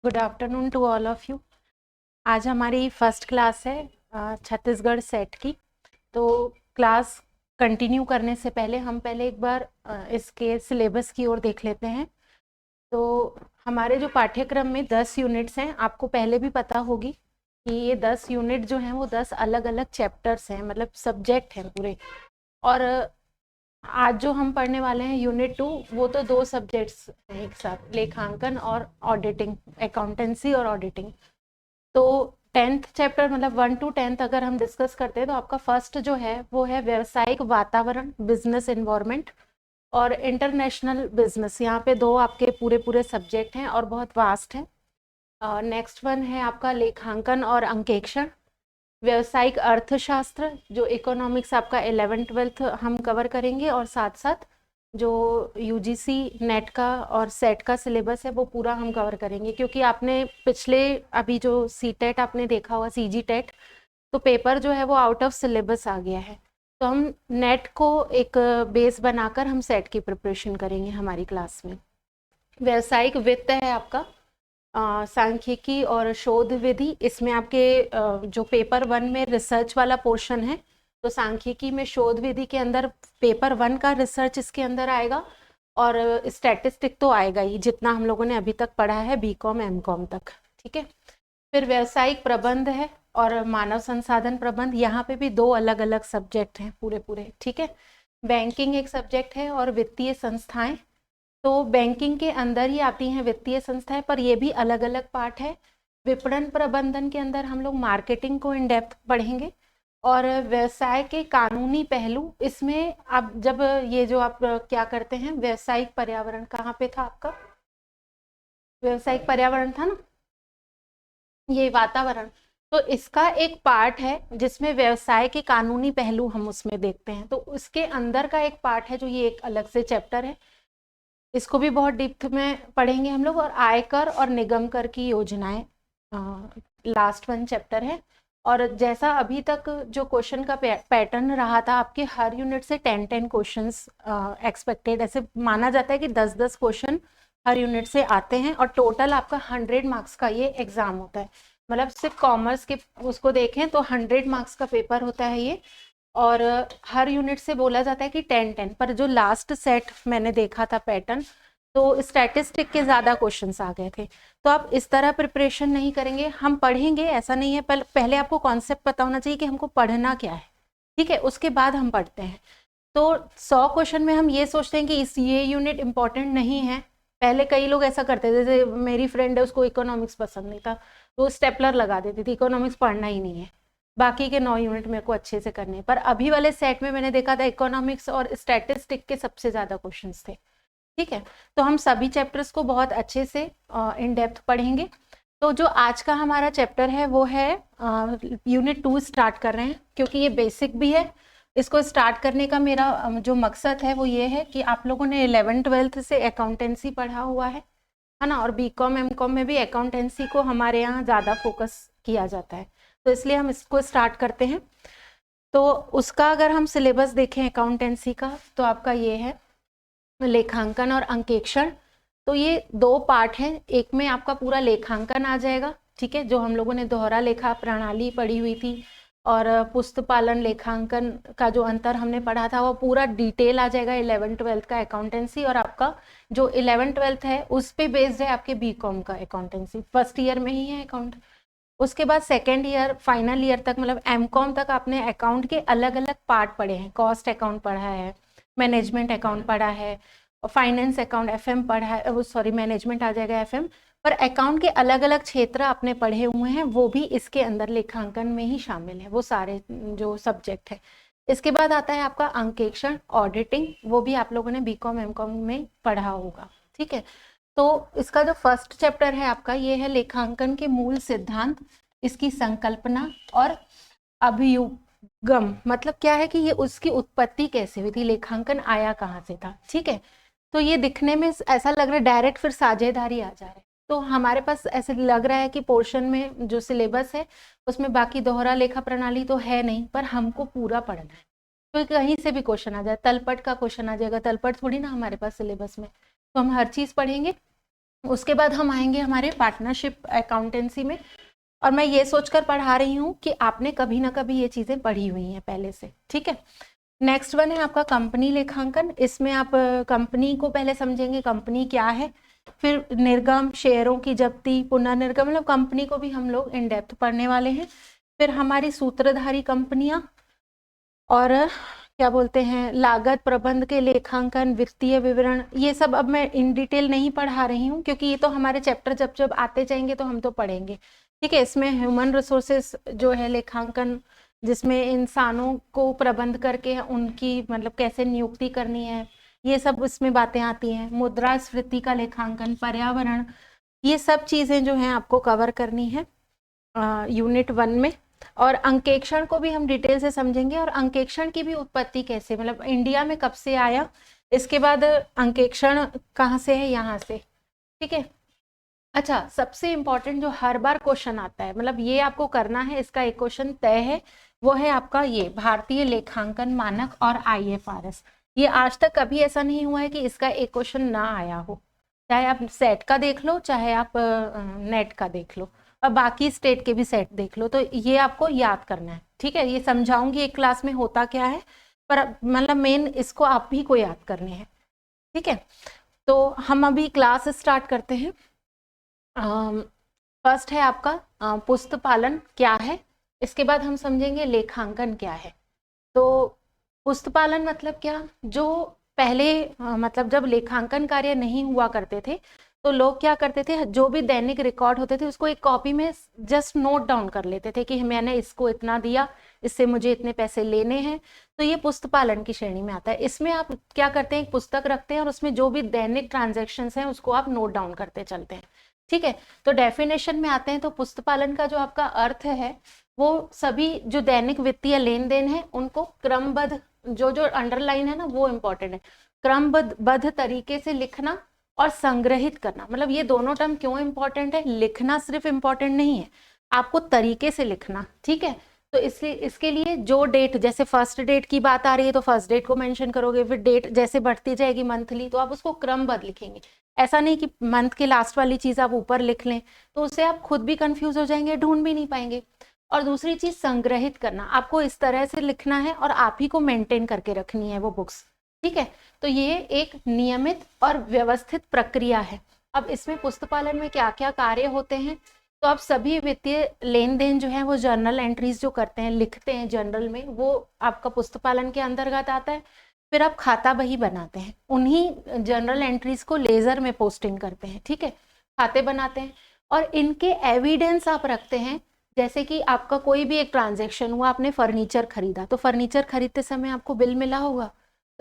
Good afternoon to all of you. आज हमारी first class है छत्तीसगढ़ सेट की। तो क्लास कंटिन्यू करने से पहले हम पहले एक बार इसके सिलेबस की ओर देख लेते हैं। तो हमारे जो पाठ्यक्रम में 10 यूनिट्स हैं, आपको पहले भी पता होगी कि ये 10 यूनिट जो हैं वो 10 अलग अलग चैप्टर्स हैं, मतलब सब्जेक्ट हैं पूरे। और आज जो हम पढ़ने वाले हैं यूनिट 2, वो तो 2 सब्जेक्ट्स हैं एक साथ, लेखांकन और ऑडिटिंग, अकाउंटेंसी और ऑडिटिंग। तो 10th चैप्टर मतलब 1 to 10th अगर हम डिस्कस करते हैं तो आपका फर्स्ट जो है वो है व्यवसायिक वातावरण, बिजनेस एनवायरनमेंट और इंटरनेशनल बिजनेस। यहाँ पे 2 आपके पूरे पूरे सब्जेक्ट हैं और बहुत वास्ट है। नेक्स्ट वन है आपका लेखांकन और अंकेक्षण, व्यवसायिक अर्थशास्त्र, जो इकोनॉमिक्स आपका 11th-12th हम कवर करेंगे, और साथ साथ जो यूजीसी नेट का और सेट का सिलेबस है वो पूरा हम कवर करेंगे। क्योंकि आपने पिछले अभी जो सीटेट आपने देखा हुआ, सीजी टेट, तो पेपर जो है वो आउट ऑफ सिलेबस आ गया है। तो हम नेट को एक बेस बनाकर हम सेट की प्रिपरेशन करेंगे हमारी क्लास में। व्यवसायिक वित्त है आपका, सांख्यिकी और शोध विधि। इसमें आपके जो पेपर 1 में रिसर्च वाला पोर्शन है, तो सांख्यिकी में शोध विधि के अंदर पेपर 1 का रिसर्च इसके अंदर आएगा, और स्टैटिस्टिक तो आएगा ही, जितना हम लोगों ने अभी तक पढ़ा है बीकॉम एमकॉम तक। ठीक है। फिर व्यावसायिक प्रबंध है और मानव संसाधन प्रबंध। यहाँ पे भी 2 अलग अलग सब्जेक्ट हैं पूरे पूरे। ठीक है। बैंकिंग एक सब्जेक्ट है और वित्तीय संस्थाएं। तो बैंकिंग के अंदर ही आती हैं वित्तीय संस्थाएं, पर ये भी अलग अलग पार्ट है। विपणन प्रबंधन के अंदर हम लोग मार्केटिंग को इन डेप्थ पढ़ेंगे। और व्यवसाय के कानूनी पहलू, इसमें आप जब ये जो आप क्या करते हैं, व्यवसायिक पर्यावरण कहाँ पे था आपका, व्यवसायिक पर्यावरण था ना, ये वातावरण। तो इसका एक पार्ट है जिसमें व्यवसाय के कानूनी पहलू हम उसमें देखते हैं, तो उसके अंदर का एक पार्ट है जो ये एक अलग से चैप्टर है। इसको भी बहुत डिप्थ में पढ़ेंगे हम लोग। और आयकर और निगम कर की योजनाएं लास्ट 1 चैप्टर है। और जैसा अभी तक जो क्वेश्चन का पैटर्न रहा था, आपके हर यूनिट से 10-10 क्वेश्चंस एक्सपेक्टेड। ऐसे माना जाता है कि 10-10 क्वेश्चन हर यूनिट से आते हैं, और टोटल आपका 100 मार्क्स का ये एग्जाम होता है। मतलब सिर्फ कॉमर्स के उसको देखें तो 100 मार्क्स का पेपर होता है ये। और हर यूनिट से बोला जाता है कि 10-10, पर जो लास्ट सेट मैंने देखा था पैटर्न, तो स्टैटिस्टिक के ज़्यादा क्वेश्चंस आ गए थे। तो आप इस तरह प्रिपरेशन नहीं करेंगे, हम पढ़ेंगे ऐसा नहीं है, पहले आपको कॉन्सेप्ट पता होना चाहिए कि हमको पढ़ना क्या है। ठीक है, उसके बाद हम पढ़ते हैं। तो 100 क्वेश्चन में हम ये सोचते हैं कि ये यूनिट इंपॉर्टेंट नहीं है। पहले कई लोग ऐसा करते थे, जैसे मेरी फ्रेंड है, उसको इकोनॉमिक्स पसंद नहीं था, तो स्टेपलर लगा देती थी, इकोनॉमिक्स पढ़ना ही नहीं है, बाकी के 9 यूनिट मेरे को अच्छे से करने। पर अभी वाले सेट में मैंने देखा था इकोनॉमिक्स और स्टैटिस्टिक के सबसे ज़्यादा क्वेश्चंस थे। ठीक है। तो हम सभी चैप्टर्स को बहुत अच्छे से इन डेप्थ पढ़ेंगे। तो जो आज का हमारा चैप्टर है वो है यूनिट 2 स्टार्ट कर रहे हैं, क्योंकि ये बेसिक भी है। इसको स्टार्ट करने का मेरा जो मकसद है वो ये है कि आप लोगों ने 11th-12th से अकाउंटेंसी पढ़ा हुआ है ना, और बीकॉम एमकॉम में भी अकाउंटेंसी को हमारे यहाँ ज़्यादा फोकस किया जाता है, तो इसलिए हम इसको स्टार्ट करते हैं। तो उसका अगर हम सिलेबस देखें अकाउंटेंसी का, तो आपका ये है लेखांकन और अंकेक्षण। तो ये 2 पार्ट हैं, एक में आपका पूरा लेखांकन आ जाएगा, ठीक है, जो हम लोगों ने दोहरा लेखा प्रणाली पढ़ी हुई थी, और पुस्तपालन लेखांकन का जो अंतर हमने पढ़ा था वो पूरा डिटेल आ जाएगा 11th-12th का अकाउंटेंसी। और आपका जो 11th-12th है उस पे बेस्ड है आपके बीकॉम का अकाउंटेंसी, फर्स्ट ईयर में ही है अकाउंट। उसके बाद सेकेंड ईयर फाइनल ईयर तक, मतलब एमकॉम तक, आपने अकाउंट के अलग अलग पार्ट पढ़े हैं। कॉस्ट अकाउंट पढ़ा है, मैनेजमेंट अकाउंट पढ़ा है, और फाइनेंस अकाउंट एफएम पढ़ा है, वो सॉरी मैनेजमेंट आ जाएगा एफएम। पर अकाउंट के अलग अलग क्षेत्र आपने पढ़े हुए हैं, वो भी इसके अंदर लेखांकन में ही शामिल है, वो सारे जो सब्जेक्ट है। इसके बाद आता है आपका अंकेक्षण, ऑडिटिंग, वो भी आप लोगों ने बीकॉम एमकॉम में पढ़ा होगा। ठीक है। तो इसका जो फर्स्ट चैप्टर है आपका, ये है लेखांकन के मूल सिद्धांत, इसकी संकल्पना और अभियुगम, मतलब क्या है कि ये उसकी उत्पत्ति कैसे हुई थी, लेखांकन आया कहाँ से था। ठीक है। तो ये दिखने में ऐसा लग रहा है डायरेक्ट फिर साझेदारी आ जा रहा है, तो हमारे पास ऐसे लग रहा है कि पोर्शन में जो सिलेबस है उसमें बाकी दोहरा लेखा प्रणाली तो है नहीं, पर हमको पूरा पढ़ना है। तो कहीं से भी क्वेश्चन आ जाए, तलपट का क्वेश्चन आ जाएगा, तलपट थोड़ी ना हमारे पास सिलेबस में, तो हम हर चीज पढ़ेंगे। उसके बाद हम आएंगे हमारे पार्टनरशिप अकाउंटेंसी में, और मैं ये सोचकर पढ़ा रही हूँ कि आपने कभी ना कभी ये चीज़ें पढ़ी हुई हैं पहले से, ठीक है। नेक्स्ट वन है आपका कंपनी लेखांकन। इसमें आप कंपनी को पहले समझेंगे, कंपनी क्या है, फिर निर्गम, शेयरों की जब्ती, पुनर्निर्गम, मतलब कंपनी को भी हम लोग इन डेप्थ पढ़ने वाले हैं। फिर हमारी सूत्रधारी कंपनियां, और क्या बोलते हैं, लागत प्रबंध के लेखांकन, वित्तीय विवरण, ये सब अब मैं इन डिटेल नहीं पढ़ा रही हूँ क्योंकि ये तो हमारे चैप्टर जब जब आते जाएंगे तो हम तो पढ़ेंगे, ठीक है। इसमें ह्यूमन रिसोर्सेस जो है लेखांकन, जिसमें इंसानों को प्रबंध करके उनकी मतलब कैसे नियुक्ति करनी है, ये सब इसमें बातें आती हैं। मुद्रास्फीति का लेखांकन, पर्यावरण, ये सब चीज़ें जो हैं आपको कवर करनी है यूनिट 1 में। और अंकेक्षण को भी हम डिटेल से समझेंगे, और अंकेक्षण की भी उत्पत्ति कैसे, मतलब इंडिया में कब से आया, इसके बाद अंकेक्षण कहाँ से है, यहाँ से, ठीक है। अच्छा, सबसे इंपॉर्टेंट जो हर बार क्वेश्चन आता है, मतलब ये आपको करना है, इसका एक क्वेश्चन तय है, वो है आपका ये भारतीय लेखांकन मानक और IFRS। ये आज तक कभी ऐसा नहीं हुआ है कि इसका एक क्वेश्चन ना आया हो, चाहे आप सेट का देख लो, चाहे आप नेट का देख लो, और बाकी स्टेट के भी सेट देख लो, तो ये आपको याद करना है, ठीक है। ये समझाऊंगी एक क्लास में होता क्या है, पर मतलब मेन इसको आप भी को याद करने हैं, ठीक है। तो हम अभी क्लास स्टार्ट करते हैं। फर्स्ट है आपका पुस्त पालन क्या है, इसके बाद हम समझेंगे लेखांकन क्या है। तो पुस्त पालन मतलब क्या, जो पहले मतलब जब लेखांकन कार्य नहीं हुआ करते थे तो लोग क्या करते थे, जो भी दैनिक रिकॉर्ड होते थे उसको एक कॉपी में जस्ट नोट डाउन कर लेते थे कि मैंने इसको इतना दिया, इससे मुझे इतने पैसे लेने हैं। तो ये पुस्त पालन की श्रेणी में आता है। इसमें आप क्या करते हैं, एक पुस्तक रखते हैं और उसमें जो भी दैनिक ट्रांजेक्शन्स हैं उसको आप नोट डाउन करते चलते हैं, ठीक है। तो डेफिनेशन में आते हैं तो पुस्त पालन का जो आपका अर्थ है वो सभी जो दैनिक वित्तीय लेन देन है उनको क्रमबद्ध, जो जो अंडरलाइन है ना वो इंपॉर्टेंट है, क्रमबद्ध तरीके से लिखना और संग्रहित करना। मतलब ये दोनों टर्म क्यों इंपॉर्टेंट है, लिखना सिर्फ इंपॉर्टेंट नहीं है, आपको तरीके से लिखना, ठीक है। तो इसलिए इसके लिए जो डेट, जैसे फर्स्ट डेट की बात आ रही है तो फर्स्ट डेट को मेंशन करोगे, फिर डेट जैसे बढ़ती जाएगी मंथली तो आप उसको क्रमबद्ध लिखेंगे। ऐसा नहीं कि मंथ के लास्ट वाली चीज आप ऊपर लिख लें, तो उससे आप खुद भी कंफ्यूज हो जाएंगे, ढूंढ भी नहीं पाएंगे। और दूसरी चीज संग्रहित करना, आपको इस तरह से लिखना है और आप ही को मेंटेन करके रखनी है वो बुक्स, ठीक है। तो ये एक नियमित और व्यवस्थित प्रक्रिया है। अब इसमें पुस्तपालन में क्या क्या कार्य होते हैं, तो आप सभी वित्तीय लेन देन जो है वो जर्नल एंट्रीज जो करते हैं, लिखते हैं जर्नल में, वो आपका पुस्तपालन के अंतर्गत आता है। फिर आप खाता बही बनाते हैं, उन्हीं जर्नल एंट्रीज को लेजर में पोस्टिंग करते हैं, ठीक है, खाते बनाते हैं। और इनके एविडेंस आप रखते हैं, जैसे कि आपका कोई भी एक ट्रांजैक्शन हुआ, आपने फर्नीचर खरीदा, तो फर्नीचर खरीदते समय आपको बिल मिला होगा,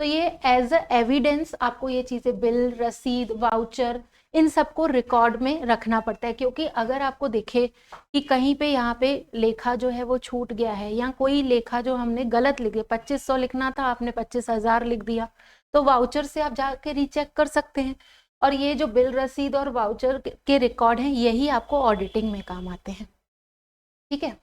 तो ये एज अ एविडेंस आपको ये चीजें, बिल, रसीद, वाउचर, इन सबको रिकॉर्ड में रखना पड़ता है। क्योंकि अगर आपको दिखे कि कहीं पे यहाँ पे लेखा जो है वो छूट गया है, या कोई लेखा जो हमने गलत लिख दिया, 2500 लिखना था आपने 25,000 लिख दिया, तो वाउचर से आप जाके रीचेक कर सकते हैं। और ये जो बिल, रसीद और वाउचर के रिकॉर्ड हैं, यही आपको ऑडिटिंग में काम आते हैं, ठीक है।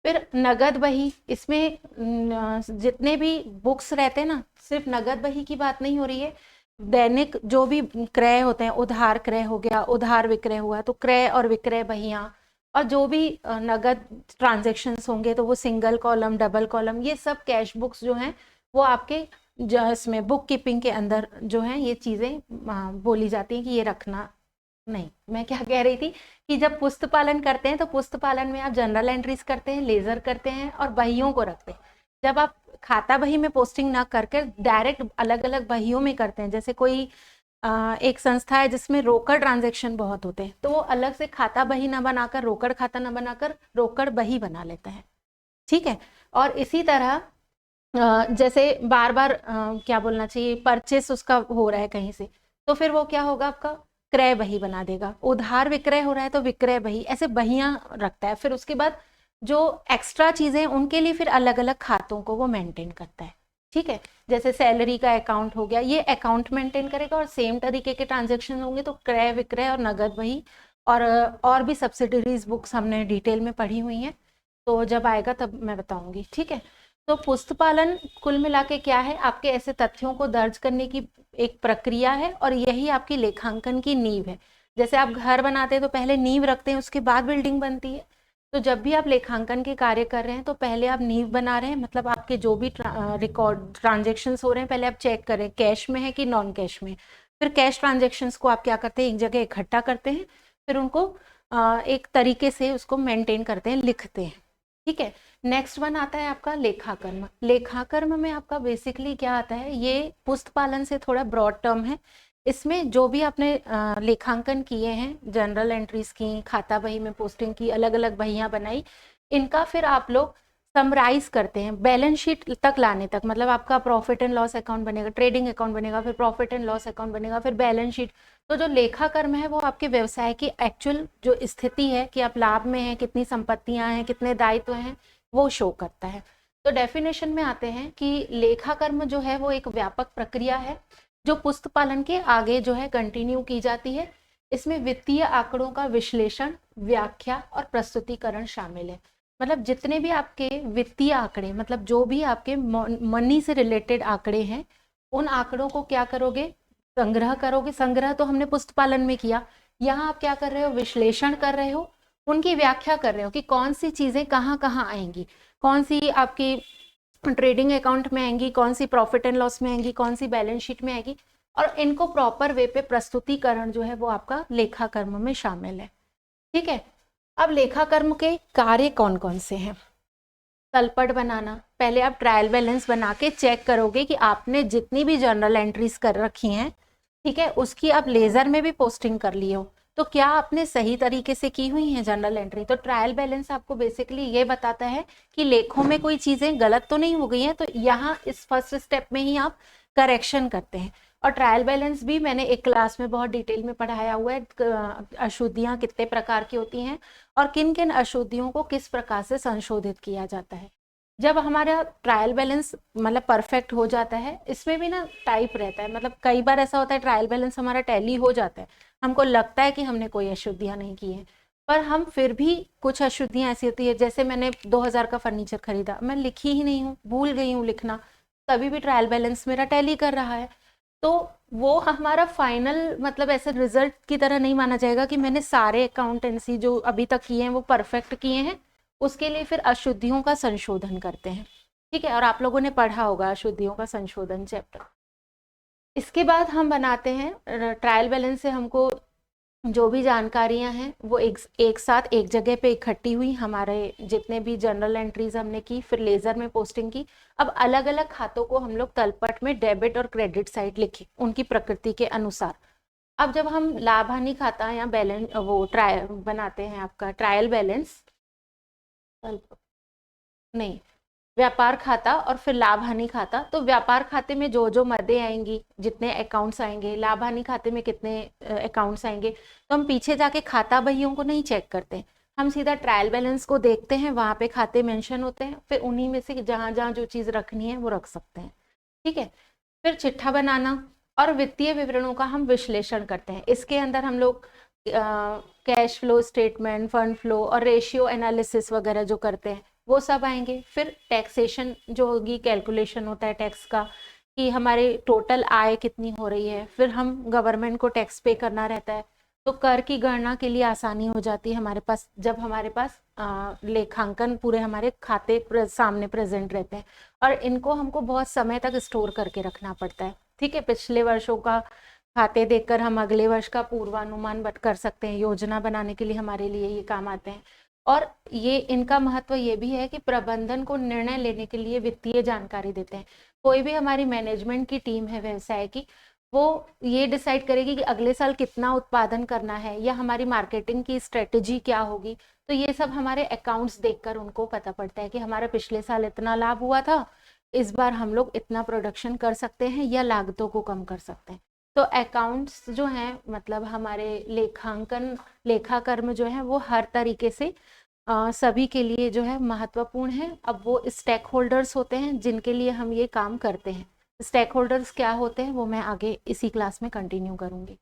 फिर नगद बही, इसमें जितने भी बुक्स रहते हैं ना, सिर्फ नगद बही की बात नहीं हो रही है, दैनिक जो भी क्रय होते हैं, उधार क्रय हो गया, उधार विक्रय हुआ, तो क्रय और विक्रय बहियां, और जो भी नगद ट्रांजेक्शन्स होंगे तो वो सिंगल कॉलम, डबल कॉलम, ये सब कैश बुक्स जो हैं वो आपके इसमें बुक कीपिंग के अंदर जो है ये चीजें बोली जाती हैं कि ये रखना। नहीं, मैं क्या कह रही थी कि जब पुस्त पालन करते हैं तो पुस्त पालन में आप जनरल एंट्रीज करते हैं, लेजर करते हैं और बहियों को रखते हैं। जब आप खाता बही में पोस्टिंग ना करके डायरेक्ट अलग अलग बहियों में करते हैं, जैसे कोई एक संस्था है जिसमें रोकड़ ट्रांजैक्शन बहुत होते हैं, तो वो अलग से खाता बही ना बनाकर, रोकड़ खाता ना बनाकर रोकड़ बही बना लेता है, ठीक है। और इसी तरह जैसे बार बार क्या बोलना चाहिए, परचेस उसका हो रहा है कहीं से, तो फिर वो क्या होगा, आपका क्रय बही बना देगा। उधार विक्रय हो रहा है तो विक्रय बही, ऐसे बहियां रखता है। फिर उसके बाद जो एक्स्ट्रा चीजें उनके लिए फिर अलग अलग खातों को वो मेंटेन करता है, ठीक है। जैसे सैलरी का अकाउंट हो गया, ये अकाउंट मेंटेन करेगा, और सेम तरीके के ट्रांजेक्शन होंगे तो क्रय विक्रय और नगद बही, और भी सब्सिडरीज बुक्स हमने डिटेल में पढ़ी हुई हैं, तो जब आएगा तब मैं बताऊंगी, ठीक है। तो पुस्तपालन कुल मिला के क्या है, आपके ऐसे तथ्यों को दर्ज करने की एक प्रक्रिया है, और यही आपकी लेखांकन की नींव है। जैसे आप घर बनाते हैं तो पहले नींव रखते हैं, उसके बाद बिल्डिंग बनती है। तो जब भी आप लेखांकन के कार्य कर रहे हैं तो पहले आप नींव बना रहे हैं, मतलब आपके जो भी रिकॉर्ड ट्रांजेक्शन्स हो रहे हैं पहले आप चेक करें कैश में है कि नॉन कैश में। फिर कैश ट्रांजेक्शन्स को आप क्या करते हैं, एक जगह इकट्ठा करते हैं, फिर उनको एक तरीके से उसको मेंटेन करते हैं, लिखते हैं। ठीक है, नेक्स्ट वन आता है आपका लेखाकर्म। लेखाकर्म में आपका बेसिकली क्या आता है, ये पुस्तपालन से थोड़ा ब्रॉड टर्म है। इसमें जो भी आपने लेखांकन किए हैं, जनरल एंट्रीज की, खाता बही में पोस्टिंग की, अलग अलग बहियां बनाई, इनका फिर आप लोग समराइज करते हैं बैलेंस शीट तक लाने तक। मतलब आपका प्रॉफिट एंड लॉस अकाउंट बनेगा, ट्रेडिंग अकाउंट बनेगा, फिर प्रॉफिट एंड लॉस अकाउंट बनेगा, फिर बैलेंस शीट। तो जो लेखाकर्म है वो आपके व्यवसाय की एक्चुअल जो स्थिति है कि आप लाभ में हैं, कितनी संपत्तियां हैं, कितने दायित्व हैं, वो शो करता है। तो डेफिनेशन में आते हैं कि लेखाकर्म जो है वो एक व्यापक प्रक्रिया है जो पुस्तपालन के आगे जो है कंटिन्यू की जाती है। इसमें वित्तीय आंकड़ों का विश्लेषण, व्याख्या और प्रस्तुतिकरण शामिल है। मतलब जितने भी आपके वित्तीय आंकड़े, मतलब जो भी आपके मनी से रिलेटेड आंकड़े हैं, उन आंकड़ों को क्या करोगे, संग्रह करोगे। संग्रह तो हमने पुस्तपालन में किया, यहाँ आप क्या कर रहे हो, विश्लेषण कर रहे हो, उनकी व्याख्या कर रहे हो कि कौन सी चीजें कहाँ कहाँ आएंगी, कौन सी आपकी ट्रेडिंग अकाउंट में आएंगी, कौन सी प्रॉफिट एंड लॉस में आएंगी, कौन सी बैलेंस शीट में आएगी, और इनको प्रॉपर वे पे प्रस्तुतिकरण जो है वो आपका लेखाकर्म में शामिल है। ठीक है, अब लेखाकर्म के कार्य कौन कौन से हैं। तलपट बनाना, पहले आप ट्रायल बैलेंस बना के चेक करोगे कि आपने जितनी भी जर्नल एंट्रीज कर रखी हैं, ठीक है, उसकी आप लेजर में भी पोस्टिंग कर ली हो, तो क्या आपने सही तरीके से की हुई है जर्नल एंट्री। तो ट्रायल बैलेंस आपको बेसिकली ये बताता है कि लेखों में कोई चीजें गलत तो नहीं हो गई हैं, तो यहाँ इस फर्स्ट स्टेप में ही आप करेक्शन करते हैं। और ट्रायल बैलेंस भी मैंने एक क्लास में बहुत डिटेल में पढ़ाया हुआ है, अशुद्धियां कितने प्रकार की होती हैं और किन किन अशुद्धियों को किस प्रकार से संशोधित किया जाता है। जब हमारा ट्रायल बैलेंस मतलब परफेक्ट हो जाता है, इसमें भी ना टाइप रहता है, मतलब कई बार ऐसा होता है ट्रायल बैलेंस हमारा टैली हो जाता है, हमको लगता है कि हमने कोई अशुद्धियां नहीं की है, पर हम फिर भी कुछ अशुद्धियां ऐसी होती है, जैसे मैंने 2000 का फर्नीचर खरीदा, मैं लिखी ही नहीं हूँ, भूल गई हूँ लिखना, तभी भी ट्रायल बैलेंस मेरा टैली कर रहा है। तो वो हमारा फाइनल मतलब ऐसे रिजल्ट की तरह नहीं माना जाएगा कि मैंने सारे अकाउंटेंसी जो अभी तक किए हैं वो परफेक्ट किए हैं। उसके लिए फिर अशुद्धियों का संशोधन करते हैं। ठीक है, और आप लोगों ने पढ़ा होगा अशुद्धियों का संशोधन चैप्टर। इसके बाद हम बनाते हैं ट्रायल बैलेंस से हमको जो भी जानकारियां हैं वो एक साथ एक जगह पे इकट्ठी हुई, हमारे जितने भी जनरल एंट्रीज हमने की, फिर लेजर में पोस्टिंग की। अब अलग अलग खातों को हम लोग तलपट में डेबिट और क्रेडिट साइड लिखे उनकी प्रकृति के अनुसार। अब जब हम लाभ हानि खाता या बैलेंस वो ट्रायल बनाते हैं, आपका ट्रायल बैलेंस नहीं, व्यापार खाता और फिर लाभ हानि खाता, तो व्यापार खाते में जो जो मदें आएंगी, जितने अकाउंट्स आएंगे, लाभ हानि खाते में कितने अकाउंट्स आएंगे, तो हम पीछे जाके खाता बहियों को नहीं चेक करते, हम सीधा ट्रायल बैलेंस को देखते हैं, वहां पे खाते मेंशन होते हैं, फिर उन्हीं में से जहां जहां जो चीज रखनी है वो रख सकते हैं। ठीक है, फिर चिट्ठा बनाना और वित्तीय विवरणों का हम विश्लेषण करते हैं। इसके अंदर हम लोग cash flow statement, fund flow और रेशियो एनालिसिस वगैरह जो करते हैं वो सब आएंगे। फिर टैक्सेशन जो होगी, कैलकुलेशन होता है टैक्स का कि हमारे टोटल आय कितनी हो रही है, फिर हम गवर्नमेंट को टैक्स पे करना रहता है, तो कर की गणना के लिए आसानी हो जाती है हमारे पास, जब हमारे पास लेखांकन पूरे हमारे खाते सामने प्रेजेंट रहते हैं, और इनको हमको बहुत समय तक स्टोर करके रखना पड़ता है। ठीक है, पिछले वर्षों का खाते देखकर हम अगले वर्ष का पूर्वानुमान कर सकते हैं, योजना बनाने के लिए हमारे लिए ये काम आते हैं। और ये इनका महत्व ये भी है कि प्रबंधन को निर्णय लेने के लिए वित्तीय जानकारी देते हैं। कोई भी हमारी मैनेजमेंट की टीम है व्यवसाय की, वो ये डिसाइड करेगी कि अगले साल कितना उत्पादन करना है या हमारी मार्केटिंग की स्ट्रेटेजी क्या होगी, तो ये सब हमारे अकाउंट्स देखकर उनको पता पड़ता है कि हमारा पिछले साल इतना लाभ हुआ था, इस बार हम लोग इतना प्रोडक्शन कर सकते हैं या लागतों को कम कर सकते हैं। तो अकाउंट्स जो हैं, मतलब हमारे लेखाकर्म जो है वो हर तरीके से सभी के लिए जो है महत्वपूर्ण है। अब वो स्टेक होल्डर्स होते हैं जिनके लिए हम ये काम करते हैं। स्टेक होल्डर्स क्या होते हैं वो मैं आगे इसी क्लास में कंटिन्यू करूंगी।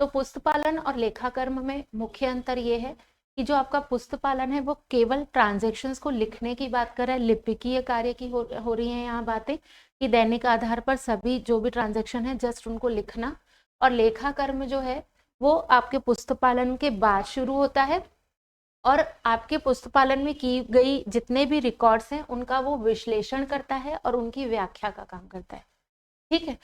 तो पुस्तपालन और लेखाकर्म में मुख्य अंतर ये है कि जो आपका पुस्तपालन है वो केवल ट्रांजेक्शन्स को लिखने की बात कर रहा है, लिपिकीय कार्य की हो रही है यहाँ बातें, कि दैनिक आधार पर सभी जो भी ट्रांजेक्शन है जस्ट उनको लिखना। और लेखाकर्म जो है वो आपके पुस्तपालन के बाद शुरू होता है और आपके पुस्तपालन में की गई जितने भी रिकॉर्ड्स हैं उनका वो विश्लेषण करता है और उनकी व्याख्या का काम करता है। ठीक है,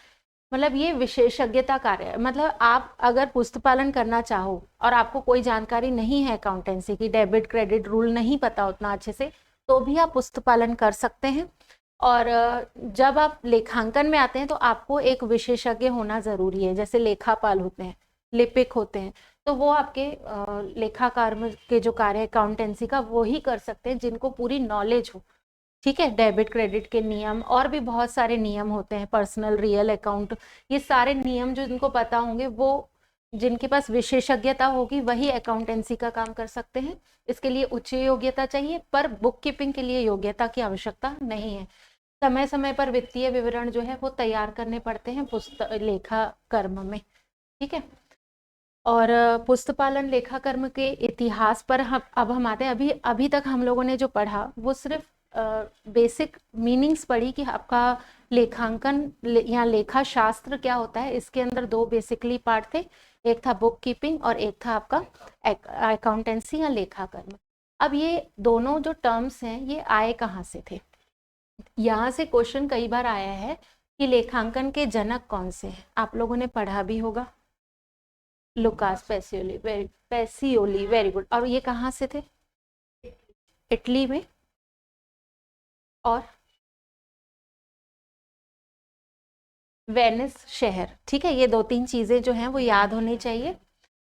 मतलब ये विशेषज्ञता कार्य है। मतलब आप अगर पुस्तपालन करना चाहो और आपको कोई जानकारी नहीं है अकाउंटेंसी की, डेबिट क्रेडिट रूल नहीं पता उतना अच्छे से, तो भी आप पुस्तपालन कर सकते हैं। और जब आप लेखांकन में आते हैं तो आपको एक विशेषज्ञ होना जरूरी है। जैसे लेखापाल होते हैं, लिपिक होते हैं, तो वो आपके लेखाकार के जो कार्य अकाउंटेंसी का वो ही कर सकते हैं जिनको पूरी नॉलेज हो। ठीक है, डेबिट क्रेडिट के नियम और भी बहुत सारे नियम होते हैं, पर्सनल रियल अकाउंट, ये सारे नियम जो जिनको पता होंगे, वो जिनके पास विशेषज्ञता होगी वही अकाउंटेंसी का काम कर सकते हैं। इसके लिए उच्च योग्यता चाहिए, पर बुक कीपिंग के लिए योग्यता की आवश्यकता नहीं है। समय समय पर वित्तीय विवरण जो है वो तैयार करने पड़ते हैं पुस्तक लेखा कर्म में। ठीक है, और पुस्तपालन लेखा कर्म के इतिहास पर हम आते हैं। अभी तक हम लोगों ने जो पढ़ा वो सिर्फ बेसिक मीनिंग्स पढ़ी कि आपका लेखांकन या लेखा शास्त्र क्या होता है। इसके अंदर दो बेसिकली पार्ट थे, एक था बुक कीपिंग और एक था आपका अकाउंटेंसी या लेखा कर्म। अब ये दोनों जो टर्म्स हैं ये आए कहाँ से थे? यहाँ से क्वेश्चन कई बार आया है कि लेखांकन के जनक कौन से हैं। आप लोगों ने पढ़ा भी होगा, लुकास पेसियोली, वेरी गुड। और ये कहाँ से थे? इटली में। और वेनिस शहर। ठीक है, ये दो तीन चीजें जो हैं वो याद होनी चाहिए।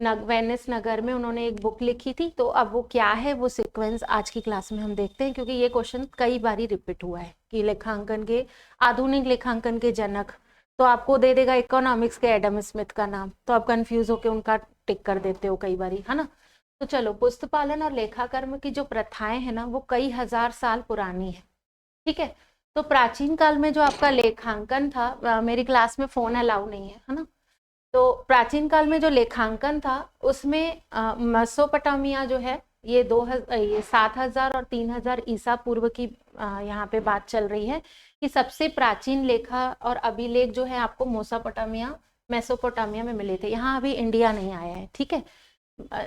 वेनिस नगर में उन्होंने एक बुक लिखी थी, तो अब वो क्या है वो सीक्वेंस आज की क्लास में हम देखते हैं, क्योंकि ये क्वेश्चन कई बार रिपीट हुआ है कि लेखांकन के, आधुनिक लेखांकन के जनक। तो आपको दे देगा इकोनॉमिक्स के एडम स्मिथ का नाम, तो आप कंफ्यूज होकर उनका टिक कर देते हो कई बारी, है ना। तो चलो, पुस्तपालन और लेखाकर्म की जो प्रथाएं हैं ना वो कई हजार साल पुरानी है। ठीक है, तो प्राचीन काल में जो आपका लेखांकन था, मेरी क्लास में फोन अलाउ नहीं है ना, तो प्राचीन काल में जो लेखांकन था उसमें मेसोपोटामिया जो है ये 7,000 और 3,000 ईसा पूर्व की यहाँ पे बात चल रही है कि सबसे प्राचीन लेखा और अभिलेख जो है आपको मेसोपोटामिया में मिले थे। यहाँ अभी इंडिया नहीं आया है। ठीक है,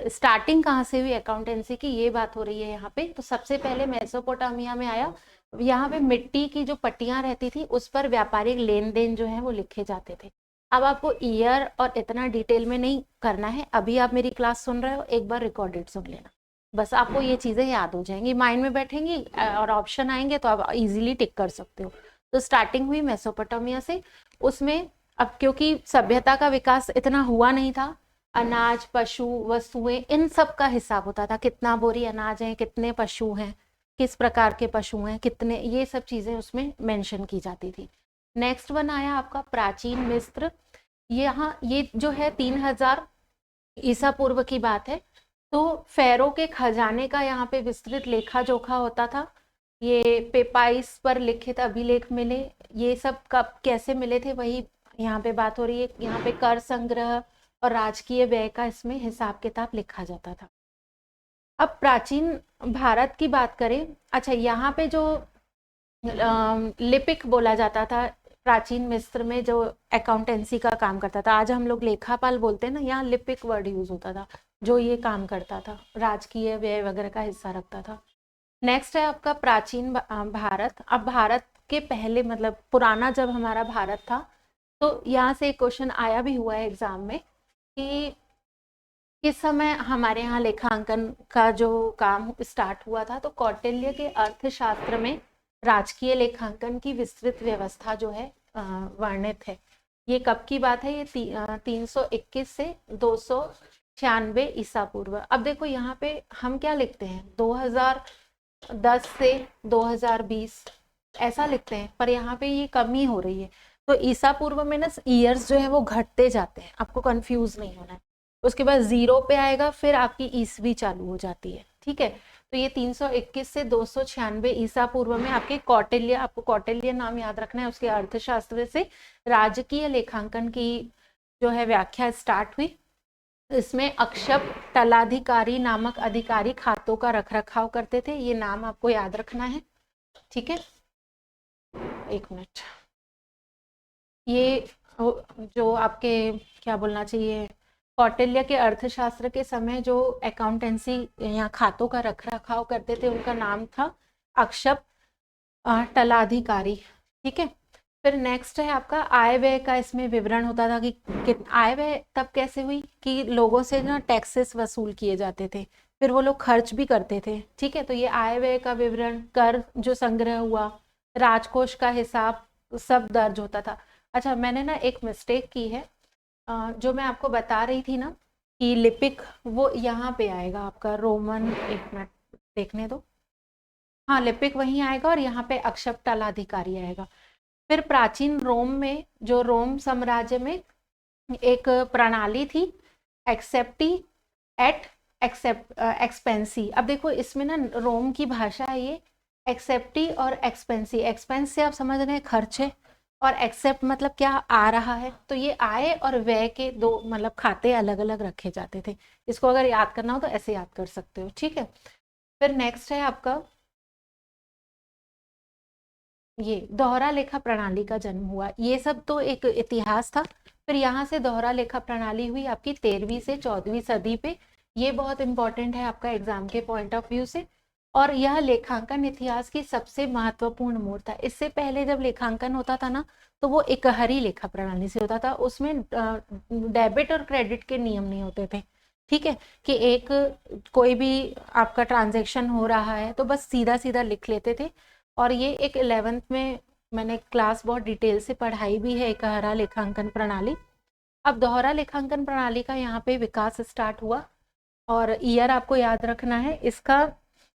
स्टार्टिंग कहाँ से हुई अकाउंटेंसी की ये बात हो रही है यहाँ पे। तो सबसे पहले मेसोपोटामिया में आया। यहाँ पे मिट्टी की जो पट्टियां रहती थी उस पर व्यापारिक लेन देन जो है वो लिखे जाते थे। अब आपको ईयर और इतना डिटेल में नहीं करना है, अभी आप मेरी क्लास सुन रहे हो, एक बार रिकॉर्डेड सुन लेना, बस आपको ये चीजें याद हो जाएंगी, माइंड में बैठेंगी और ऑप्शन आएंगे तो आप इजीली टिक कर सकते हो। तो स्टार्टिंग हुई मेसोपोटामिया से। उसमें अब क्योंकि सभ्यता का विकास इतना हुआ नहीं था, अनाज, पशु, वस्तुएं, इन सब का हिसाब होता था, कितना बोरी अनाज है, कितने पशु हैं, किस प्रकार के पशु हैं, कितने, ये सब चीजें उसमें मेंशन की जाती थी। नेक्स्ट वन आया आपका प्राचीन मिस्र। यहाँ ये जो है 3,000 ईसा पूर्व की बात है। तो फेरो के खजाने का यहाँ पे विस्तृत लेखा जोखा होता था। ये पेपाइस पर लिखित अभिलेख मिले, ये सब कब कैसे मिले थे वही यहाँ पे बात हो रही है। यहाँ पे कर संग्रह और राजकीय व्यय का इसमें हिसाब किताब लिखा जाता था। अब प्राचीन भारत की बात करें, अच्छा यहाँ पे जो लिपिक बोला जाता था प्राचीन मिस्र में, जो अकाउंटेंसी का काम करता था, आज हम लोग लेखापाल बोलते हैं ना, यहाँ लिपिक वर्ड यूज होता था, जो ये काम करता था, राजकीय व्यय वगैरह का हिस्सा रखता था। नेक्स्ट है आपका प्राचीन भारत। अब भारत के पहले, मतलब पुराना जब हमारा भारत था, तो यहाँ से एक क्वेश्चन आया भी हुआ है एग्जाम में कि किस समय हमारे यहाँ लेखांकन का जो काम स्टार्ट हुआ था। तो कौटिल्य के अर्थशास्त्र में राजकीय लेखांकन की विस्तृत व्यवस्था जो है वर्णित है। ये कब की बात है? ये 321 से 296 ईसा पूर्व। अब देखो यहाँ पे हम क्या लिखते हैं, 2010 से 2020 ऐसा लिखते हैं, पर यहाँ पे ये कमी हो रही है। तो ईसा पूर्व में ना ईयर्स जो है वो घटते जाते हैं, आपको कंफ्यूज नहीं होना है। उसके बाद 0 पे आएगा, फिर आपकी ईसवी चालू हो जाती है। ठीक है, तो ये 321 से 296 ईसा पूर्व में आपके कौटिल्य, आपको कौटिल्य नाम याद रखना है, उसके अर्थशास्त्र से राजकीय लेखांकन की जो है व्याख्या स्टार्ट हुई। इसमें अक्षप तलाधिकारी नामक अधिकारी खातों का रखरखाव करते थे, ये नाम आपको याद रखना है। ठीक है, एक मिनट, ये जो आपके क्या बोलना चाहिए, कौटिल्य के अर्थशास्त्र के समय जो अकाउंटेंसी या खातों का रख रखाव करते थे उनका नाम था अक्षप तलाधिकारी। ठीक है, फिर नेक्स्ट है आपका आय व्यय का, इसमें विवरण होता था कि आय व्यय तब कैसे हुई कि लोगों से ना टैक्सेस वसूल किए जाते थे, फिर वो लोग खर्च भी करते थे। ठीक है, तो ये आय व्यय का विवरण, कर जो संग्रह हुआ, राजकोष का हिसाब सब दर्ज होता था। अच्छा, मैंने ना एक मिस्टेक की है, जो मैं आपको बता रही थी ना कि लिपिक, वो यहाँ पे आएगा आपका रोमन, एक मिनट देखने दो, हाँ लिपिक वहीं आएगा और यहाँ पे अक्षप तलाधिकारी आएगा। फिर प्राचीन रोम में, जो रोम साम्राज्य में एक प्रणाली थी एक्सेप्टी एट एक्सपेंसी। अब देखो इसमें ना रोम की भाषा है ये, एक्सेप्टी और एक्सपेंसी। एक्सपेंस से आप समझ रहे हैं खर्च है, और एक्सेप्ट मतलब क्या आ रहा है, तो ये आय और व्यय के दो मतलब खाते अलग अलग रखे जाते थे। इसको अगर याद करना हो तो ऐसे याद कर सकते हो। ठीक है, फिर नेक्स्ट है आपका ये दोहरा लेखा प्रणाली का जन्म हुआ। ये सब तो एक इतिहास था, फिर यहाँ से दोहरा लेखा प्रणाली हुई आपकी 13वीं से 14वीं सदी पे। ये बहुत इंपॉर्टेंट है आपका एग्जाम के पॉइंट ऑफ व्यू से, और यह लेखांकन इतिहास की सबसे महत्वपूर्ण मोड़ था। इससे पहले जब लेखांकन होता था ना तो वो इकहरी लेखा प्रणाली से होता था, उसमें डेबिट और क्रेडिट के नियम नहीं होते थे। ठीक है, कि एक कोई भी आपका ट्रांजेक्शन हो रहा है तो बस सीधा सीधा लिख लेते थे, और ये एक 11th में मैंने क्लास बहुत डिटेल से पढ़ाई भी है, इकहरा लेखांकन प्रणाली। अब दोहरा लेखांकन प्रणाली का यहाँ पे विकास स्टार्ट हुआ, और ईयर आपको याद रखना है इसका।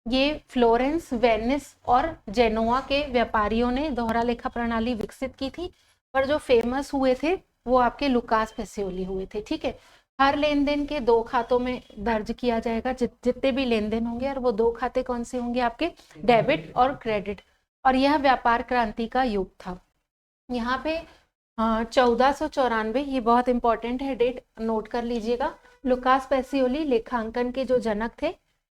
ये फ्लोरेंस, वेनिस और जेनोआ के व्यापारियों ने दोहरा लेखा प्रणाली विकसित की थी, पर जो फेमस हुए थे वो आपके लुकास पेसियोली हुए थे। ठीक है, हर लेन देन के दो खातों में दर्ज किया जाएगा, जितने भी लेन देन होंगे, और वो दो खाते कौन से होंगे आपके, डेबिट और क्रेडिट। और यह व्यापार क्रांति का युग था। यहाँ पे 1494, ये बहुत इंपॉर्टेंट है, डेट नोट कर लीजिएगा। लुकास पेसियोली लेखांकन के जो जनक थे,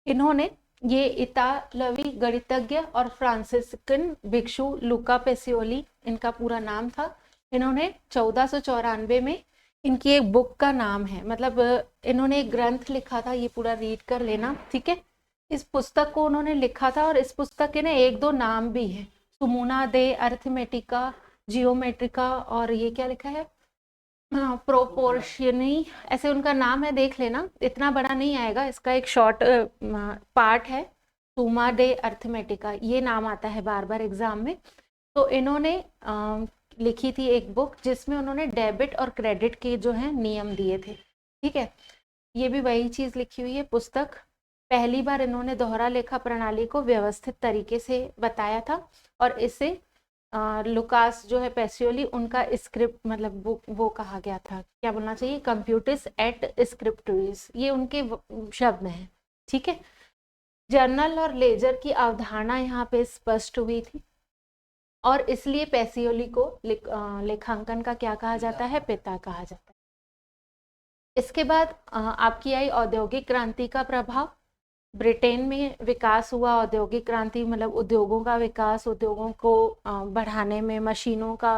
इन्होंने, ये इतालवी गणितज्ञ और फ्रांसिस्कन भिक्षु लुका पेसियोली इनका पूरा नाम था। इन्होंने 1494 में, इनकी एक बुक का नाम है, मतलब इन्होंने एक ग्रंथ लिखा था, ये पूरा रीड कर लेना। ठीक है, इस पुस्तक को उन्होंने लिखा था, और इस पुस्तक के ना एक दो नाम भी है, सुमुना दे अर्थमेटिका, जियोमेट्रिका, और ये क्या लिखा है, प्रोपोर्शनी, ऐसे उनका नाम है, देख लेना, इतना बड़ा नहीं आएगा, इसका एक शॉर्ट पार्ट है, सुमा डे अर्थमेटिका, ये नाम आता है बार बार एग्जाम में। तो इन्होंने लिखी थी एक बुक, जिसमें उन्होंने डेबिट और क्रेडिट के जो है नियम दिए थे। ठीक है, ये भी वही चीज लिखी हुई है पुस्तक। पहली बार इन्होंने दोहरा लेखा प्रणाली को व्यवस्थित तरीके से बताया था, और इसे लुकास जो है पेसियोली, उनका स्क्रिप्ट मतलब वो कहा गया था, क्या बोलना चाहिए, कंप्यूटिस एट स्क्रिप्टरीज, ये उनके शब्द हैं। ठीक है, जर्नल और लेजर की अवधारणा यहाँ पे स्पष्ट हुई थी, और इसलिए पेसियोली को लेखांकन का क्या कहा जाता है, पिता कहा जाता है। इसके बाद आपकी आई औद्योगिक क्रांति का प्रभाव। ब्रिटेन में विकास हुआ औद्योगिक क्रांति, मतलब उद्योगों का विकास, उद्योगों को बढ़ाने में मशीनों का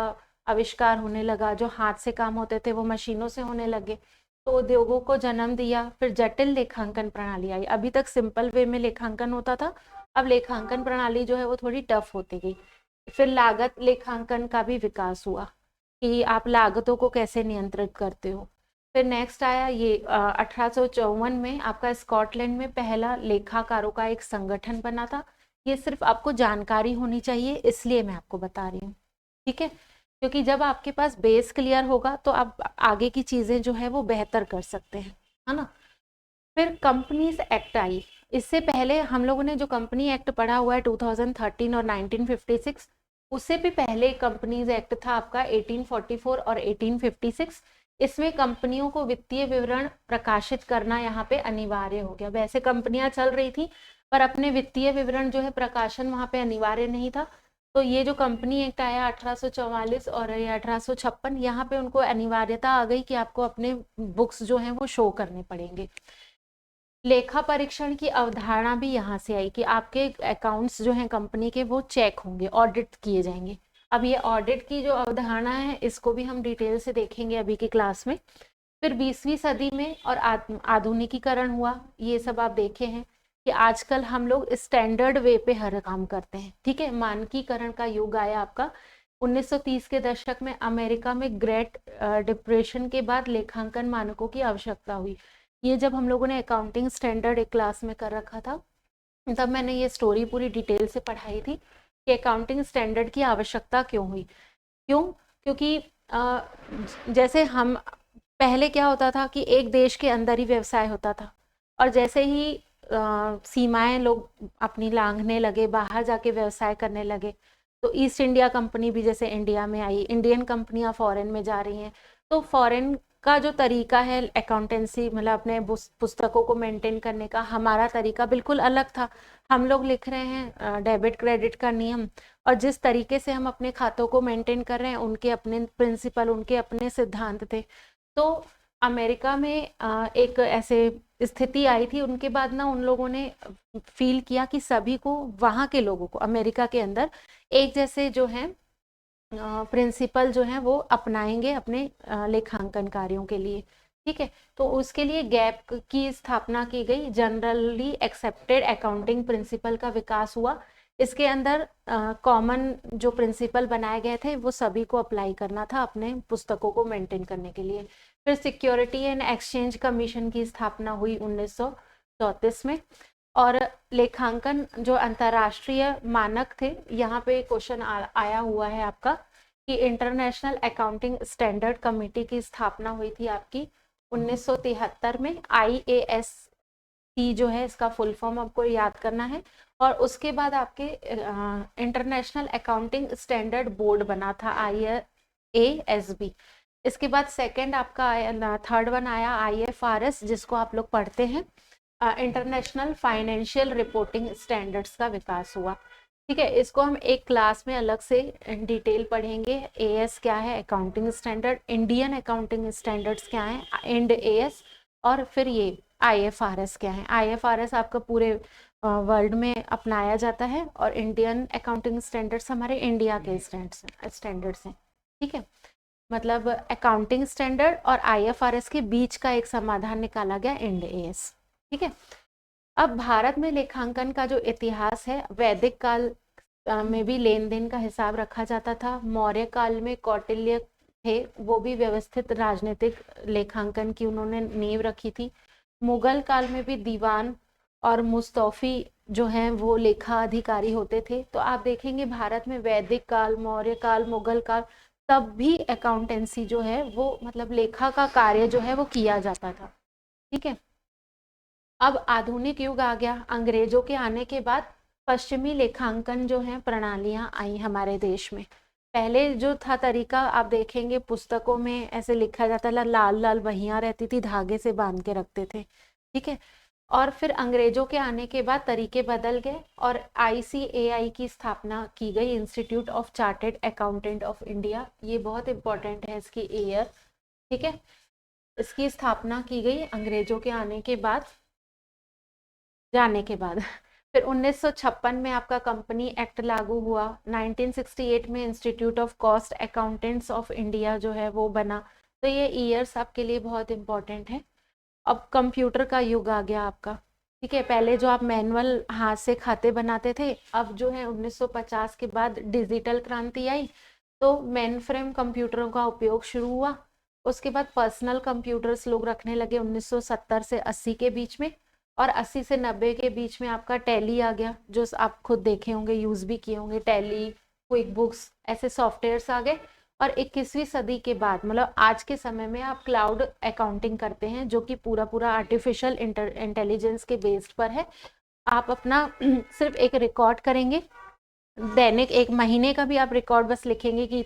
आविष्कार होने लगा, जो हाथ से काम होते थे वो मशीनों से होने लगे, तो उद्योगों को जन्म दिया। फिर जटिल लेखांकन प्रणाली आई, अभी तक सिंपल वे में लेखांकन होता था, अब लेखांकन प्रणाली जो है वो थोड़ी टफ होती गई। फिर लागत लेखांकन का भी विकास हुआ, कि आप लागतों को कैसे नियंत्रित करते हो। फिर नेक्स्ट आया ये 1854 में आपका स्कॉटलैंड में पहला लेखाकारों का एक संगठन बना था। ये सिर्फ आपको जानकारी होनी चाहिए, इसलिए मैं आपको बता रही हूँ। ठीक है, क्योंकि जब आपके पास बेस क्लियर होगा तो आप आगे की चीजें जो है वो बेहतर कर सकते हैं, है ना। फिर कंपनीज एक्ट आई। इससे पहले हम लोगों ने जो कंपनी एक्ट पढ़ा हुआ है 2013 और 1956, उससे भी पहले कंपनीज एक्ट था आपका 1844 और 1856। इसमें कंपनियों को वित्तीय विवरण प्रकाशित करना यहाँ पे अनिवार्य हो गया। वैसे कंपनियां चल रही थी, पर अपने वित्तीय विवरण जो है प्रकाशन वहाँ पे अनिवार्य नहीं था। तो ये जो कंपनी एक्ट आया 1844 और ये 1856, यहाँ पे उनको अनिवार्यता आ गई कि आपको अपने बुक्स जो हैं वो शो करने पड़ेंगे। लेखा परीक्षण की अवधारणा भी यहाँ से आई, कि आपके अकाउंट्स जो हैं कंपनी के वो चेक होंगे, ऑडिट किए जाएंगे। अब ये ऑडिट की जो अवधारणा है इसको भी हम डिटेल से देखेंगे अभी की क्लास में। फिर 20वीं सदी में और आधुनिकीकरण हुआ। ये सब आप देखे हैं कि आजकल हम लोग स्टैंडर्ड वे पे हर काम करते हैं, ठीक है। मानकीकरण का युग आया आपका 1930 के दशक में। अमेरिका में ग्रेट डिप्रेशन के बाद लेखांकन मानकों की आवश्यकता हुई। ये जब हम लोगों ने अकाउंटिंग स्टैंडर्ड एक क्लास में कर रखा था, तब मैंने ये स्टोरी पूरी डिटेल से पढ़ाई थी कि अकाउंटिंग स्टैंडर्ड की आवश्यकता क्यों हुई। क्यों? क्योंकि जैसे हम पहले क्या होता था कि एक देश के अंदर ही व्यवसाय होता था, और जैसे ही सीमाएं लोग अपनी लांघने लगे, बाहर जाके व्यवसाय करने लगे, तो ईस्ट इंडिया कंपनी भी जैसे इंडिया में आई, इंडियन कंपनियां फॉरेन में जा रही हैं, तो फॉरेन का जो तरीका है अकाउंटेंसी, मतलब अपने पुस्तकों को मेंटेन करने का, हमारा तरीका बिल्कुल अलग था। हम लोग लिख रहे हैं डेबिट क्रेडिट का नियम, और जिस तरीके से हम अपने खातों को मेंटेन कर रहे हैं उनके अपने प्रिंसिपल, उनके अपने सिद्धांत थे। तो अमेरिका में एक ऐसे स्थिति आई थी, उनके बाद ना उन लोगों ने फील किया कि सभी को, वहाँ के लोगों को अमेरिका के अंदर एक जैसे जो है प्रिंसिपल जो है वो अपनाएंगे अपने लेखांकन कार्यों के लिए, ठीक है। तो उसके लिए गैप की स्थापना की गई, जनरली एक्सेप्टेड अकाउंटिंग प्रिंसिपल का विकास हुआ। इसके अंदर कॉमन जो प्रिंसिपल बनाए गए थे वो सभी को अप्लाई करना था अपने पुस्तकों को मेंटेन करने के लिए। फिर सिक्योरिटी एंड एक्सचेंज कमीशन की स्थापना हुई 1934 में। और लेखांकन जो अंतर्राष्ट्रीय मानक थे, यहाँ पे क्वेश्चन आया हुआ है आपका कि इंटरनेशनल अकाउंटिंग स्टैंडर्ड कमेटी की स्थापना हुई थी आपकी 1973 में। IASC जो है इसका फुल फॉर्म आपको याद करना है। और उसके बाद आपके इंटरनेशनल अकाउंटिंग स्टैंडर्ड बोर्ड बना था IASB। इसके बाद सेकंड आपका आया, थर्ड वन आया IFRS, जिसको आप लोग पढ़ते हैं, इंटरनेशनल फाइनेंशियल रिपोर्टिंग स्टैंडर्ड्स का विकास हुआ, ठीक है। इसको हम एक क्लास में अलग से डिटेल पढ़ेंगे। AS क्या है, accounting standard, Indian accounting standards क्या है, इंड AS, और फिर ये IFRS क्या है। IFRS आपका पूरे वर्ल्ड में अपनाया जाता है, और इंडियन अकाउंटिंग स्टैंडर्ड्स हमारे इंडिया के स्टैंडर्ड्स हैं, ठीक है। मतलब अकाउंटिंग स्टैंडर्ड और IFRS के बीच का एक समाधान निकाला गया, इंड AS, ठीक है। अब भारत में लेखांकन का जो इतिहास है, वैदिक काल में भी लेन देन का हिसाब रखा जाता था। मौर्य काल में कौटिल्य थे, वो भी व्यवस्थित राजनीतिक लेखांकन की उन्होंने नींव रखी थी। मुगल काल में भी दीवान और मुस्तौफी जो हैं वो लेखा अधिकारी होते थे। तो आप देखेंगे भारत में वैदिक काल, मौर्य काल, मुगल काल, तब भी अकाउंटेंसी जो है वो, मतलब लेखा का कार्य जो है वो किया जाता था, ठीक है। अब आधुनिक युग आ गया, अंग्रेजों के आने के बाद पश्चिमी लेखांकन जो है प्रणालियां आई हमारे देश में। पहले जो था तरीका, आप देखेंगे पुस्तकों में ऐसे लिखा जाता था, लाल लाल बहियां रहती थी, धागे से बांध के रखते थे, ठीक है। और फिर अंग्रेजों के आने के बाद तरीके बदल गए, और ICAI की स्थापना की गई, institute of chartered accountant of India. ये बहुत इंपॉर्टेंट है इसकी ईयर, ठीक है। इसकी स्थापना की गई अंग्रेजों के आने के बाद, जाने के बाद। फिर 1956 में आपका कंपनी एक्ट लागू हुआ। 1968 में institute of cost accountants of India जो है वो बना। तो ये ईयर्स आपके लिए बहुत इंपॉर्टेंट है। अब कंप्यूटर का युग आ गया आपका, ठीक है। पहले जो आप मैनुअल हाथ से खाते बनाते थे, अब जो है 1950 के बाद डिजिटल क्रांति आई, तो मेन फ्रेम कंप्यूटरों का उपयोग शुरू हुआ। उसके बाद पर्सनल कंप्यूटर्स लोग रखने लगे 1970 से 80 के बीच में, और 80 से 90 के बीच में आपका टैली आ गया, जो आप खुद देखे होंगे, यूज भी किए होंगे, टैली, क्विक बुक्स, ऐसे सॉफ्टवेयर्स आ गए। और 21वीं सदी के बाद, मतलब आज के समय में आप क्लाउड अकाउंटिंग करते हैं, जो कि पूरा पूरा आर्टिफिशियल इंटेलिजेंस के बेस्ड पर है। आप अपना सिर्फ एक रिकॉर्ड करेंगे, दैनिक, एक महीने का भी आप रिकॉर्ड बस लिखेंगे कि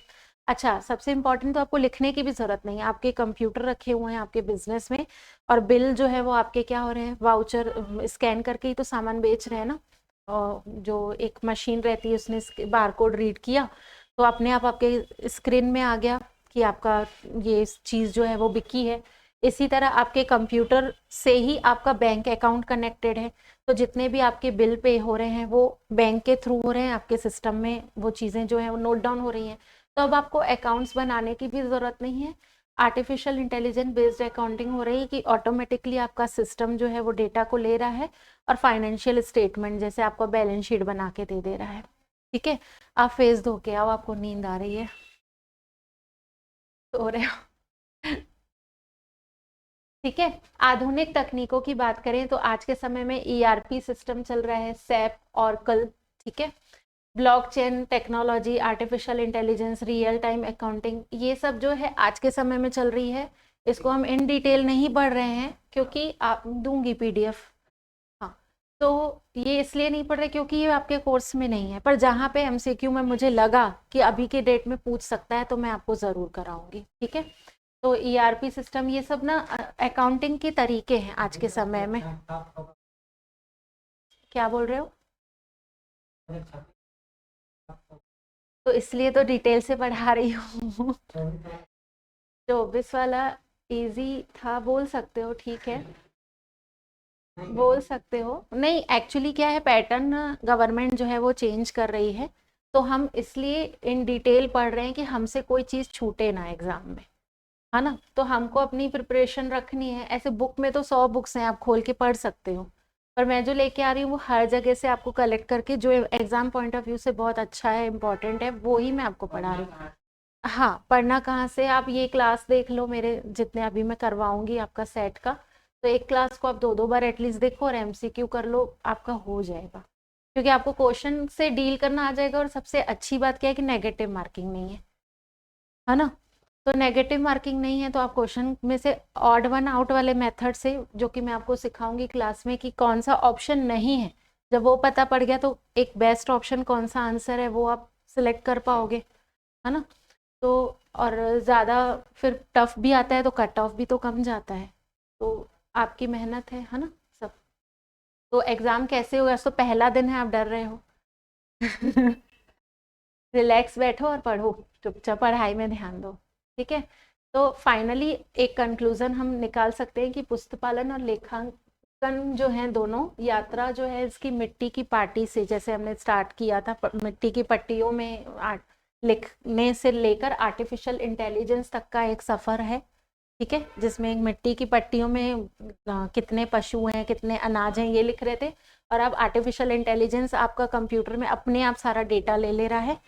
अच्छा, सबसे इंपॉर्टेंट तो आपको लिखने की भी जरूरत नहीं है, आपके कंप्यूटर रखे हुए हैं आपके बिजनेस में, और बिल जो है वो आपके क्या हो रहे हैं, वाउचर स्कैन करके ही तो सामान बेच रहे हैं ना। और जो एक मशीन रहती है उसने बारकोड रीड किया, तो अपने आप आपके स्क्रीन में आ गया कि आपका ये चीज़ जो है वो बिकी है। इसी तरह आपके कंप्यूटर से ही आपका बैंक अकाउंट कनेक्टेड है, तो जितने भी आपके बिल पे हो रहे हैं वो बैंक के थ्रू हो रहे हैं, आपके सिस्टम में वो चीज़ें जो है वो नोट डाउन हो रही हैं। तो अब आपको अकाउंट्स बनाने की भी ज़रूरत नहीं है, आर्टिफिशियल इंटेलिजेंस बेस्ड अकाउंटिंग हो रही है कि ऑटोमेटिकली आपका सिस्टम जो है वो डेटा को ले रहा है और फाइनेंशियल स्टेटमेंट जैसे आपको बैलेंस शीट बना के दे रहा है। ठीक है, आप फेस धो के आओ, आपको नींद आ रही है, सो रहे हो। ठीक है, आधुनिक तकनीकों की बात करें तो आज के समय में ईआरपी सिस्टम चल रहा है, सैप, ऑरेकल। ठीक है, blockchain technology, artificial intelligence, real time accounting, ये सब जो है आज के समय में चल रही है। इसको हम इन डिटेल नहीं पढ़ रहे हैं क्योंकि आप दूंगी पीडीएफ। हाँ, तो ये इसलिए नहीं पढ़ रहे क्योंकि ये आपके कोर्स में नहीं है, पर जहाँ पे एमसीक्यू में मुझे लगा कि अभी के डेट में पूछ सकता है तो मैं आपको ज़रूर कराऊंगी। ठीक है, तो ईआरपी सिस्टम ये सब ना अकाउंटिंग के तरीके हैं आज के समय में। क्या बोल रहे हो? तो इसलिए तो डिटेल से पढ़ा रही हूँ। 24 वाला इजी था, बोल सकते हो, ठीक है, बोल सकते हो। नहीं, एक्चुअली क्या है, पैटर्न गवर्नमेंट जो है वो चेंज कर रही है, तो हम इसलिए इन डिटेल पढ़ रहे हैं कि हमसे कोई चीज़ छूटे ना एग्जाम में, है ना। तो हमको अपनी प्रिपरेशन रखनी है। ऐसे बुक में तो 100 बुक्स हैं, आप खोल के पढ़ सकते हो, पर मैं जो लेके आ रही हूँ वो हर जगह से आपको कलेक्ट करके जो एग्जाम पॉइंट ऑफ व्यू से बहुत अच्छा है, इंपॉर्टेंट है, वो ही मैं आपको पढ़ा रही हूँ। हाँ, पढ़ना कहाँ से, आप ये क्लास देख लो, मेरे जितने अभी मैं करवाऊंगी आपका सेट का, तो एक क्लास को आप 2-2 बार एटलीस्ट देखो और एमसीक्यू कर लो, आपका हो जाएगा। क्योंकि आपको क्वेश्चन से डील करना आ जाएगा, और सबसे अच्छी बात क्या है कि नेगेटिव मार्किंग नहीं है ना। तो नेगेटिव मार्किंग नहीं है तो आप क्वेश्चन में से ऑड वन आउट वाले मेथड से, जो कि मैं आपको सिखाऊंगी क्लास में कि कौन सा ऑप्शन नहीं है, जब वो पता पड़ गया तो एक बेस्ट ऑप्शन कौन सा आंसर है वो आप सिलेक्ट कर पाओगे, है ना। तो और ज़्यादा फिर टफ भी आता है तो कट ऑफ भी तो कम जाता है, तो आपकी मेहनत है ना सब। तो एग्ज़ाम कैसे होगा, तो पहला दिन है, आप डर रहे हो। रिलैक्स बैठो और पढ़ो, चुपचाप पढ़ाई में ध्यान दो। ठीक है, तो फाइनली एक कंक्लूजन हम निकाल सकते हैं कि पुस्तपालन और लेखांकन जो है दोनों यात्रा जो है इसकी मिट्टी की पार्टी से, जैसे हमने स्टार्ट किया था मिट्टी की पट्टियों में लिखने से लेकर आर्टिफिशियल इंटेलिजेंस तक का एक सफ़र है। ठीक है, जिसमें मिट्टी की पट्टियों में कितने पशु हैं, कितने अनाज हैं, ये लिख रहे थे, और अब आर्टिफिशियल इंटेलिजेंस आपका कंप्यूटर में अपने आप सारा डेटा ले ले रहा है।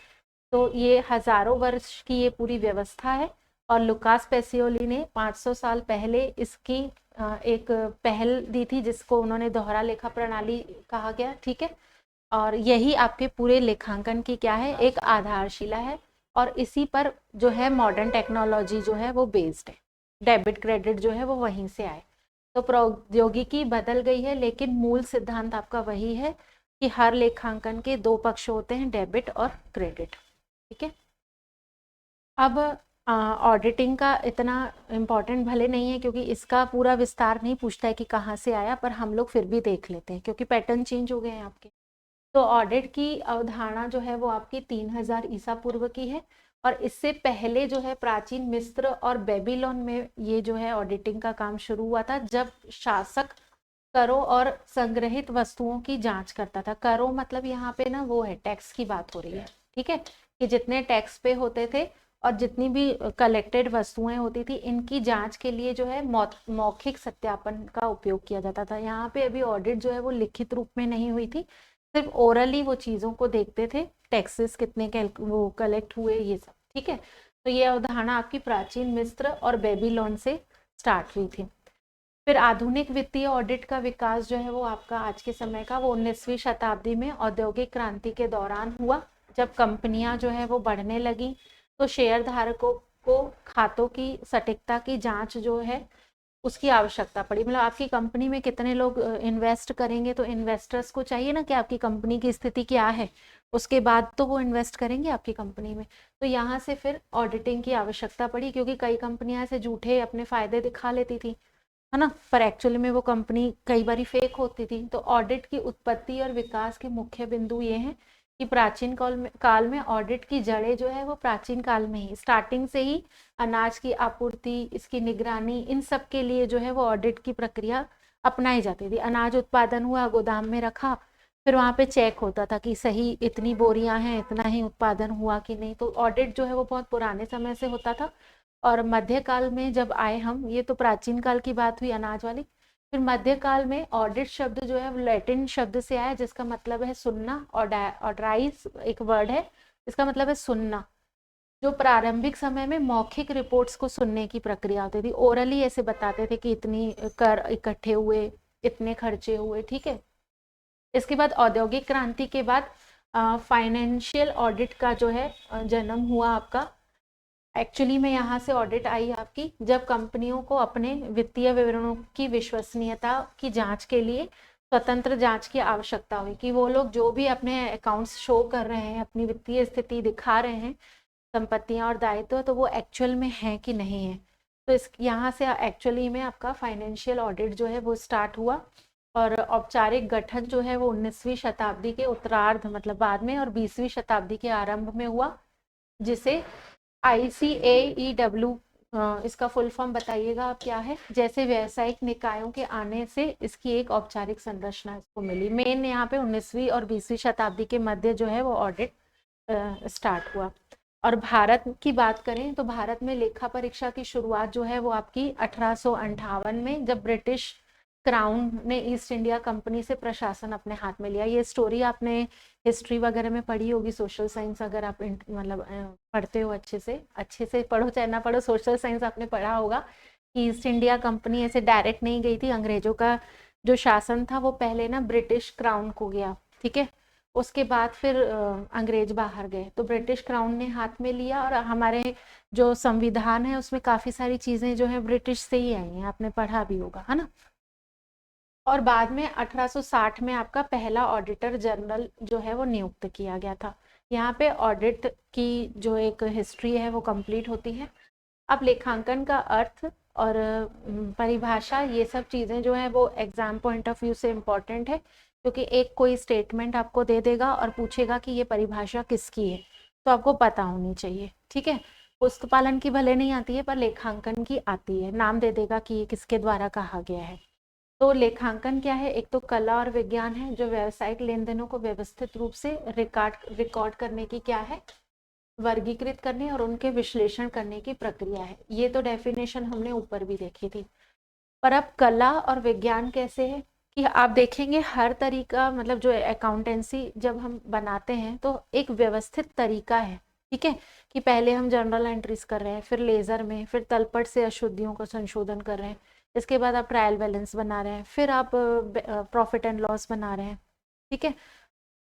तो ये हजारों वर्ष की ये पूरी व्यवस्था है, और लुकास पेसियोली ने 500 साल पहले इसकी एक पहल दी थी, जिसको उन्होंने दोहरा लेखा प्रणाली कहा गया। ठीक है, और यही आपके पूरे लेखांकन की क्या है, एक आधारशिला है, और इसी पर जो है मॉडर्न टेक्नोलॉजी जो है वो बेस्ड है, डेबिट क्रेडिट जो है वो वहीं से आए। तो प्रौद्योगिकी बदल गई है, लेकिन मूल सिद्धांत आपका वही है कि हर लेखांकन के 2 पक्ष होते हैं, डेबिट और क्रेडिट। ठीक है, अब ऑडिटिंग का इतना इम्पोर्टेंट भले नहीं है क्योंकि इसका पूरा विस्तार नहीं पूछता है कि कहाँ से आया, पर हम लोग फिर भी देख लेते हैं क्योंकि पैटर्न चेंज हो गए हैं आपके। तो ऑडिट की अवधारणा जो है वो आपकी 3000 ईसा पूर्व की है, और इससे पहले जो है प्राचीन मिस्र और बेबीलोन में ये जो है ऑडिटिंग का काम शुरू हुआ था, जब शासक करों और संग्रहित वस्तुओं की जांच करता था। करों मतलब यहाँ पे ना वो है, टैक्स की बात हो रही है। ठीक है, कि जितने टैक्स पे होते थे और जितनी भी कलेक्टेड वस्तुएं होती थी, इनकी जांच के लिए जो है मौखिक सत्यापन का उपयोग किया जाता था। यहाँ पे अभी ऑडिट जो है वो लिखित रूप में नहीं हुई थी, सिर्फ ओरली वो चीज़ों को देखते थे, टैक्सेस कितने वो कलेक्ट हुए, ये सब। ठीक है, तो ये अवधारणा आपकी प्राचीन मिस्र और बेबीलोन से स्टार्ट हुई थी। फिर आधुनिक वित्तीय ऑडिट का विकास जो है वो आपका आज के समय का वो 19वीं शताब्दी में औद्योगिक क्रांति के दौरान हुआ, जब कंपनियां जो है वो बढ़ने लगी, तो शेयर धारकों को खातों की सटीकता की जांच जो है उसकी आवश्यकता पड़ी। मतलब आपकी कंपनी में कितने लोग इन्वेस्ट करेंगे, तो इन्वेस्टर्स को चाहिए ना कि आपकी कंपनी की स्थिति क्या है, उसके बाद तो वो इन्वेस्ट करेंगे आपकी कंपनी में। तो यहाँ से फिर ऑडिटिंग की आवश्यकता पड़ी, क्योंकि कई कंपनियां ऐसे झूठे अपने फायदे दिखा लेती थी, है ना, पर एक्चुअली में वो कंपनी कई बार फेक होती थी। तो ऑडिट की उत्पत्ति और विकास के मुख्य बिंदु ये हैं कि प्राचीन काल में ऑडिट की जड़ें जो है वो प्राचीन काल में ही स्टार्टिंग से ही अनाज की आपूर्ति, इसकी निगरानी, इन सब के लिए जो है वो ऑडिट की प्रक्रिया अपनाई जाती थी। अनाज उत्पादन हुआ, गोदाम में रखा, फिर वहाँ पे चेक होता था कि सही इतनी बोरियां हैं, इतना ही उत्पादन हुआ कि नहीं। तो ऑडिट जो है वो बहुत पुराने समय से होता था, और मध्यकाल में जब आए हम, ये तो प्राचीन काल की बात हुई अनाज वाली। फिर मध्यकाल में ऑडिट शब्द जो है वो लैटिन शब्द से आया जिसका मतलब है सुनना, और ऑडराइज एक वर्ड है, इसका मतलब है सुनना। जो प्रारंभिक समय में मौखिक रिपोर्ट्स को सुनने की प्रक्रिया होती थी, ओरली ऐसे बताते थे कि इतनी कर इकट्ठे हुए, इतने खर्चे हुए, ठीक है। इसके बाद औद्योगिक क्रांति के बाद फाइनेंशियल ऑडिट का जो है जन्म हुआ आपका। एक्चुअली में यहाँ से ऑडिट आई आपकी जब कंपनियों को अपने वित्तीय विवरणों की विश्वसनीयता की जांच के लिए स्वतंत्र जांच की आवश्यकता हुई, कि वो लोग जो भी अपने अकाउंट्स शो कर रहे हैं, अपनी वित्तीय स्थिति दिखा रहे हैं, संपत्तियां और दायित्व, तो वो एक्चुअल में है कि नहीं है। तो इस यहाँ से एक्चुअली में आपका फाइनेंशियल ऑडिट जो है वो स्टार्ट हुआ। और औपचारिक गठन जो है वो 19वीं शताब्दी के उत्तरार्ध मतलब बाद में, और 20वीं शताब्दी के आरंभ में हुआ, जिसे ICAEW, इसका फुल फॉर्म बताइएगा आप क्या है। जैसे व्यावसायिक निकायों के आने से इसकी एक औपचारिक संरचना इसको मिली। मेन यहाँ पे 19वीं और 20वीं शताब्दी के मध्य जो है वो ऑडिट स्टार्ट हुआ। और भारत की बात करें तो भारत में लेखा परीक्षा की शुरुआत जो है वो आपकी 1858 में, जब ब्रिटिश क्राउन ने ईस्ट इंडिया कंपनी से प्रशासन अपने हाथ में लिया। ये स्टोरी आपने हिस्ट्री वगैरह में पढ़ी होगी, सोशल साइंस अगर आप मतलब पढ़ते हो, अच्छे से पढ़ो चाहे ना पढ़ो, सोशल साइंस आपने पढ़ा होगा कि ईस्ट इंडिया कंपनी ऐसे डायरेक्ट नहीं गई थी। अंग्रेजों का जो शासन था वो पहले ना ब्रिटिश क्राउन को गया, ठीक है। उसके बाद फिर अंग्रेज बाहर गए, तो ब्रिटिश क्राउन ने हाथ में लिया। और हमारे जो संविधान है उसमें काफी सारी चीजें जो है ब्रिटिश से ही आई हैं, आपने पढ़ा भी होगा, है ना। और बाद में 1860 में आपका पहला ऑडिटर जनरल जो है वो नियुक्त किया गया था। यहाँ पे ऑडिट की जो एक हिस्ट्री है वो कंप्लीट होती है। अब लेखांकन का अर्थ और परिभाषा, ये सब चीज़ें जो है वो एग्जाम पॉइंट ऑफ व्यू से इम्पोर्टेंट है, क्योंकि एक कोई स्टेटमेंट आपको दे देगा और पूछेगा कि ये परिभाषा किसकी है, तो आपको पता होनी चाहिए, ठीक है। पुस्तपालन की भले नहीं आती है पर लेखांकन की आती है, नाम दे देगा कि ये किसके द्वारा कहा गया है। तो लेखांकन क्या है, एक तो कला और विज्ञान है जो व्यावसायिक लेन देनों को व्यवस्थित रूप से रिकॉर्ड करने की क्या है, वर्गीकृत करने और उनके विश्लेषण करने की प्रक्रिया है। ये तो डेफिनेशन हमने ऊपर भी देखी थी। पर अब कला और विज्ञान कैसे है कि आप देखेंगे हर तरीका, मतलब जो अकाउंटेंसी जब हम बनाते हैं तो एक व्यवस्थित तरीका है, ठीक है। कि पहले हम जर्नल एंट्रीज कर रहे हैं, फिर लेजर में, फिर तलपट से अशुद्धियों का संशोधन कर रहे हैं, इसके बाद आप ट्रायल बैलेंस बना रहे हैं, फिर आप प्रॉफिट एंड लॉस बना रहे हैं, ठीक है।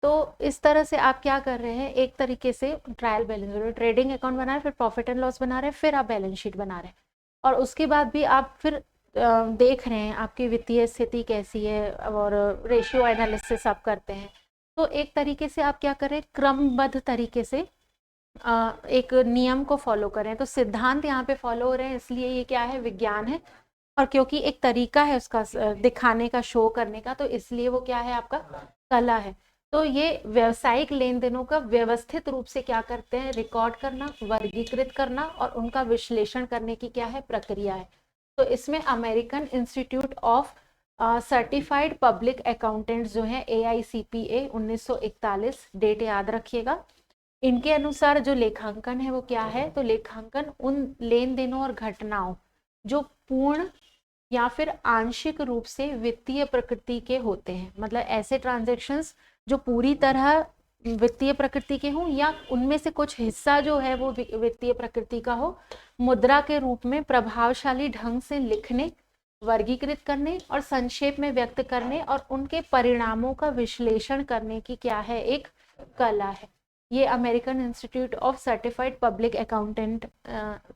तो इस तरह से आप क्या कर रहे हैं, एक तरीके से ट्रायल बैलेंस, ट्रेडिंग अकाउंट बना रहे हैं, फिर प्रॉफिट एंड लॉस बना रहे हैं, फिर आप बैलेंस शीट बना रहे हैं, और उसके बाद भी आप फिर देख रहे हैं आपकी वित्तीय स्थिति कैसी है, और रेशियो एनालिसिस आप करते हैं। तो एक तरीके से आप क्या करें, क्रमबद्ध तरीके से एक नियम को फॉलो करें। तो सिद्धांत यहाँ पे फॉलो हो रहे हैं, इसलिए ये क्या है, विज्ञान है। और क्योंकि एक तरीका है उसका दिखाने का, शो करने का, तो इसलिए वो क्या है, आपका कला है। तो ये व्यवसायिक लेन देनों का व्यवस्थित रूप से क्या करते हैं, रिकॉर्ड करना, वर्गीकृत करना और उनका विश्लेषण करने की क्या है, प्रक्रिया है। तो इसमें American Institute of Certified public accountants जो है AICPA 1941, डेट याद रखिएगा। इनके अनुसार जो लेखांकन है वो क्या है, तो लेखांकन उन लेन देनों और घटनाओं जो पूर्ण या फिर आंशिक रूप से वित्तीय प्रकृति के होते हैं, मतलब ऐसे ट्रांजैक्शंस जो पूरी तरह वित्तीय प्रकृति के हों या उनमें से कुछ हिस्सा जो है वो वित्तीय प्रकृति का हो, मुद्रा के रूप में प्रभावशाली ढंग से लिखने, वर्गीकृत करने और संक्षेप में व्यक्त करने और उनके परिणामों का विश्लेषण करने की क्या है, एक कला है। ये American Institute of Certified Public Accountant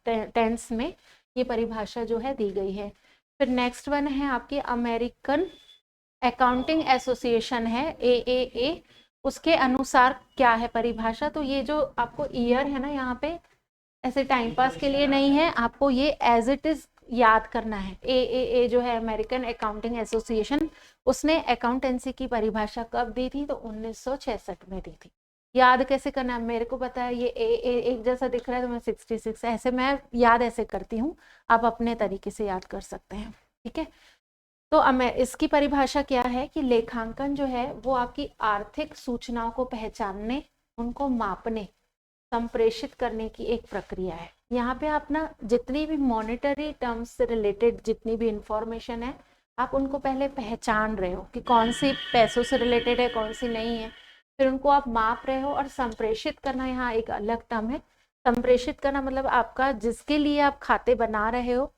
टेंस में ये परिभाषा जो है दी गई है। फिर नेक्स्ट वन है आपकी अमेरिकन अकाउंटिंग एसोसिएशन है, AAA, उसके अनुसार क्या है परिभाषा। तो ये जो आपको ईयर है ना, यहाँ पे ऐसे टाइम पास के लिए नहीं है, आपको ये एज इट इज याद करना है। AAA जो है अमेरिकन अकाउंटिंग एसोसिएशन, उसने अकाउंटेंसी की परिभाषा कब दी थी, तो 1966 में दी थी। याद कैसे करना है, मेरे को पता है ये एक जैसा दिख रहा है तो मैं 66 ऐसे मैं याद ऐसे करती हूँ, आप अपने तरीके से याद कर सकते हैं, ठीक है। तो इसकी परिभाषा क्या है कि लेखांकन जो है वो आपकी आर्थिक सूचनाओं को पहचानने, उनको मापने, संप्रेषित करने की एक प्रक्रिया है। यहाँ पे आप ना जितनी भी मॉनेटरी टर्म्स से रिलेटेड जितनी भी इंफॉर्मेशन है आप उनको पहले पहचान रहे हो कि कौन सी पैसों से रिलेटेड है, कौन सी नहीं है, फिर उनको आप माप रहे हो। और संप्रेषित करना यहाँ एक अलग टर्म है। संप्रेषित करना मतलब आपका जिसके लिए आप खाते बना रहे हो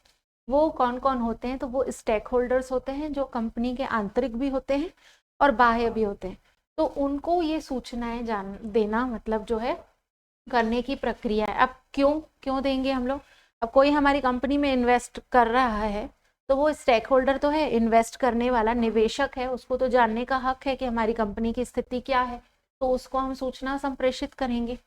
वो कौन कौन होते हैं, तो वो स्टेक होल्डर्स होते हैं जो कंपनी के आंतरिक भी होते हैं और बाह्य भी होते हैं। तो उनको ये सूचनाएं जान देना मतलब जो है करने की प्रक्रिया है। अब क्यों क्यों देंगे हम लोग? अब कोई हमारी कंपनी में इन्वेस्ट कर रहा है तो वो स्टेक होल्डर तो है, इन्वेस्ट करने वाला निवेशक है, उसको तो जानने का हक है कि हमारी कंपनी की स्थिति क्या है, तो उसको हम सूचना संप्रेषित करेंगे।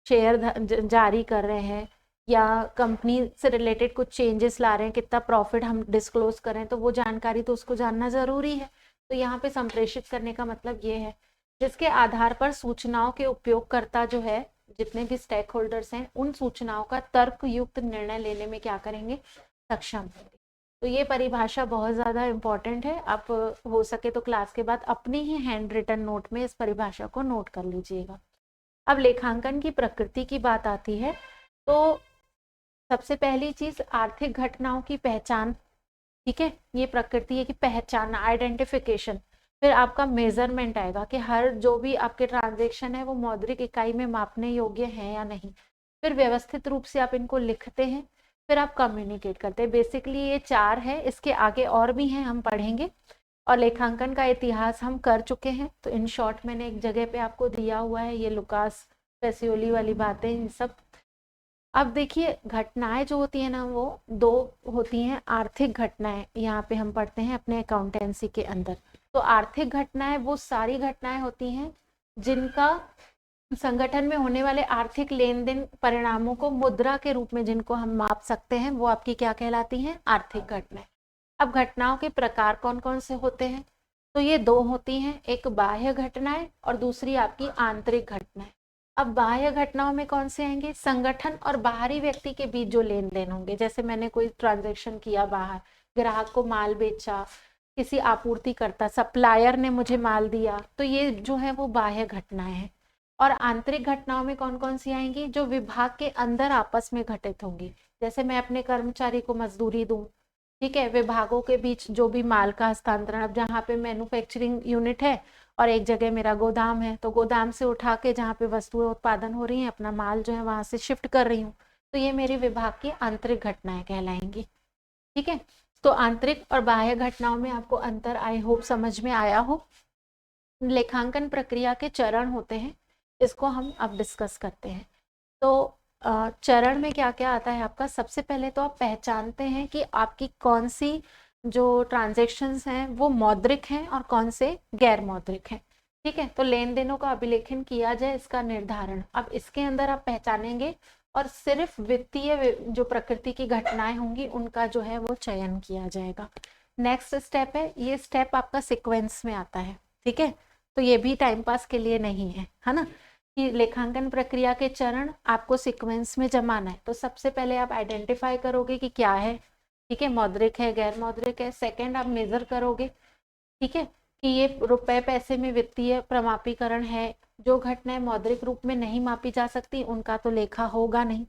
शेयर जारी कर रहे हैं या कंपनी से रिलेटेड कुछ चेंजेस ला रहे हैं, कितना प्रॉफिट हम डिस्क्लोज करें, तो वो जानकारी तो उसको जानना जरूरी है। तो यहाँ पे संप्रेषित करने का मतलब ये है जिसके आधार पर सूचनाओं के उपयोगकर्ता जो है जितने भी स्टेक होल्डर्स हैं उन सूचनाओं का तर्कयुक्त निर्णय लेने में क्या करेंगे, सक्षम होंगे। तो ये परिभाषा बहुत ज़्यादा इम्पॉर्टेंट है। आप हो सके तो क्लास के बाद अपने ही हैंड रिटन नोट में इस परिभाषा को नोट कर लीजिएगा। अब लेखांकन की प्रकृति की बात आती है तो सबसे पहली चीज आर्थिक घटनाओं की पहचान, ठीक है, ये प्रकृति है कि पहचानना, आइडेंटिफिकेशन। फिर आपका मेजरमेंट आएगा कि हर जो भी आपके ट्रांजेक्शन है वो मौद्रिक इकाई में मापने योग्य है या नहीं। फिर व्यवस्थित रूप से आप इनको लिखते हैं, फिर आप कम्युनिकेट करते हैं। बेसिकली ये 4 है, इसके आगे और भी हैं, हम पढ़ेंगे। और लेखांकन का इतिहास हम कर चुके हैं, तो इन शॉर्ट मैंने एक जगह पे आपको दिया हुआ है ये लुकास पेसियोली वाली बातें, ये सब। अब देखिए घटनाएं जो होती है ना वो 2 होती हैं। आर्थिक घटनाएं यहाँ पे हम पढ़ते हैं अपने अकाउंटेंसी के अंदर। तो आर्थिक घटनाएं वो सारी घटनाएं होती हैं जिनका संगठन में होने वाले आर्थिक लेन देन परिणामों को मुद्रा के रूप में जिनको हम माप सकते हैं, वो आपकी क्या कहलाती हैं, आर्थिक घटनाएं। अब घटनाओं के प्रकार कौन कौन से होते हैं, तो ये 2 होती हैं, एक बाह्य घटनाएं और दूसरी आपकी आंतरिक घटनाएं। अब बाह्य घटनाओं में कौन से आएंगे, संगठन और बाहरी व्यक्ति के बीच जो लेन देन होंगे, जैसे मैंने कोई ट्रांजेक्शन किया बाहर, ग्राहक को माल बेचा, किसी आपूर्तिकर्ता सप्लायर ने मुझे माल दिया, तो ये जो है वो बाह्य घटनाएं हैं। और आंतरिक घटनाओं में कौन कौन सी आएंगी, जो विभाग के अंदर आपस में घटित होंगी। जैसे मैं अपने कर्मचारी को मजदूरी दूं, ठीक है, विभागों के बीच जो भी माल का हस्तांतरण। अब जहाँ पे मैन्युफैक्चरिंग यूनिट है और एक जगह मेरा गोदाम है, तो गोदाम से उठा के जहाँ पे वस्तुएं उत्पादन हो रही हैं अपना माल जो है वहां से शिफ्ट कर रही हूँ, तो ये मेरी विभाग की आंतरिक घटनाएं कहलाएंगी। ठीक है, तो आंतरिक और बाह्य घटनाओं में आपको अंतर आई होप समझ में आया हो। लेखांकन प्रक्रिया के चरण होते हैं, इसको हम अब डिस्कस करते हैं। तो चरण में क्या क्या आता है आपका, सबसे पहले तो आप पहचानते हैं कि आपकी कौन सी जो ट्रांजेक्शन्स हैं वो मौद्रिक हैं और कौन से गैर मौद्रिक हैं। ठीक है, तो लेन देनों का अभिलेखन किया जाए, इसका निर्धारण। अब इसके अंदर आप पहचानेंगे और सिर्फ वित्तीय जो प्रकृति की घटनाएं होंगी उनका जो है वो चयन किया जाएगा। नेक्स्ट स्टेप है, ये स्टेप आपका सिक्वेंस में आता है। ठीक है, तो ये भी टाइम पास के लिए नहीं है ना, कि लेखांकन प्रक्रिया के चरण आपको सीक्वेंस में जमाना है। तो सबसे पहले आप आइडेंटिफाई करोगे कि क्या है, ठीक है, मौद्रिक है, गैर मौद्रिक है। सेकंड आप मेजर करोगे, ठीक है, कि ये रुपए पैसे में वित्तीय प्रमापीकरण है। जो घटनाएं मौद्रिक रूप में नहीं मापी जा सकती उनका तो लेखा होगा नहीं।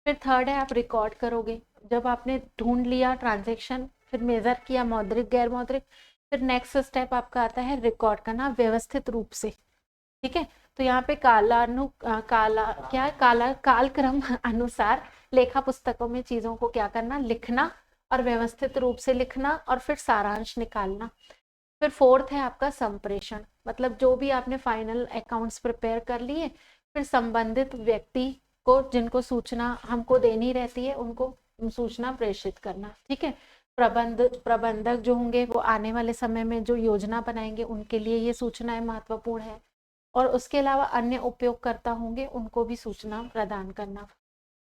फिर थर्ड है आप रिकॉर्ड करोगे, जब आपने ढूंढ लिया ट्रांजेक्शन, फिर मेजर किया मौद्रिक गैर मौद्रिक, फिर नेक्स्ट स्टेप आपका आता है रिकॉर्ड करना व्यवस्थित रूप से। ठीक है, तो यहाँ पे कालक्रम अनुसार लेखा पुस्तकों में चीजों को क्या करना, लिखना, और व्यवस्थित रूप से लिखना, और फिर सारांश निकालना। फिर फोर्थ है आपका संप्रेषण, मतलब जो भी आपने फाइनल अकाउंट्स प्रिपेयर कर लिए, फिर संबंधित व्यक्ति को जिनको सूचना हमको देनी रहती है उनको सूचना प्रेषित करना। ठीक है, प्रबंधक जो होंगे वो आने वाले समय में जो योजना बनाएंगे उनके लिए ये सूचनाएं महत्वपूर्ण है, और उसके अलावा अन्य उपयोगकर्ता होंगे उनको भी सूचना प्रदान करना।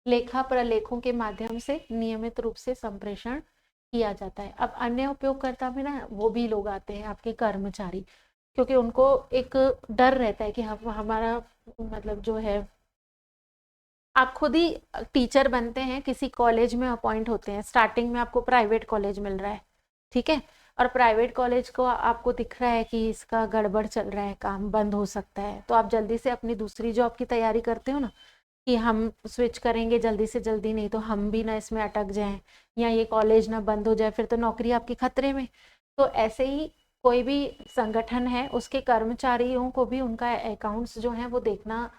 लेखा प्रलेखों के माध्यम से नियमित रूप से संप्रेषण किया जाता है। अब अन्य उपयोगकर्ता में ना वो भी लोग आते हैं आपके कर्मचारी, क्योंकि उनको एक डर रहता है कि हम हमारा मतलब जो है, आप खुद ही टीचर बनते हैं, किसी कॉलेज में अपॉइंट होते हैं, स्टार्टिंग में आपको प्राइवेट कॉलेज मिल रहा है, ठीक है, और प्राइवेट कॉलेज को आपको दिख रहा है कि इसका गड़बड़ चल रहा है, काम बंद हो सकता है, तो आप जल्दी से अपनी दूसरी जॉब की तैयारी करते हो ना, कि हम स्विच करेंगे जल्दी से जल्दी, नहीं तो हम भी ना इसमें अटक जाएं या ये कॉलेज ना बंद हो जाए, फिर तो नौकरी आपकी खतरे में। तो ऐसे ही कोई भी संगठन है उसके कर्मचारियों को भी उनका अकाउंट्स जो है वो देखना,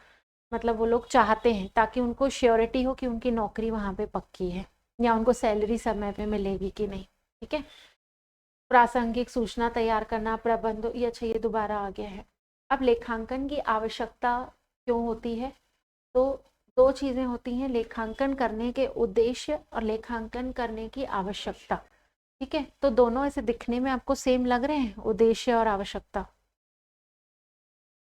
मतलब वो लोग चाहते हैं ताकि उनको श्योरिटी हो कि उनकी नौकरी वहाँ पे पक्की है या उनको सैलरी समय पे मिलेगी कि नहीं। ठीक है। प्रासंगिक सूचना तैयार करना, प्रबंध, ये अच्छा ये दोबारा आ गया है। अब लेखांकन की आवश्यकता क्यों होती है? तो दो चीजें होती हैं, लेखांकन करने के उद्देश्य और लेखांकन करने की आवश्यकता। ठीक है, तो दोनों ऐसे दिखने में आपको सेम लग रहे हैं, उद्देश्य और आवश्यकता।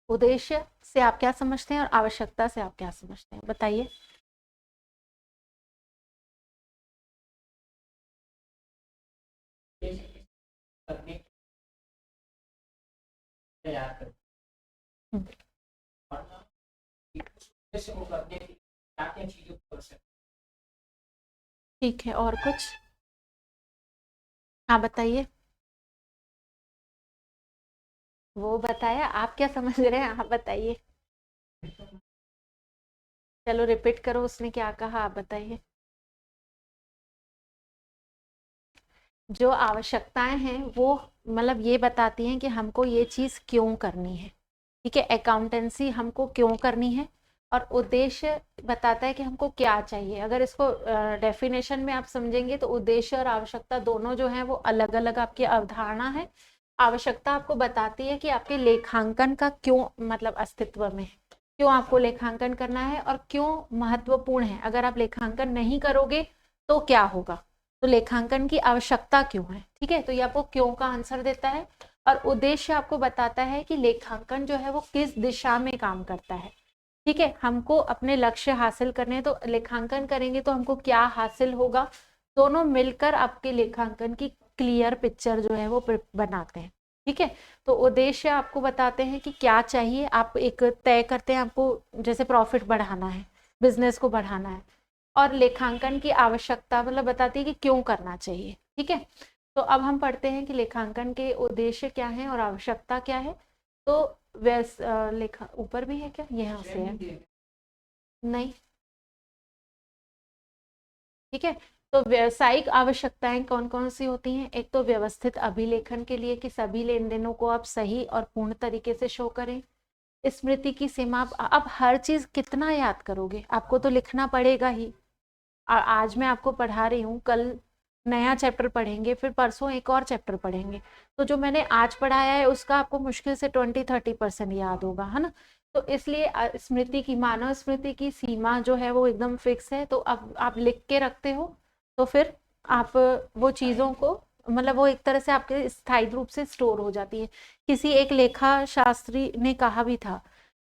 उद्देश्य से आप क्या समझते हैं और आवश्यकता से आप क्या समझते हैं, बताइए। हम्म, ठीक है, और कुछ आप बताइए। वो बताया, आप क्या समझ रहे हैं, आप बताइए। चलो रिपीट करो, उसने क्या कहा, आप बताइए। जो आवश्यकताएं हैं वो मतलब ये बताती हैं कि हमको ये चीज क्यों करनी है। ठीक है, अकाउंटेंसी हमको क्यों करनी है, और उद्देश्य बताता है कि हमको क्या चाहिए। अगर इसको डेफिनेशन में आप समझेंगे तो उद्देश्य और आवश्यकता दोनों जो है वो अलग अलग आपकी अवधारणा है। आवश्यकता आपको बताती है कि आपके लेखांकन का क्यों मतलब अस्तित्व में है, क्यों आपको लेखांकन करना है और क्यों महत्वपूर्ण है। अगर आप लेखांकन नहीं करोगे तो क्या होगा, तो लेखांकन की आवश्यकता क्यों है। ठीक है, तो ये आपको क्यों का आंसर देता है। और उद्देश्य आपको बताता है कि लेखांकन जो है वो किस दिशा में काम करता है। ठीक है, हमको अपने लक्ष्य हासिल करने हैं तो लेखांकन करेंगे तो हमको क्या हासिल होगा, दोनों मिलकर आपके लेखांकन की क्लियर पिक्चर जो है वो बनाते हैं। ठीक है, तो उद्देश्य आपको बताते हैं कि क्या चाहिए, आप एक तय करते हैं आपको जैसे प्रॉफिट बढ़ाना है, बिजनेस को बढ़ाना है, और लेखांकन की आवश्यकता मतलब बताती है कि क्यों करना चाहिए। ठीक है, तो अब हम पढ़ते हैं कि लेखांकन के उद्देश्य क्या है और आवश्यकता क्या है। तो लेखा ऊपर भी है क्या, यहाँ से है नहीं। ठीक है, तो व्यवसायिक आवश्यकताएं कौन कौन सी होती हैं। एक तो व्यवस्थित अभिलेखन के लिए कि सभी लेन देनों को आप सही और पूर्ण तरीके से शो करें। स्मृति की सीमा, आप हर चीज कितना याद करोगे, आपको तो लिखना पड़ेगा ही। आज मैं आपको पढ़ा रही हूँ, कल नया चैप्टर पढ़ेंगे, फिर परसों एक और चैप्टर पढ़ेंगे, तो जो मैंने आज पढ़ाया है उसका आपको मुश्किल से 20-30% याद होगा, है ना। तो इसलिए स्मृति की, मानव स्मृति की सीमा जो है वो एकदम फिक्स है। तो अब आप लिख के रखते हो तो फिर आप वो चीजों को मतलब वो एक तरह से आपके स्थायी रूप से स्टोर हो जाती है। किसी एक लेखा शास्त्री ने कहा भी था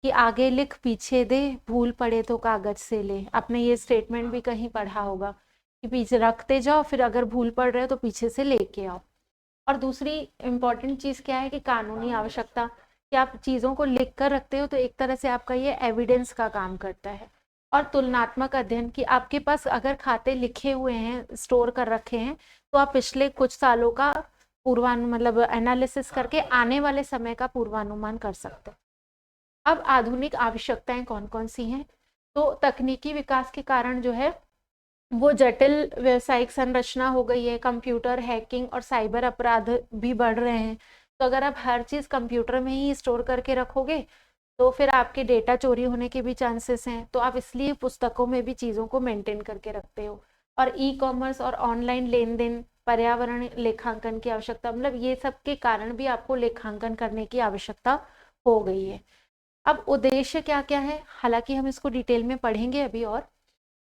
कि आगे लिख पीछे दे, भूल पड़े तो कागज से ले। आपने ये स्टेटमेंट भी कहीं पढ़ा होगा कि पीछे रखते जाओ, फिर अगर भूल पड़ रहे हो तो पीछे से लेके आओ। और दूसरी इम्पॉर्टेंट चीज क्या है कि कानूनी आवश्यकता, कि आप चीजों को लिख कर रखते हो तो एक तरह से आपका ये एविडेंस का काम करता है। और तुलनात्मक अध्ययन, की आपके पास अगर खाते लिखे हुए हैं, स्टोर कर रखे हैं, तो आप पिछले कुछ सालों का पूर्वानु मतलब एनालिसिस करके आने वाले समय का पूर्वानुमान कर सकते हैं। अब आधुनिक आवश्यकताएं कौन कौन सी हैं। तो तकनीकी विकास के कारण जो है वो जटिल व्यवसायिक संरचना हो गई है, कंप्यूटर हैकिंग और साइबर अपराध भी बढ़ रहे हैं। तो अगर आप हर चीज कंप्यूटर में ही स्टोर करके रखोगे तो फिर आपके डेटा चोरी होने के भी चांसेस हैं। तो आप इसलिए पुस्तकों में भी चीजों को मेंटेन करके रखते हो। और ई कॉमर्स और ऑनलाइन लेन देन, पर्यावरण लेखांकन की आवश्यकता, मतलब ये सब के कारण भी आपको लेखांकन करने की आवश्यकता हो गई है। अब उद्देश्य क्या क्या है, हालांकि हम इसको डिटेल में पढ़ेंगे अभी और।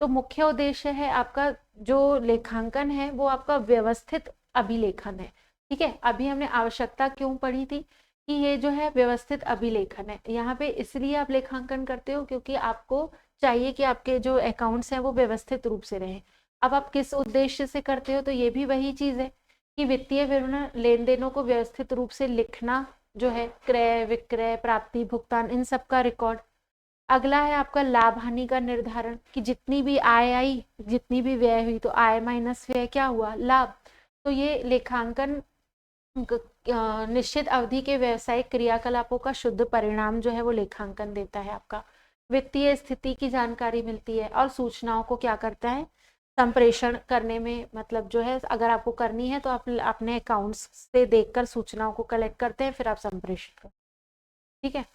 तो मुख्य उद्देश्य है आपका जो लेखांकन है वो आपका व्यवस्थित अभिलेखन है। ठीक है, अभी हमने आवश्यकता क्यों पढ़ी थी कि ये जो है व्यवस्थित अभिलेखन है। यहाँ पे इसलिए आप लेखांकन करते हो क्योंकि आपको चाहिए कि आपके जो अकाउंट्स हैं वो व्यवस्थित रूप से रहें। अब आप किस उद्देश्य से करते हो, तो ये भी वही चीज है कि वित्तीय विवरण, लेन देनों को व्यवस्थित रूप से लिखना जो है, क्रय विक्रय प्राप्ति भुगतान इन सब का रिकॉर्ड। अगला है आपका लाभ हानि का निर्धारण, कि जितनी भी आय आई, जितनी भी व्यय हुई, तो आय माइनस व्यय क्या हुआ, लाभ। तो ये लेखांकन निश्चित अवधि के व्यवसायिक क्रियाकलापों का शुद्ध परिणाम जो है वो लेखांकन देता है आपका। वित्तीय स्थिति की जानकारी मिलती है और सूचनाओं को क्या करता है, संप्रेषण करने में, मतलब जो है अगर आपको करनी है तो आप अपने अकाउंट्स से देखकर सूचनाओं को कलेक्ट करते हैं, फिर आप संप्रेषण करते हैं। ठीक है,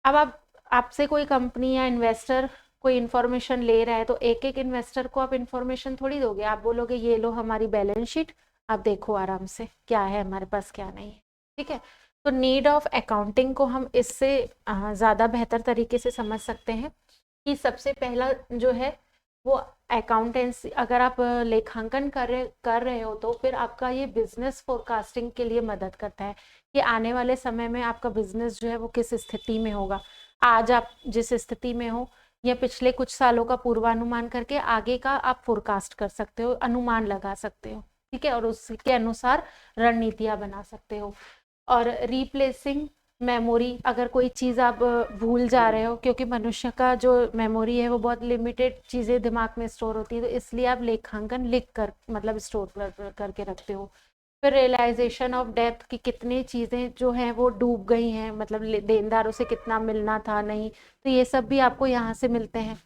अब आप आपसे कोई कंपनी या इन्वेस्टर कोई इन्फॉर्मेशन ले रहा है तो एक एक इन्वेस्टर को आप इन्फॉर्मेशन थोड़ी दोगे, आप बोलोगे ये लो हमारी बैलेंस शीट, आप देखो आराम से क्या है हमारे पास क्या नहीं है। ठीक है, तो नीड ऑफ अकाउंटिंग को हम इससे ज़्यादा बेहतर तरीके से समझ सकते हैं कि सबसे पहला जो है वो अकाउंटेंसी, अगर आप लेखांकन कर रहे हो तो फिर आपका ये बिजनेस फोरकास्टिंग के लिए मदद करता है कि आने वाले समय में आपका बिजनेस जो है वो किस स्थिति में होगा। आज आप जिस स्थिति में हो या पिछले कुछ सालों का पूर्वानुमान करके आगे का आप फोरकास्ट कर सकते हो, अनुमान लगा सकते हो। ठीक है, और उसके अनुसार रणनीतियां बना सकते हो। और रिप्लेसिंग मेमोरी, अगर कोई चीज़ आप भूल जा रहे हो, क्योंकि मनुष्य का जो मेमोरी है वो बहुत लिमिटेड चीज़ें दिमाग में स्टोर होती है, तो इसलिए आप लेखांकन लिख कर मतलब स्टोर करके रखते हो। फिर रियलाइजेशन ऑफ डेप्थ की कितनी चीज़ें जो हैं वो डूब गई हैं, मतलब देनदारों से कितना मिलना था नहीं, तो ये सब भी आपको यहाँ से मिलते हैं।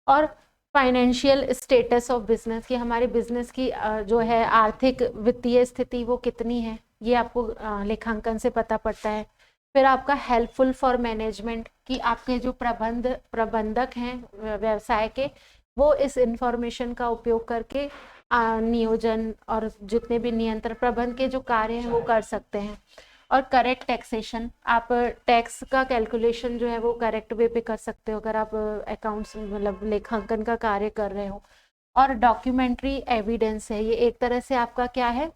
और फाइनेंशियल स्टेटस ऑफ बिजनेस, कि हमारे बिजनेस की जो है आर्थिक वित्तीय स्थिति वो कितनी है, ये आपको लेखांकन से पता पड़ता है। फिर आपका हेल्पफुल फॉर मैनेजमेंट, कि आपके जो प्रबंधक हैं व्यवसाय के, वो इस इंफॉर्मेशन का उपयोग करके नियोजन और जितने भी नियंत्रण प्रबंध के जो कार्य हैं वो कर सकते हैं। और करेक्ट टैक्सेशन, आप टैक्स का कैलकुलेशन जो है वो करेक्ट वे पे कर सकते हो अगर आप अकाउंट्स मतलब लेखांकन का कार्य कर रहे हो। और डॉक्यूमेंट्री एविडेंस है, ये एक तरह से आपका क्या है,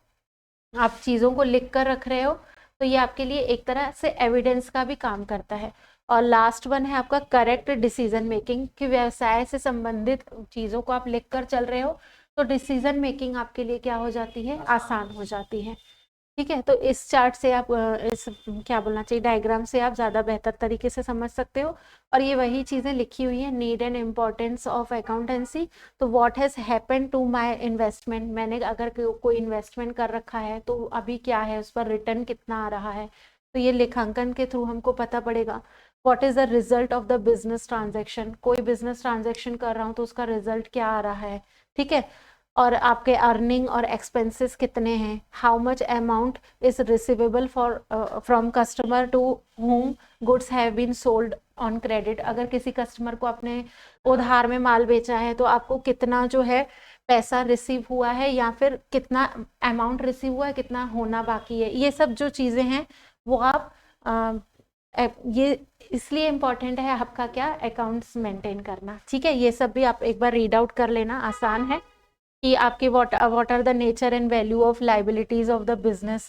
आप चीज़ों को लिख कर रख रहे हो तो ये आपके लिए एक तरह से एविडेंस का भी काम करता है। और लास्ट वन है आपका करेक्ट डिसीजन मेकिंग, कि व्यवसाय से संबंधित चीज़ों को आप लिख कर चल रहे हो तो डिसीजन मेकिंग आपके लिए क्या हो जाती है, आसान हो जाती है। ठीक है, तो इस चार्ट से आप इस क्या बोलना चाहिए डायग्राम से आप ज़्यादा बेहतर तरीके से समझ सकते हो। और ये वही चीज़ें लिखी हुई हैं, need and importance of accountancy. तो what has happened to my investment, मैंने अगर कोई इन्वेस्टमेंट कर रखा है तो अभी क्या है, उस पर रिटर्न कितना आ रहा है, तो ये लेखांकन के थ्रू हमको पता पड़ेगा। What is the result of the business transaction, कोई बिजनेस ट्रांजेक्शन कर रहा हूँ तो उसका रिजल्ट क्या आ रहा है। ठीक है, और आपके अर्निंग और एक्सपेंसेस कितने हैं, how much amount is receivable for from customer to whom goods have been sold on credit, अगर किसी कस्टमर को आपने उधार में माल बेचा है तो आपको कितना जो है पैसा रिसीव हुआ है, या फिर कितना अमाउंट रिसीव हुआ है, कितना होना बाकी है। ये सब जो चीज़ें हैं वो आप ये इसलिए इम्पॉर्टेंट है आपका क्या, अकाउंट्स मेंटेन करना। ठीक है, ये सब भी आप एक बार रीड आउट कर लेना, आसान है। कि आपके what are the nature and value of liabilities of the business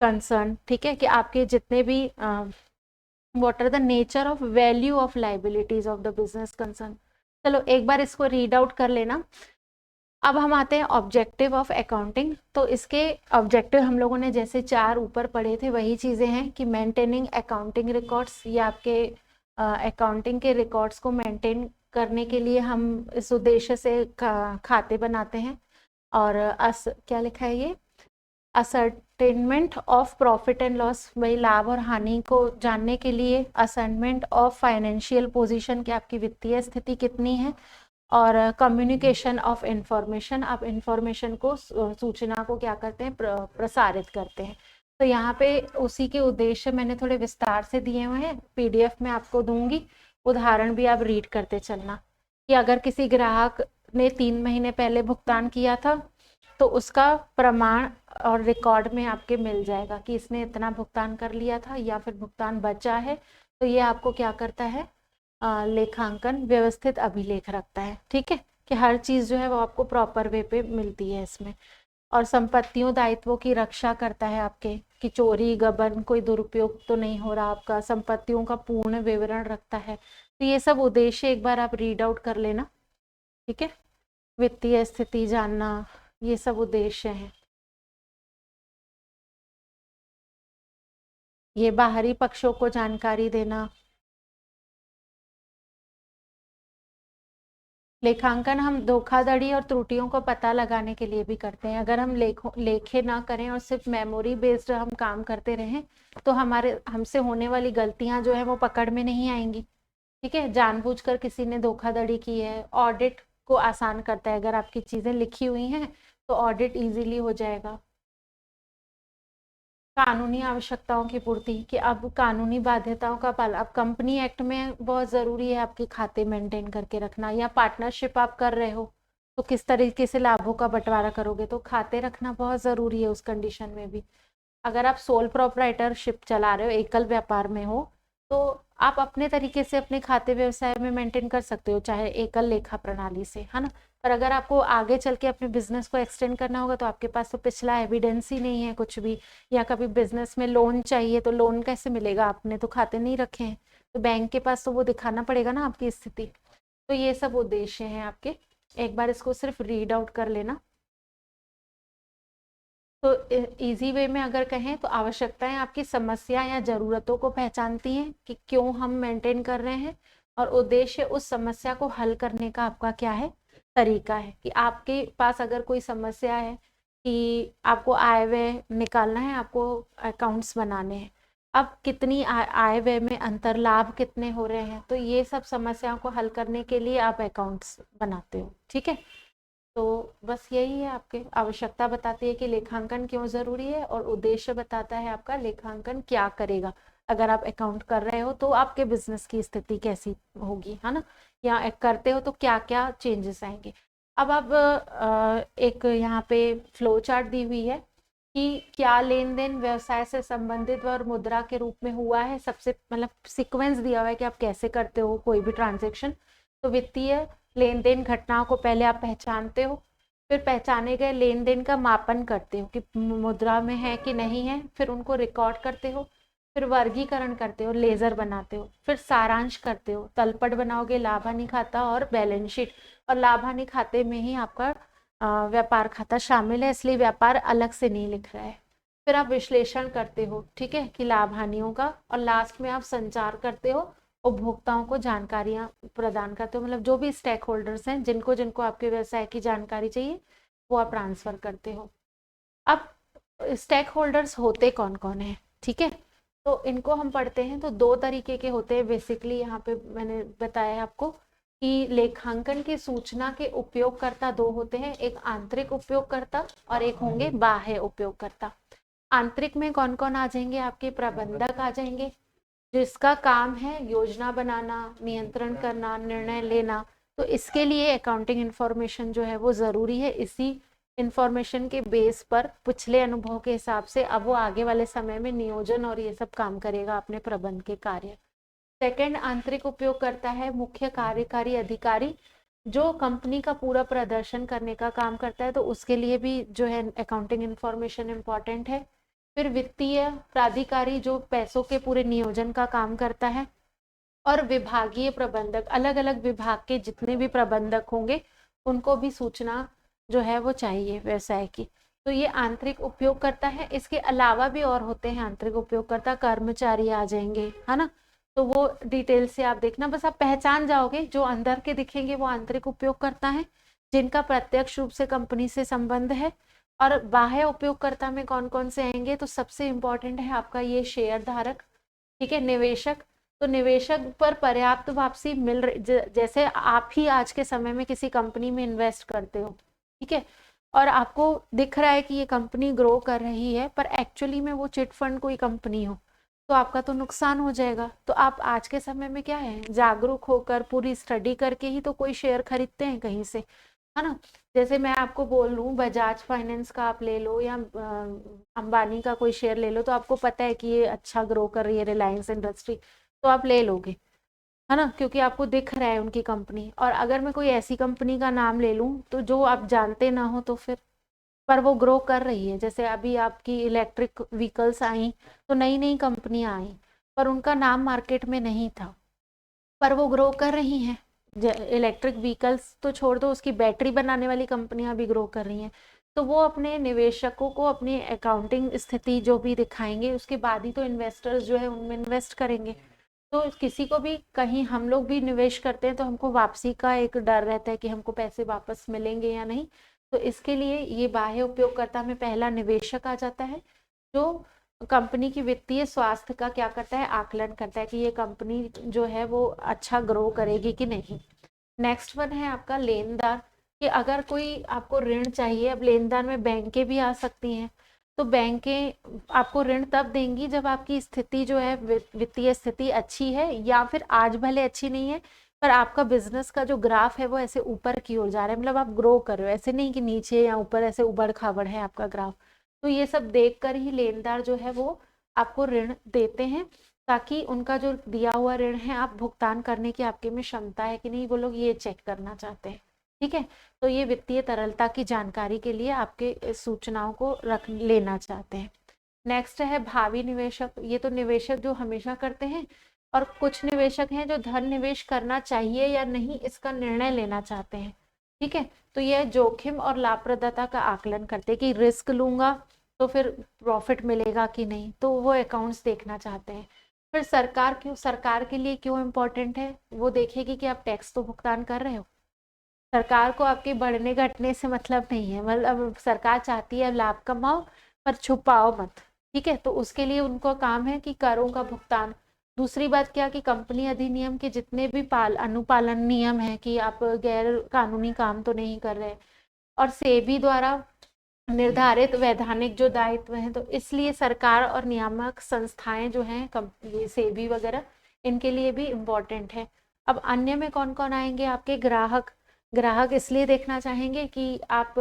concern. ठीक है, कि आपके जितने भी what are the nature of value of liabilities of the business concern. चलो एक बार इसको रीड आउट कर लेना। अब हम आते हैं ऑब्जेक्टिव ऑफ अकाउंटिंग। तो इसके ऑब्जेक्टिव हम लोगों ने जैसे 4 ऊपर पढ़े थे वही चीज़ें हैं कि मेंटेनिंग अकाउंटिंग रिकॉर्ड्स, ये आपके अकाउंटिंग के रिकॉर्ड्स को मेंटेन करने के लिए हम इस उद्देश्य से खाते बनाते हैं। और क्या लिखा है ये, ascertainment of profit and loss, वही लाभ और हानि को जानने के लिए। असेसमेंट ऑफ फाइनेंशियल पोजीशन, कि आपकी वित्तीय स्थिति कितनी है। और कम्युनिकेशन ऑफ इंफॉर्मेशन, आप इंफॉर्मेशन को सूचना को क्या करते हैं, प्रसारित करते हैं। तो यहाँ पे उसी के उद्देश्य मैंने थोड़े विस्तार से दिए हुए हैं, पीडीएफ में आपको दूंगी, उदाहरण भी आप रीड करते चलना। कि अगर किसी ग्राहक ने 3 महीने पहले भुगतान किया था तो उसका प्रमाण और रिकॉर्ड में आपके मिल जाएगा कि इसने इतना भुगतान कर लिया था या फिर भुगतान बचा है। तो ये आपको क्या करता है, लेखांकन व्यवस्थित अभिलेख रखता है। ठीक है, कि हर चीज़ जो है वो आपको प्रॉपर वे पे मिलती है इसमें। और संपत्तियों दायित्वों की रक्षा करता है आपके, कि चोरी गबन कोई दुरुपयोग तो नहीं हो रहा, आपका संपत्तियों का पूर्ण विवरण रखता है। तो ये सब उद्देश्य एक बार आप रीड आउट कर लेना। ठीक है, वित्तीय स्थिति जानना, ये सब उद्देश्य हैं। ये बाहरी पक्षों को जानकारी देना। लेखांकन हम धोखाधड़ी और त्रुटियों को पता लगाने के लिए भी करते हैं। अगर हम लेखे ना करें और सिर्फ मेमोरी बेस्ड हम काम करते रहें तो हमसे होने वाली गलतियां जो है वो पकड़ में नहीं आएंगी। ठीक है, जानबूझकर किसी ने धोखाधड़ी की है। ऑडिट को आसान करता है, अगर आपकी चीजें लिखी हुई हैं तो ऑडिट इजीली हो जाएगा। कानूनी आवश्यकताओं की पूर्ति, कि अब कानूनी बाध्यताओं का पालन, अब कंपनी एक्ट में बहुत जरूरी है आपके खाते मेंटेन करके रखना, या पार्टनरशिप आप कर रहे हो तो किस तरीके से लाभों का बंटवारा करोगे, तो खाते रखना बहुत जरूरी है उस कंडीशन में भी। अगर आप सोल प्रोप्राइटरशिप चला रहे हो, एकल व्यापार में हो, तो आप अपने तरीके से अपने खाते व्यवसाय में मेंटेन कर सकते हो, चाहे एकल लेखा प्रणाली से, है ना। पर अगर आपको आगे चल के अपने बिजनेस को एक्सटेंड करना होगा तो आपके पास तो पिछला एविडेंस ही नहीं है कुछ भी, या कभी बिजनेस में लोन चाहिए तो लोन कैसे मिलेगा, आपने तो खाते नहीं रखे हैं, तो बैंक के पास तो वो दिखाना पड़ेगा ना आपकी स्थिति। तो ये सब उद्देश्य हैं आपके, एक बार इसको सिर्फ रीड आउट कर लेना। तो इजी वे में अगर कहें तो आवश्यकताएं आपकी समस्या या जरूरतों को पहचानती हैं कि क्यों हम मेंटेन कर रहे हैं, और उद्देश्य उस समस्या को हल करने का आपका क्या है, तरीका है। कि आपके पास अगर कोई समस्या है कि आपको आय व्यय निकालना है, आपको अकाउंट्स बनाने हैं, अब कितनी आय व्यय में अंतर, लाभ कितने हो रहे हैं, तो ये सब समस्याओं को हल करने के लिए आप अकाउंट्स बनाते हो। ठीक है, तो बस यही है, आपके आवश्यकता बताती है कि लेखांकन क्यों जरूरी है, और उद्देश्य बताता है आपका लेखांकन क्या करेगा। अगर आप अकाउंट कर रहे हो तो आपके बिजनेस की स्थिति कैसी होगी, है ना, या करते हो तो क्या क्या चेंजेस आएंगे। अब आप एक यहाँ पे फ्लो चार्ट दी हुई है कि क्या लेन देन व्यवसाय से संबंधित और मुद्रा के रूप में हुआ है, सबसे मतलब सीक्वेंस दिया हुआ है कि आप कैसे करते हो कोई भी ट्रांजेक्शन। तो वित्तीय लेन देन घटनाओं को पहले आप पहचानते हो, फिर पहचाने गए लेन देन का मापन करते हो कि मुद्रा में है कि नहीं है, फिर उनको रिकॉर्ड करते हो, फिर वर्गीकरण करते हो, लेजर बनाते हो, फिर सारांश करते हो, तलपट बनाओगे लाभ हानि खाता और बैलेंस शीट, और लाभ हानि खाते में ही आपका व्यापार खाता शामिल है, इसलिए व्यापार अलग से नहीं लिख रहा है। फिर आप विश्लेषण करते हो, ठीक है, कि लाभ हानियों का, और लास्ट में आप संचार करते हो, उपभोक्ताओं को जानकारियां प्रदान करते हो, मतलब जो भी स्टेक होल्डर्स हैं, जिनको जिनको आपके व्यवसाय की जानकारी चाहिए वो आप ट्रांसफर करते हो। अब स्टेक होल्डर्स होते कौन कौन है, ठीक है, तो इनको हम पढ़ते हैं तो दो तरीके के होते हैं बेसिकली। यहाँ पे मैंने बताया आपको कि लेखांकन की सूचना के उपयोगकर्ता दो होते हैं, एक आंतरिक उपयोगकर्ता और एक होंगे बाह्य उपयोगकर्ता। आंतरिक में कौन कौन आ जाएंगे, आपके प्रबंधक आ जाएंगे, जिसका काम है योजना बनाना, नियंत्रण करना, निर्णय लेना। तो इसके लिए अकाउंटिंग इंफॉर्मेशन जो है वो जरूरी है। इसी इंफॉर्मेशन के बेस पर पिछले अनुभव के हिसाब से अब वो आगे वाले समय में नियोजन और ये सब काम करेगा अपने प्रबंध के कार्य। सेकंड आंतरिक उपयोग करता है मुख्य कार्यकारी अधिकारी, जो कंपनी का पूरा प्रदर्शन करने का काम करता है, तो उसके लिए भी जो है अकाउंटिंग इंफॉर्मेशन इंपॉर्टेंट है। फिर वित्तीय प्राधिकारी जो पैसों के पूरे नियोजन का काम करता है, और विभागीय प्रबंधक, अलग अलग विभाग के जितने भी प्रबंधक होंगे उनको भी सूचना जो है वो चाहिए व्यवसाय की। तो ये आंतरिक उपयोगकर्ता है। इसके अलावा भी और होते हैं आंतरिक उपयोगकर्ता, कर्मचारी आ जाएंगे, है ना, तो वो डिटेल से आप देखना, बस आप पहचान जाओगे जो अंदर के दिखेंगे वो आंतरिक उपयोगकर्ता है, जिनका प्रत्यक्ष रूप से कंपनी से संबंध है। और बाह्य उपयोगकर्ता में कौन कौन से आएंगे, तो सबसे इंपॉर्टेंट है आपका ये शेयर धारक, ठीक है, निवेशक। तो निवेशक पर पर्याप्त वापसी मिल रही, जैसे आप ही आज के समय में किसी कंपनी में इन्वेस्ट करते हो, ठीक है, और आपको दिख रहा है कि ये कंपनी ग्रो कर रही है, पर एक्चुअली में वो चिट फंड कोई कंपनी हो, तो आपका तो नुकसान हो जाएगा। तो आप आज के समय में क्या है, जागरूक होकर पूरी स्टडी करके ही तो कोई शेयर खरीदते हैं कहीं से, है ना। जैसे मैं आपको बोल लूँ बजाज फाइनेंस का आप ले लो, या अंबानी का कोई शेयर ले लो, तो आपको पता है कि ये अच्छा ग्रो कर रही है रिलायंस इंडस्ट्री, तो आप ले लोगे, है ना, क्योंकि आपको दिख रहा है उनकी कंपनी। और अगर मैं कोई ऐसी कंपनी का नाम ले लूँ तो जो आप जानते ना हो, तो फिर पर वो ग्रो कर रही है, जैसे अभी आपकी इलेक्ट्रिक व्हीकल्स आई, तो नई नई कंपनियां आई, पर उनका नाम मार्केट में नहीं था, पर वो ग्रो कर रही हैं। इलेक्ट्रिक व्हीकल्स तो छोड़ दो, उसकी बैटरी बनाने वाली कंपनियां भी ग्रो कर रही हैं। तो वो अपने निवेशकों को अपनी अकाउंटिंग स्थिति जो भी दिखाएंगे, उसके बाद ही तो इन्वेस्टर्स जो है उनमें इन्वेस्ट करेंगे। तो किसी को भी, कहीं हम लोग भी निवेश करते हैं तो हमको वापसी का एक डर रहता है कि हमको पैसे वापस मिलेंगे या नहीं। तो इसके लिए ये बाह्य उपयोगकर्ता में पहला निवेशक आ जाता है, जो कंपनी की वित्तीय स्वास्थ्य का क्या करता है, आकलन करता है कि ये कंपनी जो है वो अच्छा ग्रो करेगी कि नहीं। नेक्स्ट वन है आपका लेनदार, कि अगर कोई आपको ऋण चाहिए, अब लेनदार में बैंकें भी आ सकती हैं, तो बैंकें आपको ऋण तब देंगी जब आपकी स्थिति जो है वित्तीय स्थिति अच्छी है, या फिर आज भले अच्छी नहीं है पर आपका बिजनेस का जो ग्राफ है वो ऐसे ऊपर की ओर जा रहा है, मतलब आप ग्रो कर रहे हो, ऐसे नहीं कि नीचे या ऊपर ऐसे उबड़ खाबड़ है आपका ग्राफ। तो ये सब देखकर ही लेनदार जो है वो आपको ऋण देते हैं, ताकि उनका जो दिया हुआ ऋण है आप भुगतान करने की आपके में क्षमता है कि नहीं, वो लोग ये चेक करना चाहते हैं। ठीक है, तो ये वित्तीय तरलता की जानकारी के लिए आपके सूचनाओं को रख लेना चाहते हैं। नेक्स्ट है भावी निवेशक, ये तो निवेशक जो हमेशा करते हैं, और कुछ निवेशक हैं जो धन निवेश करना चाहिए या नहीं इसका निर्णय लेना चाहते हैं। ठीक है, तो यह जोखिम और लाभप्रदता का आकलन करते हैं कि रिस्क लूंगा तो फिर प्रॉफिट मिलेगा कि नहीं, तो वो अकाउंट्स देखना चाहते हैं। फिर सरकार क्यों, सरकार के लिए क्यों इम्पोर्टेंट है, वो देखेगी कि आप टैक्स तो भुगतान कर रहे हो। सरकार को आपके बढ़ने घटने से मतलब नहीं है, मतलब सरकार चाहती है लाभ कमाओ पर छुपाओ मत। ठीक है, तो उसके लिए उनको काम है कि करों का भुगतान। दूसरी बात क्या कि कंपनी अधिनियम के जितने भी अनुपालन नियम है कि आप गैर कानूनी काम तो नहीं कर रहे, और सेबी द्वारा निर्धारित वैधानिक जो दायित्व हैं, तो इसलिए सरकार और नियामक संस्थाएं जो हैं ये सेबी वगैरह, इनके लिए भी इम्पोर्टेंट है। अब अन्य में कौन कौन आएंगे, आपके ग्राहक। ग्राहक इसलिए देखना चाहेंगे कि आप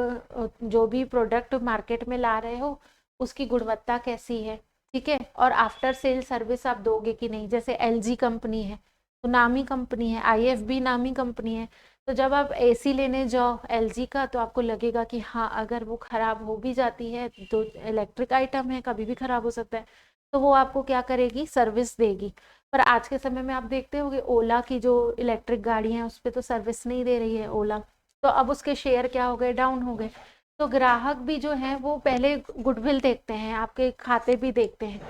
जो भी प्रोडक्ट मार्केट में ला रहे हो उसकी गुणवत्ता कैसी है। ठीक है, और आफ्टर सेल सर्विस आप दोगे कि नहीं, जैसे एलजी कंपनी है तो नामी कंपनी है, आईएफबी नामी कंपनी है, तो जब आप एसी लेने जाओ एलजी का तो आपको लगेगा कि हाँ अगर वो खराब हो भी जाती है, तो इलेक्ट्रिक आइटम है कभी भी खराब हो सकता है, तो वो आपको क्या करेगी, सर्विस देगी। पर आज के समय में आप देखते होंगे ओला की जो इलेक्ट्रिक गाड़ी है उस पर तो सर्विस नहीं दे रही है ओला, तो अब उसके शेयर क्या हो गए, डाउन हो गए। तो ग्राहक भी जो है वो पहले गुडविल देखते हैं, आपके खाते भी देखते हैं,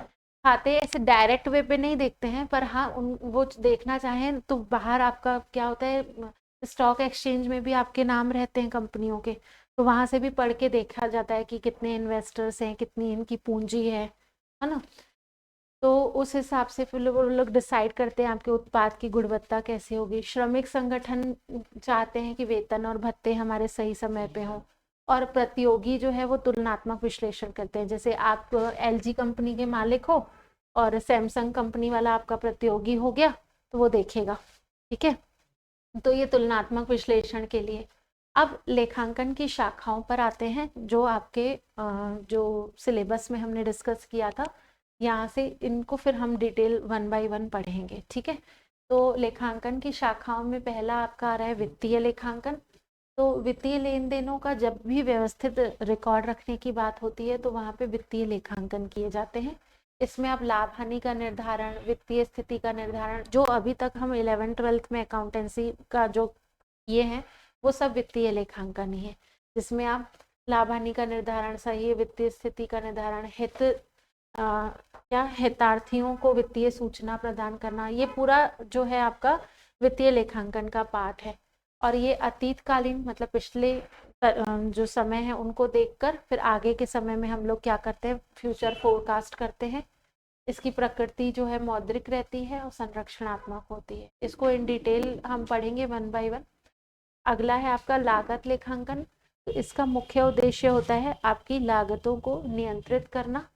खाते ऐसे डायरेक्ट वे पे नहीं देखते हैं, पर हाँ उन वो देखना चाहें तो बाहर आपका क्या होता है, स्टॉक एक्सचेंज में भी आपके नाम रहते हैं कंपनियों के, तो वहां से भी पढ़ के देखा जाता है कि कितने इन्वेस्टर्स हैं, कितनी इनकी पूंजी है ना। तो उस हिसाब से फिर वो लोग डिसाइड करते हैं आपके उत्पाद की गुणवत्ता कैसे होगी। श्रमिक संगठन चाहते हैं कि वेतन और भत्ते हमारे सही समय पे हों, और प्रतियोगी जो है वो तुलनात्मक विश्लेषण करते हैं, जैसे आप एलजी कंपनी के मालिक हो और सैमसंग कंपनी वाला आपका प्रतियोगी हो गया तो वो देखेगा। ठीक है, तो ये तुलनात्मक विश्लेषण के लिए। अब लेखांकन की शाखाओं पर आते हैं, जो आपके जो सिलेबस में हमने डिस्कस किया था, यहाँ से इनको फिर हम डिटेल 1 बाय 1 पढ़ेंगे। ठीक है, तो लेखांकन की शाखाओं में पहला आपका आ रहा है वित्तीय लेखांकन। तो वित्तीय लेन देनों का जब भी व्यवस्थित रिकॉर्ड रखने की बात होती है तो वहाँ पे वित्तीय लेखांकन किए जाते हैं। इसमें आप लाभ हानि का निर्धारण, वित्तीय स्थिति का निर्धारण, जो अभी तक हम 11th-12th में अकाउंटेंसी का जो ये है वो सब वित्तीय लेखांकन ही है, जिसमें आप लाभ हानि का निर्धारण, सही वित्तीय स्थिति का निर्धारण, क्या हितार्थियों को वित्तीय सूचना प्रदान करना, ये पूरा जो है आपका वित्तीय लेखांकन का पार्ट है। और ये अतीतकालीन मतलब पिछले जो समय है उनको देखकर फिर आगे के समय में हम लोग क्या करते हैं, फ्यूचर फोरकास्ट करते हैं। इसकी प्रकृति जो है मौद्रिक रहती है और संरक्षणात्मक होती है। इसको इन डिटेल हम पढ़ेंगे 1 बाय 1। अगला है आपका लागत लेखांकन। तो इसका मुख्य उद्देश्य होता है आपकी लागतों को नियंत्रित करना।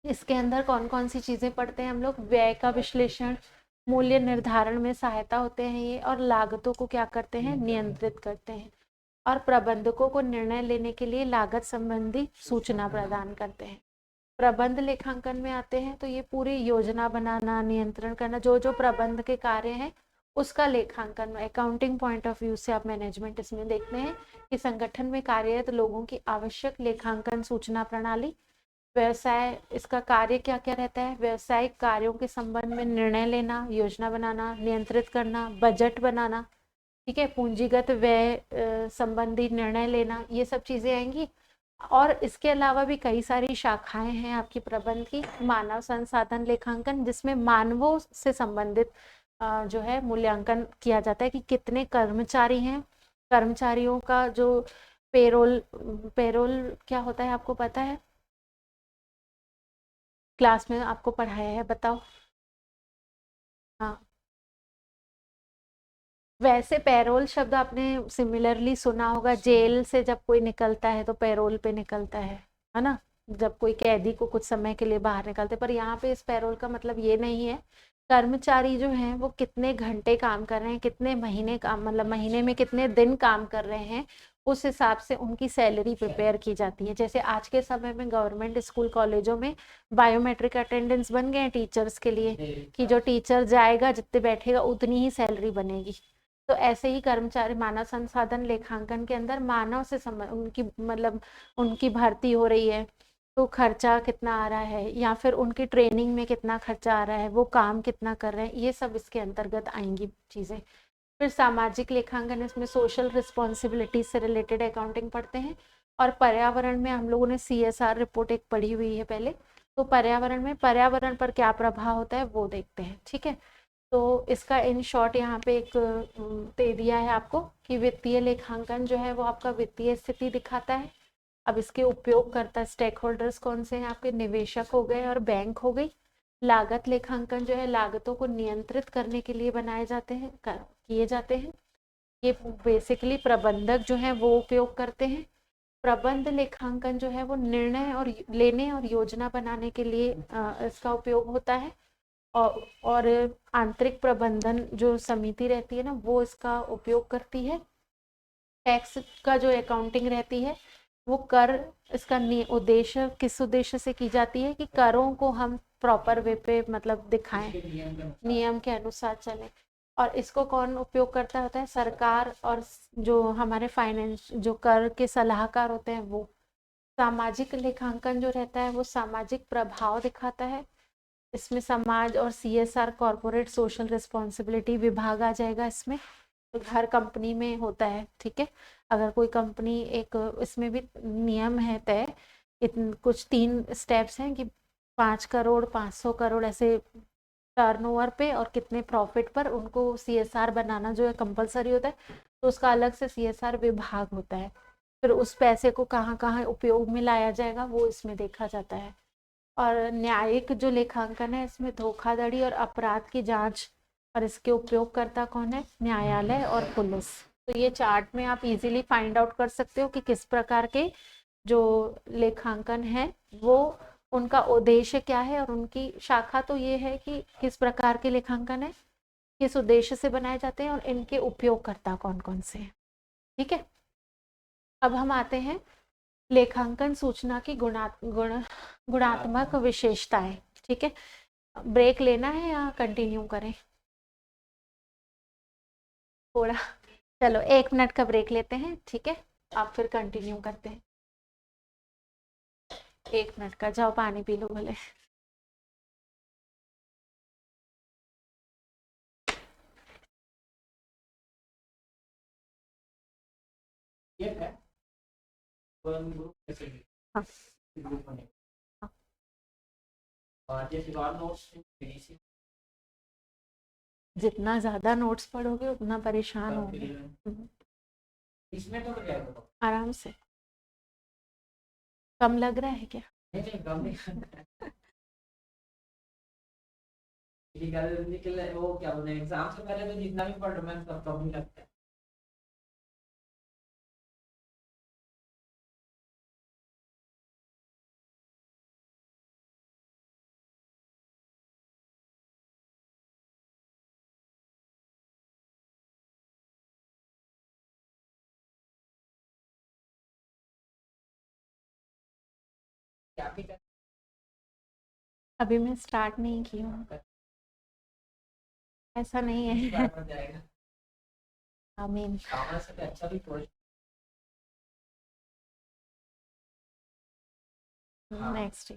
इसके अंदर कौन कौन सी चीजें पढ़ते हैं हम लोग, व्यय का विश्लेषण, मूल्य निर्धारण में सहायता होते हैं ये, और लागतों को क्या करते हैं, नियंत्रित करते हैं, और प्रबंधकों को निर्णय लेने के लिए लागत संबंधी सूचना प्रदान करते हैं। प्रबंध लेखांकन में आते हैं तो ये पूरी योजना बनाना, नियंत्रण करना, जो जो प्रबंध के कार्य हैं उसका लेखांकन, अकाउंटिंग पॉइंट ऑफ व्यू से आप मैनेजमेंट इसमें देखते हैं कि संगठन में कार्यरत लोगों की आवश्यक लेखांकन सूचना प्रणाली। व्यवसाय, इसका कार्य क्या क्या रहता है, व्यवसायिक कार्यों के संबंध में निर्णय लेना, योजना बनाना, नियंत्रित करना, बजट बनाना। ठीक है, पूंजीगत व्यय संबंधी निर्णय लेना, ये सब चीजें आएंगी। और इसके अलावा भी कई सारी शाखाएं हैं आपकी प्रबंध की। मानव संसाधन लेखांकन, जिसमें मानवों से संबंधित जो है मूल्यांकन किया जाता है कि कितने कर्मचारी हैं, कर्मचारियों का जो पेरोल, पेरोल क्या होता है आपको पता है, क्लास में आपको पढ़ाया है, बताओ। हाँ, वैसे पैरोल शब्द आपने सिमिलरली सुना होगा, जेल से जब कोई निकलता है तो पैरोल पे निकलता है ना, जब कोई कैदी को कुछ समय के लिए बाहर निकलते, पर यहाँ पे इस पैरोल का मतलब ये नहीं है। कर्मचारी जो हैं वो कितने घंटे काम कर रहे हैं, कितने महीने काम, मतलब महीने में कितने दिन काम कर रहे हैं, उस हिसाब से उनकी सैलरी प्रिपेयर की जाती है। जैसे आज के समय में गवर्नमेंट स्कूल कॉलेजों में बायोमेट्रिक अटेंडेंस बन गए हैं टीचर्स के लिए, कि जो टीचर जाएगा जितने बैठेगा उतनी ही सैलरी बनेगी। तो ऐसे ही कर्मचारी मानव संसाधन लेखांकन के अंदर मानव से उनकी मतलब उनकी भर्ती हो रही है तो खर्चा कितना आ रहा है, या फिर उनकी ट्रेनिंग में कितना खर्चा आ रहा है, वो काम कितना कर रहे हैं, ये सब इसके अंतर्गत आएंगी चीज़ें। फिर सामाजिक लेखांकन, इसमें सोशल रिस्पॉन्सिबिलिटी से रिलेटेड अकाउंटिंग पढ़ते हैं। और पर्यावरण में हम लोगों ने CSR रिपोर्ट एक पढ़ी हुई है पहले, तो पर्यावरण में पर्यावरण पर क्या प्रभाव होता है वो देखते हैं, ठीक है। तो इसका इन शॉर्ट यहाँ पे एक दे दिया है आपको कि वित्तीय लेखांकन जो है वो आपका वित्तीय स्थिति दिखाता है। अब इसके उपयोगकर्ता स्टेक होल्डर्स कौन से हैं, आपके निवेशक हो गए और बैंक हो गई। लागत लेखांकन जो है लागतों को नियंत्रित करने के लिए बनाए जाते हैं, किए जाते हैं। ये बेसिकली प्रबंधक जो है वो उपयोग करते हैं। प्रबंध लेखांकन जो है वो निर्णय और लेने और योजना बनाने के लिए इसका उपयोग होता है। और आंतरिक प्रबंधन जो समिति रहती है ना वो इसका उपयोग करती है। टैक्स का जो अकाउंटिंग रहती है वो कर, इसका उद्देश्य किस उद्देश्य से की जाती है कि करों को हम प्रॉपर वे पे मतलब दिखाएं, नियम के अनुसार चले। और इसको कौन उपयोग करता होता है, सरकार और जो हमारे फाइनेंस जो कर के सलाहकार होते हैं वो। सामाजिक लेखांकन जो रहता है वो सामाजिक प्रभाव दिखाता है। इसमें समाज और CSR कॉर्पोरेट सोशल रिस्पॉन्सिबिलिटी विभाग आ जाएगा इसमें, तो हर कंपनी में होता है, ठीक है। अगर कोई कंपनी एक, इसमें भी नियम है तय, कुछ 3 स्टेप्स हैं कि 5 करोड़ 500 करोड़ ऐसे टर्नओवर पे और कितने प्रॉफिट पर उनको CSR बनाना जो है कंपलसरी होता है, तो उसका अलग से CSR विभाग होता है। फिर उस पैसे को कहाँ कहाँ उपयोग में लाया जाएगा वो इसमें देखा जाता है। और न्यायिक जो लेखांकन है इसमें धोखाधड़ी और अपराध की जांच, और इसके उपयोगकर्ता कौन है, न्यायालय और पुलिस। तो ये चार्ट में आप इजीली फाइंड आउट कर सकते हो कि किस प्रकार के जो लेखांकन है वो उनका उद्देश्य क्या है, और उनकी शाखा तो ये है कि किस प्रकार के लेखांकन है, किस उद्देश्य से बनाए जाते हैं और इनके उपयोगकर्ता कौन कौन से हैं, ठीक है। अब हम आते हैं लेखांकन सूचना की गुणात्मक विशेषताएं, ठीक है। ब्रेक लेना है या कंटिन्यू करें थोड़ा, चलो 1 मिनट का ब्रेक लेते हैं, ठीक है। आप फिर कंटिन्यू करते हैं। 1 मिनट का, जाओ पानी पी लो भले। हाँ जितना ज्यादा नोट्स पढ़ोगे उतना परेशान होगे। इसमें तो आराम से। कम लग रहा है क्या? नहीं कम नहीं वो क्या बोलते हैं, एग्जाम से पहले तो जितना भी पढ़ रहा मैं सब कम ही लगता है। अभी मैं स्टार्ट नहीं की हूँ, ऐसा नहीं है। आमीन। नेक्स्ट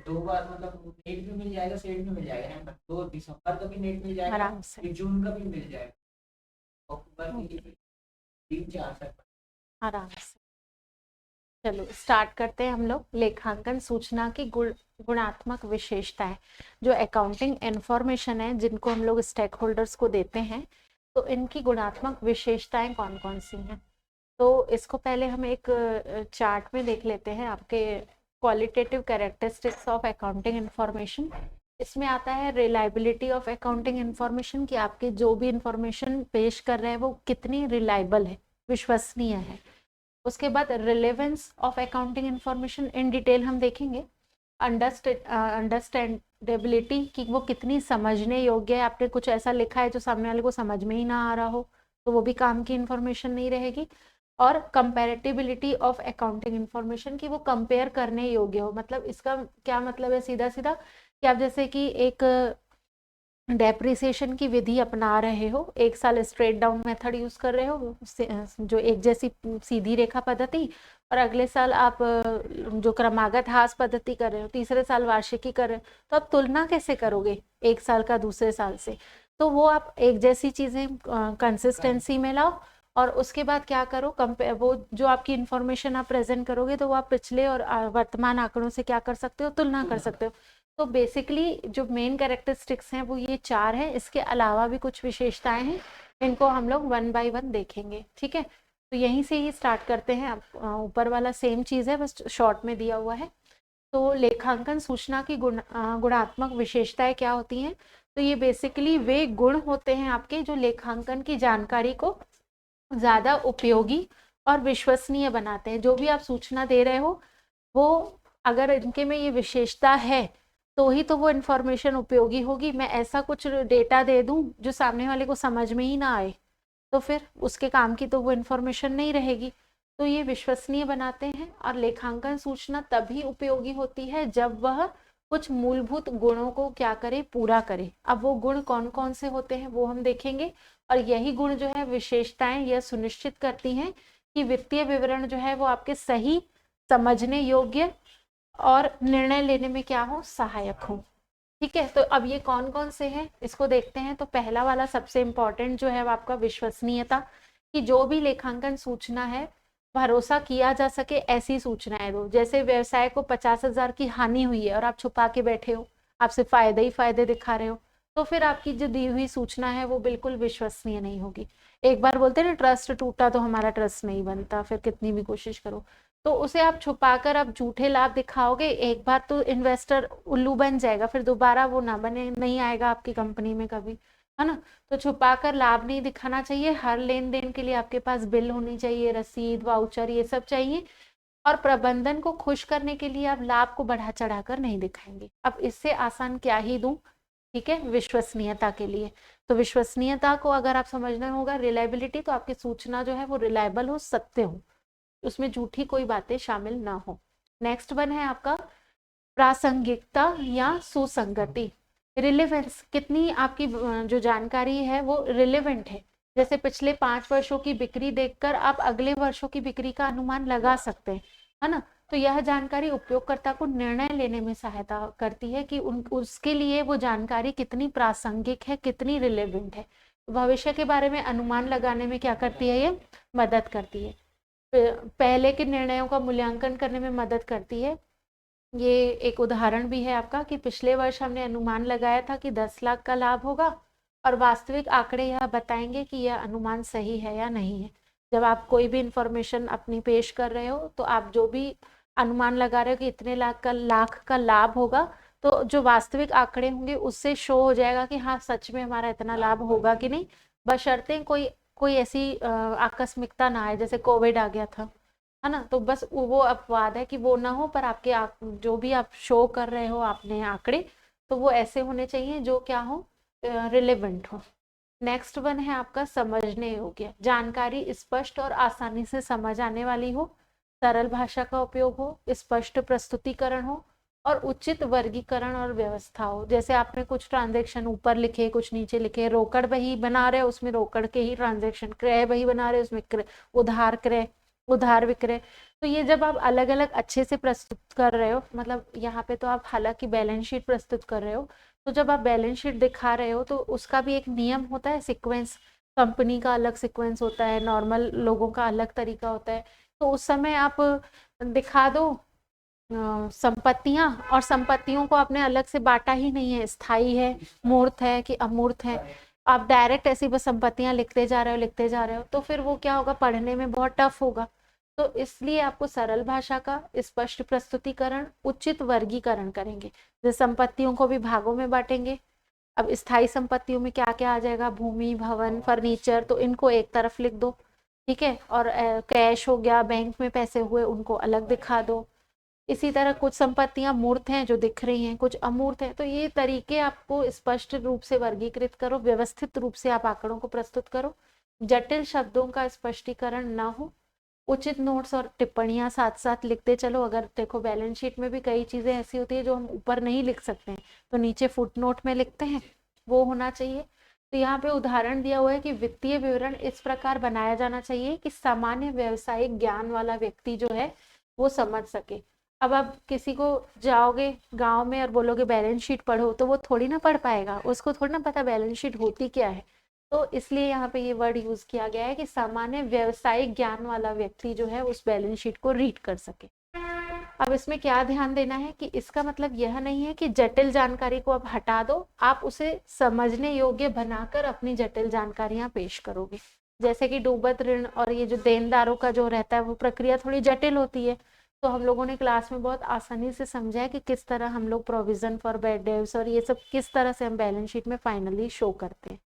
2 बार मतलब नेट भी मिल जाएगा, सेट भी मिल जाएगा, 2 दिसंबर का भी नेट मिल जाएगा आराम से, जून का भी मिल जाएगा, अक्टूबर की 3-4 आराम से। चलो स्टार्ट करते हैं हम लोग। लेखांकन सूचना की गुणात्मक विशेषताएं, जो अकाउंटिंग इंफॉर्मेशन है जिनको हम लोग स्टेक होल्डर्स को देते हैं, तो इनकी गुणात्मक विशेषताएं कौन कौन सी हैं। तो इसको पहले हम एक चार्ट में देख लेते हैं। आपके qualitative characteristics of accounting information. इसमें आता है रिलायबिलिटी ऑफ अकाउंटिंग इंफॉर्मेशन, कि आपके जो भी इंफॉर्मेशन पेश कर रहे हैं वो कितनी रिलायबल है, विश्वसनीय है। उसके बाद relevance of accounting information in detail हम देखेंगे। अंडरस्टैंडेबिलिटी, कि वो कितनी समझने योग्य है। आपने कुछ ऐसा लिखा है जो सामने वाले को समझ में ही ना आ रहा हो तो वो भी काम की इंफॉर्मेशन नहीं रहेगी। और कंपेरेटिबिलिटी ऑफ अकाउंटिंग इंफॉर्मेशन, कि वो कंपेयर करने योग्य हो। मतलब इसका क्या मतलब है, सीधा सीधा कि आप जैसे कि एक डेप्रिसिएशन की विधि अपना रहे हो, एक साल स्ट्रेट डाउन मेथड यूज कर रहे हो, जो एक जैसी सीधी रेखा पद्धति, और अगले साल आप जो क्रमागत ह्रास पद्धति कर रहे हो, तीसरे साल वार्षिकी कर रहे हो, तो आप तुलना कैसे करोगे एक साल का दूसरे साल से? तो वो आप एक जैसी चीजें कंसिस्टेंसी में लाओ, और उसके बाद क्या करो, कंपेयर, वो जो आपकी इंफॉर्मेशन आप प्रेजेंट करोगे तो वो आप पिछले और वर्तमान आंकड़ों से क्या कर सकते हो, तुलना कर सकते हो। तो बेसिकली जो मेन कैरेक्टरिस्टिक्स हैं वो ये 4 हैं। इसके अलावा भी कुछ विशेषताएं हैं, इनको हम लोग 1 बाय 1 देखेंगे। ठीक है, तो यहीं से ही स्टार्ट करते हैं। ऊपर वाला सेम चीज़ है, बस शॉर्ट में दिया हुआ है। तो लेखांकन सूचना की गुणात्मक विशेषताएं क्या होती हैं? तो ये बेसिकली वे गुण होते हैं आपके जो लेखांकन की जानकारी को ज़्यादा उपयोगी और विश्वसनीय बनाते हैं। जो भी आप सूचना दे रहे हो वो अगर इनके में ये विशेषता है तो ही तो वो इन्फॉर्मेशन उपयोगी होगी। मैं ऐसा कुछ डेटा दे दूं जो सामने वाले को समझ में ही ना आए तो फिर उसके काम की तो वो इन्फॉर्मेशन नहीं रहेगी। तो ये विश्वसनीय बनाते हैं। और लेखांकन सूचना तभी उपयोगी होती है जब वह कुछ मूलभूत गुणों को क्या करे, पूरा करे। अब वो गुण कौन कौन से होते हैं वो हम देखेंगे। और यही गुण जो है, विशेषताएं, यह सुनिश्चित करती हैं कि वित्तीय विवरण जो है वो आपके सही, समझने योग्य और निर्णय लेने में क्या हो, सहायक हो। ठीक है, तो अब ये कौन कौन से हैं इसको देखते हैं। तो पहला वाला सबसे इंपॉर्टेंट जो है वो आपका विश्वसनीयता, कि जो भी लेखांकन सूचना है भरोसा किया जा सके ऐसी सूचनाएं दो। जैसे व्यवसाय को 50,000 की हानि हुई है और आप छुपा के बैठे हो, आपसे फायदे ही फायदे दिखा रहे हो, तो फिर आपकी जो दी हुई सूचना है वो बिल्कुल विश्वसनीय नहीं होगी। एक बार बोलते हैं ना, ट्रस्ट टूटा तो हमारा ट्रस्ट नहीं बनता, फिर कितनी भी कोशिश करो। तो उसे आप छुपाकर आप झूठे लाभ दिखाओगे, एक बार तो इन्वेस्टर उल्लू बन जाएगा, फिर दोबारा वो ना बने, नहीं आएगा आपकी कंपनी में कभी, है ना। तो छुपाकर लाभ नहीं दिखाना चाहिए। हर लेन देन के लिए आपके पास बिल होनी चाहिए, रसीद, वाउचर, ये सब चाहिए। और प्रबंधन को खुश करने के लिए आप लाभ को बढ़ा चढ़ाकर नहीं दिखाएंगे। अब इससे आसान क्या ही दूं, ठीक है, विश्वसनीयता के लिए। तो विश्वसनीयता को अगर आप समझना होगा, रिलायबिलिटी, तो आपकी सूचना जो है वो रिलायबल हो, सत्य हो, उसमें झूठी कोई बातें शामिल ना हो। नेक्स्ट वन है आपका प्रासंगिकता या सुसंगति। रिलेवेंस, कितनी आपकी जो जानकारी है वो रिलेवेंट है। जैसे पिछले 5 वर्षों की बिक्री देखकर आप अगले वर्षों की बिक्री का अनुमान लगा सकते हैं, है ना। तो यह जानकारी उपयोगकर्ता को निर्णय लेने में सहायता करती है कि उसके लिए वो जानकारी कितनी प्रासंगिक है, कितनी रिलेवेंट है। भविष्य के बारे में अनुमान लगाने में क्या करती है, ये मदद करती है। पहले के निर्णयों का मूल्यांकन करने में मदद करती है। ये एक उदाहरण भी है आपका कि पिछले वर्ष हमने अनुमान लगाया था कि 10 लाख का लाभ होगा, और वास्तविक आंकड़े यह बताएंगे कि यह अनुमान सही है या नहीं है। जब आप कोई भी इंफॉर्मेशन अपनी पेश कर रहे हो तो आप जो भी अनुमान लगा रहे हो कि इतने लाख का लाभ होगा, तो जो वास्तविक आंकड़े होंगे उससे शो हो जाएगा कि हाँ सच में हमारा इतना लाभ होगा कि नहीं, बशर्ते कोई ऐसी आकस्मिकता ना आए, जैसे कोविड आ गया था, है ना। तो बस वो अपवाद है कि वो ना हो, पर आपके जो भी आप शो कर रहे हो आपने आंकड़े, तो वो ऐसे होने चाहिए जो क्या हो, रिलेवेंट हो। नेक्स्ट वन है आपका समझने योग्य। जानकारी स्पष्ट और आसानी से समझ आने वाली हो, सरल भाषा का उपयोग हो, स्पष्ट प्रस्तुतिकरण हो, और उचित वर्गीकरण और व्यवस्था हो। जैसे आपने कुछ ट्रांजेक्शन ऊपर लिखे, कुछ नीचे लिखे, रोकड़ बही बना रहे हो उसमें रोकड़ के ही ट्रांजेक्शन, क्रय बही बना रहे हो उसमें उधार क्रय, उधार विक्रय। तो ये जब आप अलग अलग अच्छे से प्रस्तुत कर रहे हो, मतलब यहाँ पे तो आप हालांकि बैलेंस शीट प्रस्तुत कर रहे हो, तो जब आप बैलेंस शीट दिखा रहे हो तो उसका भी एक नियम होता है, सीक्वेंस। कंपनी का अलग सीक्वेंस होता है, नॉर्मल लोगों का अलग तरीका होता है। तो उस समय आप दिखा दो संपत्तियां, और संपत्तियों को आपने अलग से बांटा ही नहीं है, स्थायी है, मूर्त है कि अमूर्त है। आप डायरेक्ट ऐसी बस संपत्तियां लिखते जा रहे हो, लिखते जा रहे हो, तो फिर वो क्या होगा, पढ़ने में बहुत टफ होगा। तो इसलिए आपको सरल भाषा का स्पष्ट प्रस्तुतिकरण, उचित वर्गीकरण करेंगे। जैसे संपत्तियों को भी भागों में बांटेंगे। अब स्थायी संपत्तियों में क्या क्या आ जाएगा, भूमि, भवन, फर्नीचर, तो इनको एक तरफ लिख दो, ठीक है। और कैश हो गया, बैंक में पैसे हुए, उनको अलग दिखा दो। इसी तरह कुछ संपत्तियां मूर्त हैं जो दिख रही हैं, कुछ अमूर्त हैं। तो ये तरीके आपको स्पष्ट रूप से वर्गीकृत करो, व्यवस्थित रूप से आप आंकड़ों को प्रस्तुत करो, जटिल शब्दों का स्पष्टीकरण ना हो, उचित नोट्स और टिप्पणियां साथ साथ लिखते चलो। अगर देखो बैलेंस शीट में भी कई चीजें ऐसी होती है जो हम ऊपर नहीं लिख सकते हैं, तो नीचे फुट नोट में लिखते हैं, वो होना चाहिए। तो यहाँ पे उदाहरण दिया हुआ है कि वित्तीय विवरण इस प्रकार बनाया जाना चाहिए कि सामान्य व्यवसायिक ज्ञान वाला व्यक्ति जो है वो समझ सके। अब आप किसी को जाओगे गांव में और बोलोगे बैलेंस शीट पढ़ो, तो वो थोड़ी ना पढ़ पाएगा, उसको थोड़ी ना पता बैलेंस शीट होती क्या है। तो इसलिए यहाँ पे ये वर्ड यूज किया गया है कि सामान्य व्यवसायिक ज्ञान वाला व्यक्ति जो है उस बैलेंस शीट को रीड कर सके। अब इसमें क्या ध्यान देना है कि इसका मतलब यह नहीं है कि जटिल जानकारी को आप हटा दो, आप उसे समझने योग्य बनाकर अपनी जटिल जानकारियां पेश करोगे। जैसे कि डूबत ऋण और ये जो देनदारों का जो रहता है वो प्रक्रिया थोड़ी जटिल होती है, तो हम लोगों ने क्लास में बहुत आसानी से समझा है कि किस तरह हम लोग प्रोविजन फॉर बैड डेब्ट्स और ये सब किस तरह से हम बैलेंस शीट में फाइनली शो करते हैं,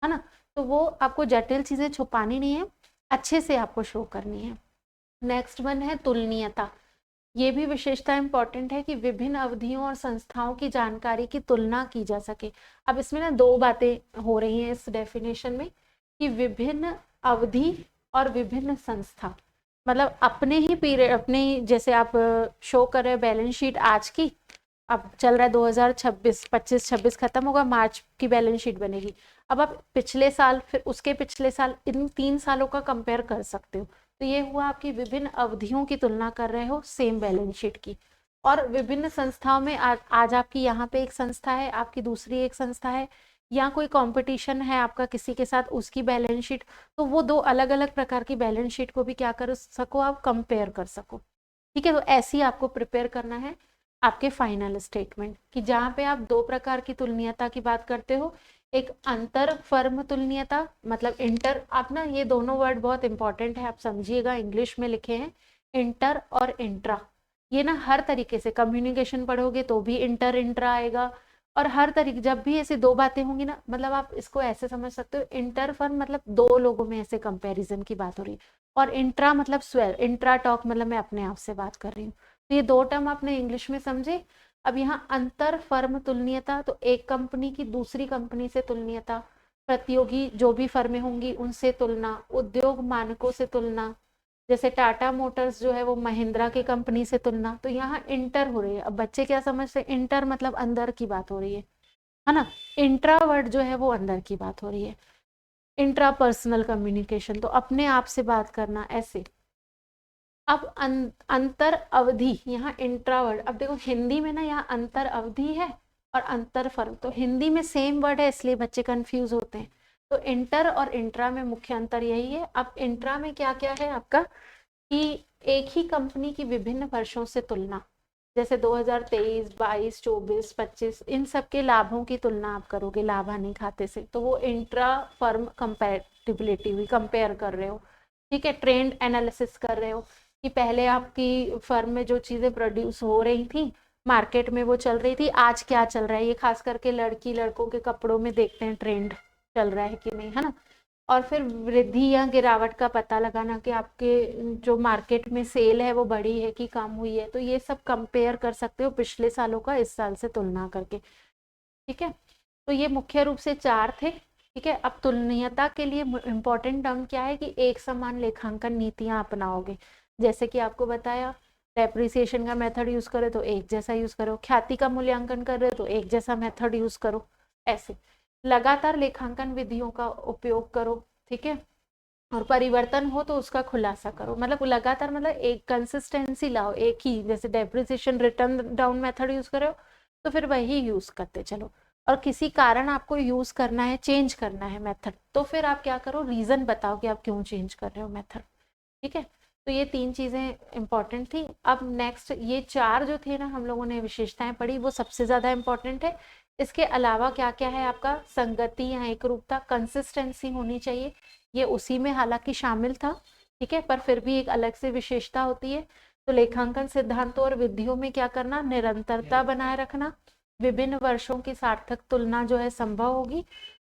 है ना। तो वो आपको जटिल चीजें छुपानी नहीं है, अच्छे से आपको शो करनी है। नेक्स्ट वन है तुलनीयता। ये भी विशेषता इंपॉर्टेंट है कि विभिन्न अवधियों और संस्थाओं की जानकारी की तुलना की जा सके। अब इसमें ना दो बातें हो रही हैं इस डेफिनेशन में कि विभिन्न अवधि और विभिन्न संस्था, मतलब अपने ही पीरियड, अपने जैसे आप शो कर रहे हो बैलेंस शीट आज की, अब चल रहा है 2026, 25-26 खत्म होगा, मार्च की बैलेंस शीट बनेगी। अब आप पिछले साल, फिर उसके पिछले साल, इन 3 सालों का कंपेयर कर सकते हो। तो ये हुआ आपकी विभिन्न अवधियों की तुलना कर रहे हो सेम बैलेंस शीट की। और विभिन्न संस्थाओं में आज आपकी यहाँ पे एक संस्था है, आपकी दूसरी एक संस्था है, या कोई कंपटीशन है आपका किसी के साथ, उसकी बैलेंस शीट, तो वो दो अलग अलग प्रकार की बैलेंस शीट को भी क्या कर सको, आप कंपेयर कर सको, ठीक है। तो ऐसी आपको प्रिपेयर करना है आपके फाइनल स्टेटमेंट कि जहाँ पे आप दो प्रकार की तुलनीयता की बात करते हो, एक अंतर फर्म तुलनीयता, मतलब इंटर, आप ना ये दोनों वर्ड बहुत इंपॉर्टेंट है, आप समझिएगा, इंग्लिश में लिखे हैं इंटर और इंट्रा। ये ना हर तरीके से कम्युनिकेशन पढ़ोगे तो भी इंटर इंट्रा आएगा, और हर तरीके जब भी ऐसी दो बातें होंगी ना, मतलब आप इसको ऐसे समझ सकते हो, इंटर फर्म मतलब दो लोगों में ऐसे कंपैरिजन की बात हो रही है, और इंट्रा मतलब स्वेल, इंट्रा टॉक मतलब मैं अपने आप से बात कर रही हूँ। तो ये दो टर्म आपने इंग्लिश में समझे। अब यहाँ अंतर फर्म तुलनीयता, तो एक कंपनी की दूसरी कंपनी से तुलनीयता, प्रतियोगी जो भी फर्में होंगी उनसे तुलना, उद्योग मानकों से तुलना, जैसे टाटा मोटर्स जो है वो महिंद्रा की कंपनी से तुलना, तो यहाँ इंटर हो रही है। अब बच्चे क्या समझते हैं, इंटर मतलब अंदर की बात हो रही है ना। इंट्रा वर्ड जो है वो अंदर की बात हो रही है, इंट्रा पर्सनल कम्युनिकेशन, तो अपने आप से बात करना ऐसे। अब अंतर अवधि, यहाँ इंट्रा वर्ड, अब देखो हिंदी में ना यहाँ अंतर अवधि है और अंतर फर्म, तो हिंदी में सेम वर्ड है इसलिए बच्चे कंफ्यूज होते हैं। तो इंटर और इंट्रा में मुख्य अंतर यही है। अब इंट्रा में क्या क्या है आपका कि एक ही कंपनी की विभिन्न वर्षों से तुलना, जैसे 2023, 22, 24, 25, इन सब के लाभों की तुलना आप करोगे लाभ हानि खाते से, तो वो इंट्रा फर्म कंपेटिबिलिटी हुई, कंपेयर कर रहे हो, ठीक है। ट्रेंड एनालिसिस कर रहे हो कि पहले आपकी फर्म में जो चीजें प्रोड्यूस हो रही थी, मार्केट में वो चल रही थी, आज क्या चल रहा है, ये खास करके लड़की लड़कों के कपड़ों में देखते हैं ट्रेंड चल रहा है कि नहीं, है ना। और फिर वृद्धि या गिरावट का पता लगाना कि आपके जो मार्केट में सेल है वो बढ़ी है कि कम हुई है, तो ये सब कंपेयर कर सकते हो पिछले सालों का इस साल से तुलना करके, ठीक है। तो ये मुख्य रूप से 4 थे, ठीक है। अब तुलनीयता के लिए इंपॉर्टेंट टर्म क्या है कि एक समान लेखांकन नीतियां अपनाओगे, जैसे कि आपको बताया, डेप्रिसिएशन का मेथड यूज करे तो एक जैसा यूज करो, ख्याति का मूल्यांकन कर रहे हो तो एक जैसा मेथड यूज करो, ऐसे लगातार लेखांकन विधियों का उपयोग करो, ठीक है। और परिवर्तन हो तो उसका खुलासा करो, मतलब लगातार, मतलब एक कंसिस्टेंसी लाओ, एक ही, जैसे depreciation return down method use करो तो फिर वही यूज करते चलो, और किसी कारण आपको यूज करना है, चेंज करना है मेथड, तो फिर आप क्या करो, रीजन बताओ कि आप क्यों चेंज कर रहे हो मेथड, ठीक है। तो ये 3 चीजें इंपॉर्टेंट थी। अब नेक्स्ट ये 4 जो थे ना हम लोगों ने विशेषताएं पढ़ी, वो सबसे ज्यादा इंपॉर्टेंट है। इसके अलावा क्या क्या है आपका, संगति या एक रूपता, कंसिस्टेंसी होनी चाहिए, ये उसी में हालांकि शामिल था, ठीक है, पर फिर भी एक अलग से विशेषता होती है। तो लेखांकन सिद्धांतों और विधियों में क्या करना, निरंतरता बनाए रखना, विभिन्न वर्षों की सार्थक तुलना जो है संभव होगी,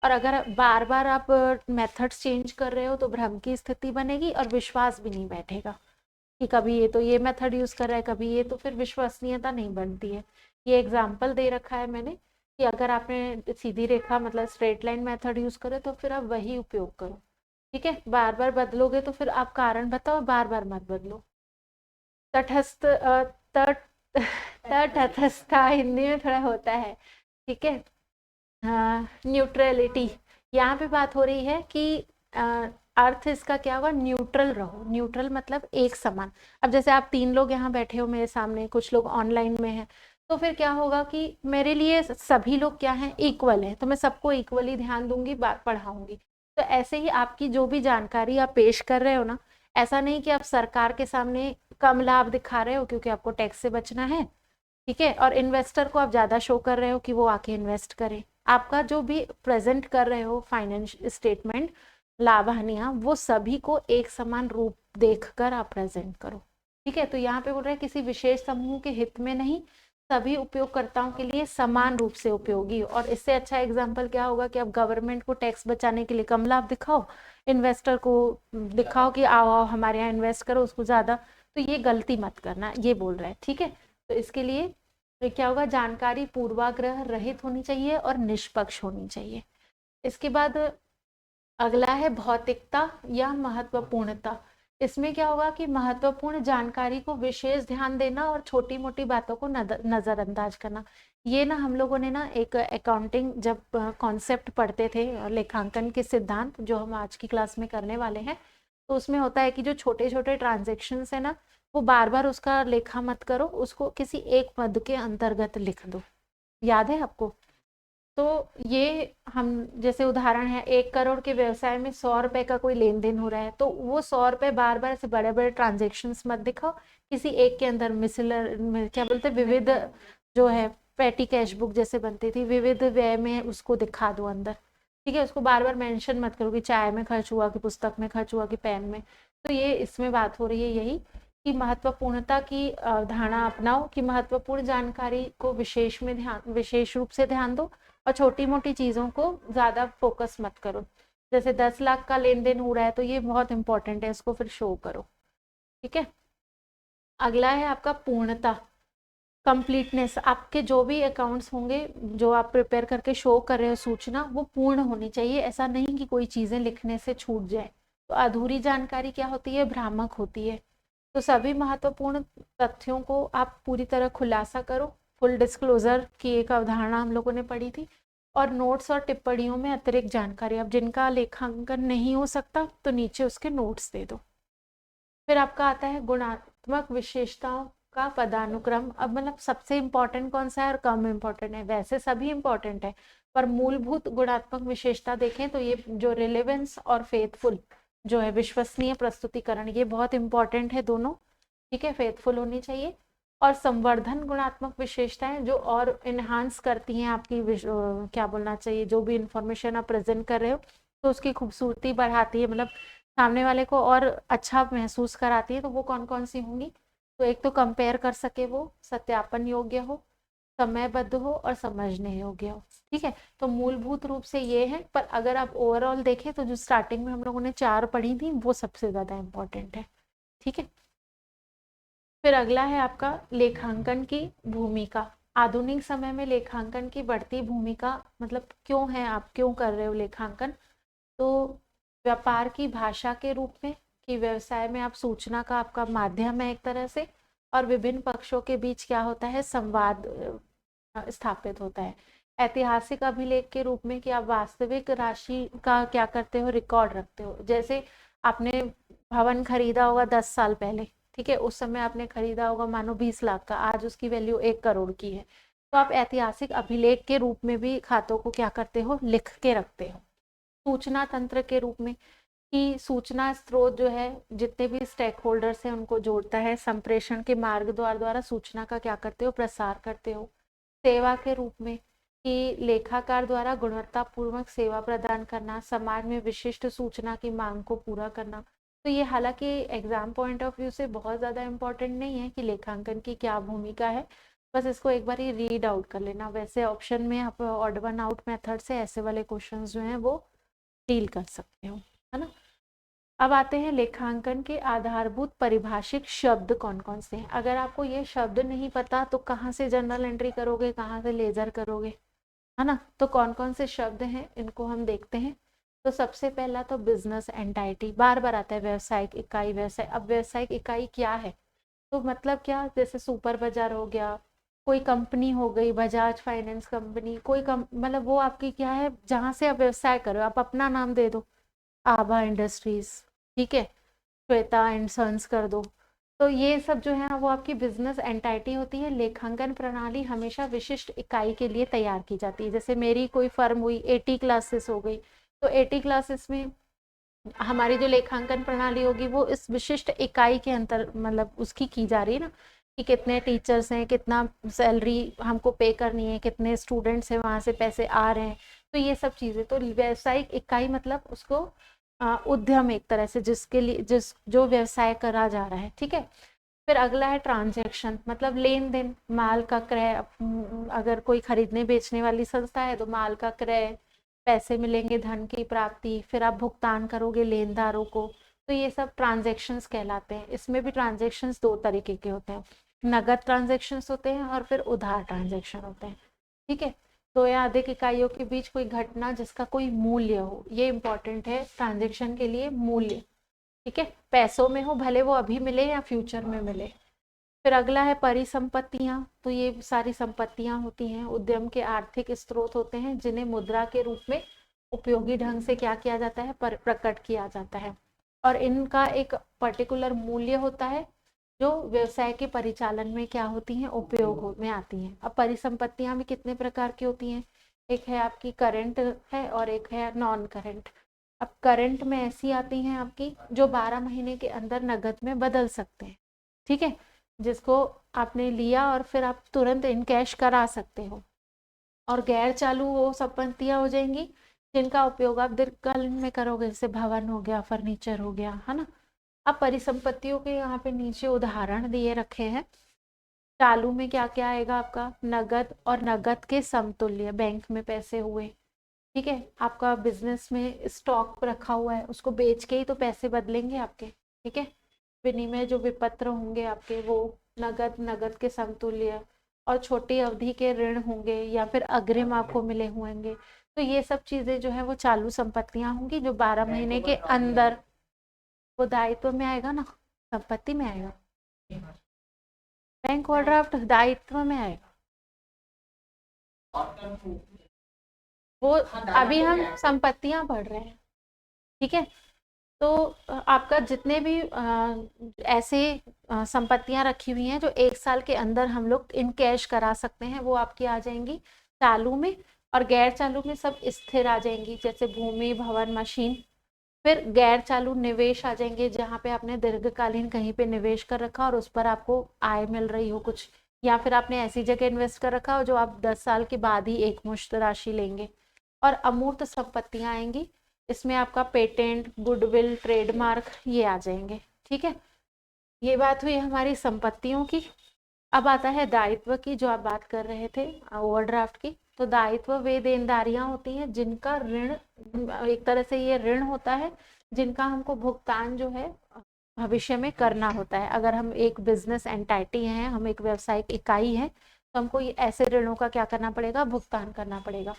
और अगर बार बार आप मेथड्स चेंज कर रहे हो तो भ्रम की स्थिति बनेगी और विश्वास भी नहीं बैठेगा कि कभी ये तो ये मेथड यूज कर रहा है, कभी ये, तो फिर विश्वसनीयता नहीं बनती है। ये एग्जाम्पल दे रखा है मैंने कि अगर आपने सीधी रेखा मतलब स्ट्रेट लाइन मेथड यूज करे तो फिर आप वही उपयोग करो। ठीक है, बार बार बदलोगे तो फिर आप कारण बताओ, बार बार मत बदलो। तटस्थ तटस्थता हिंदी में थोड़ा होता है। ठीक है, न्यूट्रलिटी, यहाँ पे बात हो रही है कि अर्थ इसका क्या होगा, न्यूट्रल रहो। न्यूट्रल मतलब एक समान। अब जैसे आप 3 लोग यहाँ बैठे हो मेरे सामने, कुछ लोग ऑनलाइन में हैं, तो फिर क्या होगा कि मेरे लिए सभी लोग क्या हैं, इक्वल हैं, तो मैं सबको इक्वली ध्यान दूंगी, बात पढ़ाऊंगी। तो ऐसे ही आपकी जो भी जानकारी आप पेश कर रहे हो ना, ऐसा नहीं कि आप सरकार के सामने कम लाभ दिखा रहे हो क्योंकि आपको टैक्स से बचना है, ठीक है, और इन्वेस्टर को आप ज्यादा शो कर रहे हो कि वो आके इन्वेस्ट करे। आपका जो भी प्रेजेंट कर रहे हो फाइनेंशियल स्टेटमेंट, लाभ हानियां, वो सभी को एक समान रूप देखकर आप प्रेजेंट करो। ठीक है, तो यहाँ पे बोल रहे हैं किसी विशेष समूह के हित में नहीं, सभी उपयोगकर्ताओं के लिए समान रूप से उपयोगी। और इससे अच्छा एग्जाम्पल क्या होगा कि आप गवर्नमेंट को टैक्स बचाने के लिए कम लाभ दिखाओ, इन्वेस्टर को दिखाओ कि आओ आओ हमारे यहाँ इन्वेस्ट करो उसको ज्यादा। तो ये गलती मत करना, ये बोल रहे हैं। ठीक है, तो इसके लिए तो क्या होगा, जानकारी पूर्वाग्रह रहित होनी चाहिए और निष्पक्ष होनी चाहिए। इसके बाद अगला है भौतिकता या महत्वपूर्णता। इसमें क्या होगा कि महत्वपूर्ण जानकारी को विशेष ध्यान देना और छोटी मोटी बातों को नजरअंदाज करना। ये ना हम लोगों ने ना एक अकाउंटिंग जब कॉन्सेप्ट पढ़ते थे, लेखांकन के सिद्धांत जो हम आज की क्लास में करने वाले हैं, तो उसमें होता है कि जो छोटे छोटे ट्रांजेक्शन है ना, वो बार बार उसका लेखा मत करो, उसको किसी एक पद के अंतर्गत लिख दो। याद है आपको? तो ये हम जैसे उदाहरण है, 1 करोड़ के व्यवसाय में 100 रुपए का कोई लेन देन हो रहा है, तो वो 100 रुपए बार बार ऐसे बड़े बड़े ट्रांजेक्शन मत दिखाओ, किसी एक के अंदर मिसलर क्या बोलते विविध जो है पेटी कैश बुक जैसे बनती थी, विविध व्यय में उसको दिखा दो अंदर। ठीक है, उसको बार बार मेंशन मत करो कि चाय में खर्च हुआ, कि पुस्तक में खर्च हुआ, कि पेन में। तो ये इसमें बात हो रही है यही कि महत्वपूर्णता की अवधारणा अपनाओ कि महत्वपूर्ण जानकारी को विशेष रूप से ध्यान दो, और छोटी मोटी चीजों को ज्यादा फोकस मत करो। जैसे 10 लाख का लेन देन हो रहा है तो ये बहुत इंपॉर्टेंट है, इसको फिर शो करो। ठीक है, अगला है आपका पूर्णता, कंप्लीटनेस। आपके जो भी अकाउंट्स होंगे जो आप प्रिपेयर करके शो कर रहे हो सूचना, वो पूर्ण होनी चाहिए। ऐसा नहीं कि कोई चीजें लिखने से छूट जाए। तो अधूरी जानकारी क्या होती है, भ्रामक होती है। तो सभी महत्वपूर्ण तथ्यों को आप पूरी तरह खुलासा करो। फुल डिस्क्लोजर की एक अवधारणा हम लोगों ने पढ़ी थी। और नोट्स और टिप्पणियों में अतिरिक्त जानकारी, अब जिनका लेखांकन नहीं हो सकता तो नीचे उसके नोट्स दे दो। फिर आपका आता है गुणात्मक विशेषताओं का पदानुक्रम। अब मतलब सबसे इंपॉर्टेंट कौन सा है और कम इंपॉर्टेंट है, वैसे सभी इंपॉर्टेंट है, पर मूलभूत गुणात्मक विशेषता देखें तो ये जो रिलेवेंस और फेथफुल जो है विश्वसनीय प्रस्तुतिकरण, ये बहुत इंपॉर्टेंट है दोनों। ठीक है, फेथफुल होनी चाहिए। और संवर्धन गुणात्मक विशेषताएं जो और इनहांस करती हैं आपकी क्या बोलना चाहिए, जो भी इंफॉर्मेशन आप प्रेजेंट कर रहे हो तो उसकी खूबसूरती बढ़ाती है, मतलब सामने वाले को और अच्छा महसूस कराती है। तो वो कौन कौन सी होंगी, तो एक तो कंपेयर कर सके, वो सत्यापन योग्य हो, समयबद्ध हो और समझने योग्य हो। ठीक है, तो मूलभूत रूप से ये है, पर अगर आप ओवरऑल देखें तो जो स्टार्टिंग में हम लोगों ने 4 पढ़ी थी वो सबसे ज्यादा इंपॉर्टेंट है। ठीक है, फिर अगला है आपका लेखांकन की भूमिका। आधुनिक समय में लेखांकन की बढ़ती भूमिका, मतलब क्यों है, आप क्यों कर रहे हो लेखांकन, तो व्यापार की भाषा के रूप में, कि व्यवसाय में आप सूचना का आपका माध्यम है एक तरह से, और विभिन्न पक्षों के बीच क्या होता है, संवाद स्थापित होता है। ऐतिहासिक अभिलेख के रूप में कि आप वास्तविक राशि का क्या करते हो, रिकॉर्ड रखते हो। जैसे आपने भवन खरीदा होगा 10 साल पहले, ठीक है, उस समय आपने खरीदा होगा मानो 20 लाख का, आज उसकी वैल्यू 1 करोड़ की है। तो आप ऐतिहासिक अभिलेख के रूप में भी खातों को क्या करते हो, लिख के रखते हो। सूचना तंत्र के रूप में कि सूचना स्रोत जो है जितने भी स्टेक होल्डर्स हैं उनको जोड़ता है, संप्रेषण के मार्ग द्वारा सूचना का क्या करते हो, प्रसार करते हो। सेवा के रूप में कि लेखाकार द्वारा गुणवत्तापूर्वक सेवा प्रदान करना, समाज में विशिष्ट सूचना की मांग को पूरा करना। तो ये हालांकि एग्जाम पॉइंट ऑफ व्यू से बहुत ज़्यादा इम्पोर्टेंट नहीं है कि लेखांकन की क्या भूमिका है, बस इसको एक बार ही रीड आउट कर लेना। वैसे ऑप्शन में आप ऑड वन आउट मेथड से ऐसे वाले क्वेश्चंस जो हैं वो डील कर सकते हो, है ना। अब आते हैं लेखांकन के आधारभूत परिभाषित शब्द कौन कौन से हैं। अगर आपको ये शब्द नहीं पता तो कहाँ से जर्नल एंट्री करोगे, कहाँ से लेजर करोगे, है ना। तो कौन कौन से शब्द हैं इनको हम देखते हैं। तो सबसे पहला तो बिजनेस एंटाइटी, बार बार आता है व्यावसायिक इकाई, व्यवसाय। अब व्यावसायिक इकाई क्या है, तो मतलब क्या, जैसे सुपर बाजार हो गया, कोई कंपनी हो गई, बजाज फाइनेंस कंपनी, कोई मतलब वो आपकी क्या है, जहाँ से आप व्यवसाय करो, आप अपना नाम दे दो, आभा इंडस्ट्रीज, ठीक है, श्वेता एंड सन्स कर दो। तो ये सब जो है वो आपकी बिजनेस एंटाइटी होती है। लेखांकन प्रणाली हमेशा विशिष्ट इकाई के लिए तैयार की जाती है। जैसे मेरी कोई फर्म हुई, 80 क्लासेस हो गई, तो 80 क्लासेस में हमारी जो लेखांकन प्रणाली होगी वो इस विशिष्ट इकाई के अंतर मतलब उसकी की जा रही है ना, कि कितने टीचर्स हैं, कितना सैलरी हमको पे करनी है, कितने स्टूडेंट्स हैं, वहाँ से पैसे आ रहे हैं। तो ये सब चीज़ें, तो व्यावसायिक इकाई मतलब उसको उद्यम एक तरह से, जिसके लिए जो व्यवसाय करा जा रहा है, ठीक है। फिर अगला है ट्रांजैक्शन, मतलब लेन देन, माल का क्रय। अगर कोई खरीदने बेचने वाली संस्था है तो माल का क्रय, पैसे मिलेंगे, धन की प्राप्ति, फिर आप भुगतान करोगे लेनदारों को। तो ये सब ट्रांजैक्शंस कहलाते हैं। इसमें भी ट्रांजैक्शंस दो तरीके के होते हैं, नगद ट्रांजैक्शंस होते हैं और फिर उधार ट्रांजैक्शन होते हैं, ठीक है। दो या अधिक इकाइयों के बीच कोई घटना जिसका कोई मूल्य हो, ये इंपॉर्टेंट है ट्रांजैक्शन के लिए, मूल्य, ठीक है, पैसों में हो, भले वो अभी मिले या फ्यूचर में मिले। फिर अगला है परिसंपत्तियां, तो ये सारी संपत्तियां होती हैं, उद्यम के आर्थिक स्रोत होते हैं जिन्हें मुद्रा के रूप में उपयोगी ढंग से क्या किया जाता है, प्रकट किया जाता है, और इनका एक पर्टिकुलर मूल्य होता है जो व्यवसाय के परिचालन में क्या होती हैं, उपयोग में आती हैं। अब परिसंपत्तियां भी कितने प्रकार की होती हैं, एक है आपकी करंट है और एक है नॉन करंट। अब करंट में ऐसी आती हैं आपकी जो 12 महीने के अंदर नगद में बदल सकते हैं, ठीक है, जिसको आपने लिया और फिर आप तुरंत इनकैश करा सकते हो। और गैर चालू वो संपत्तियां हो जाएंगी जिनका उपयोग आप दीर्घकालीन में करोगे, जैसे भवन हो गया, फर्नीचर हो गया, है ना। अब परिसंपत्तियों के यहाँ पे नीचे उदाहरण दिए रखे हैं। चालू में क्या क्या आएगा आपका, नगद और नगद के समतुल्य, बैंक में पैसे हुए, ठीक है। आपका बिजनेस में स्टॉक रखा हुआ है, उसको बेच के ही तो पैसे बदलेंगे आपके, ठीक है। विनिमय जो विपत्र होंगे आपके वो नगद, नगद के समतुल्य, और छोटी अवधि के ऋण होंगे या फिर अग्रिम आपको मिले होंगे। तो ये सब चीजें जो है वो चालू संपत्तियां होंगी जो 12 महीने के अंदर, वो दायित्व में आएगा ना, संपत्ति में आएगा, बैंक ओवरड्राफ्ट दायित्व में आएगा। वो अभी हम संपत्तियां पढ़ रहे हैं, ठीक है। तो आपका जितने भी ऐसे संपत्तियां रखी हुई हैं जो 1 साल के अंदर हम लोग इन कैश करा सकते हैं, वो आपकी आ जाएंगी चालू में। और गैर चालू में सब स्थिर आ जाएंगी, जैसे भूमि, भवन, मशीन। फिर गैर चालू निवेश आ जाएंगे, जहाँ पे आपने दीर्घकालीन कहीं पे निवेश कर रखा और उस पर आपको आय मिल रही हो कुछ, या फिर आपने ऐसी जगह इन्वेस्ट कर रखा हो जो आप 10 साल के बाद ही एक मुश्त राशि लेंगे। और अमूर्त संपत्तियां आएंगी, इसमें आपका पेटेंट, गुडविल, ट्रेडमार्क ये आ जाएंगे, ठीक है। ये बात हुई हमारी संपत्तियों की। अब आता है दायित्व की, जो आप बात कर रहे थे ओवरड्राफ्ट की। तो दायित्व वे देनदारियां होती हैं जिनका ऋण, एक तरह से ये ऋण होता है जिनका हमको भुगतान जो है भविष्य में करना होता है। अगर हम एक बिजनेस एंटाइटी हैं, हम एक व्यावसायिक इकाई हैं, तो हमको ये ऐसे ऋणों का क्या करना पड़ेगा, भुगतान करना पड़ेगा।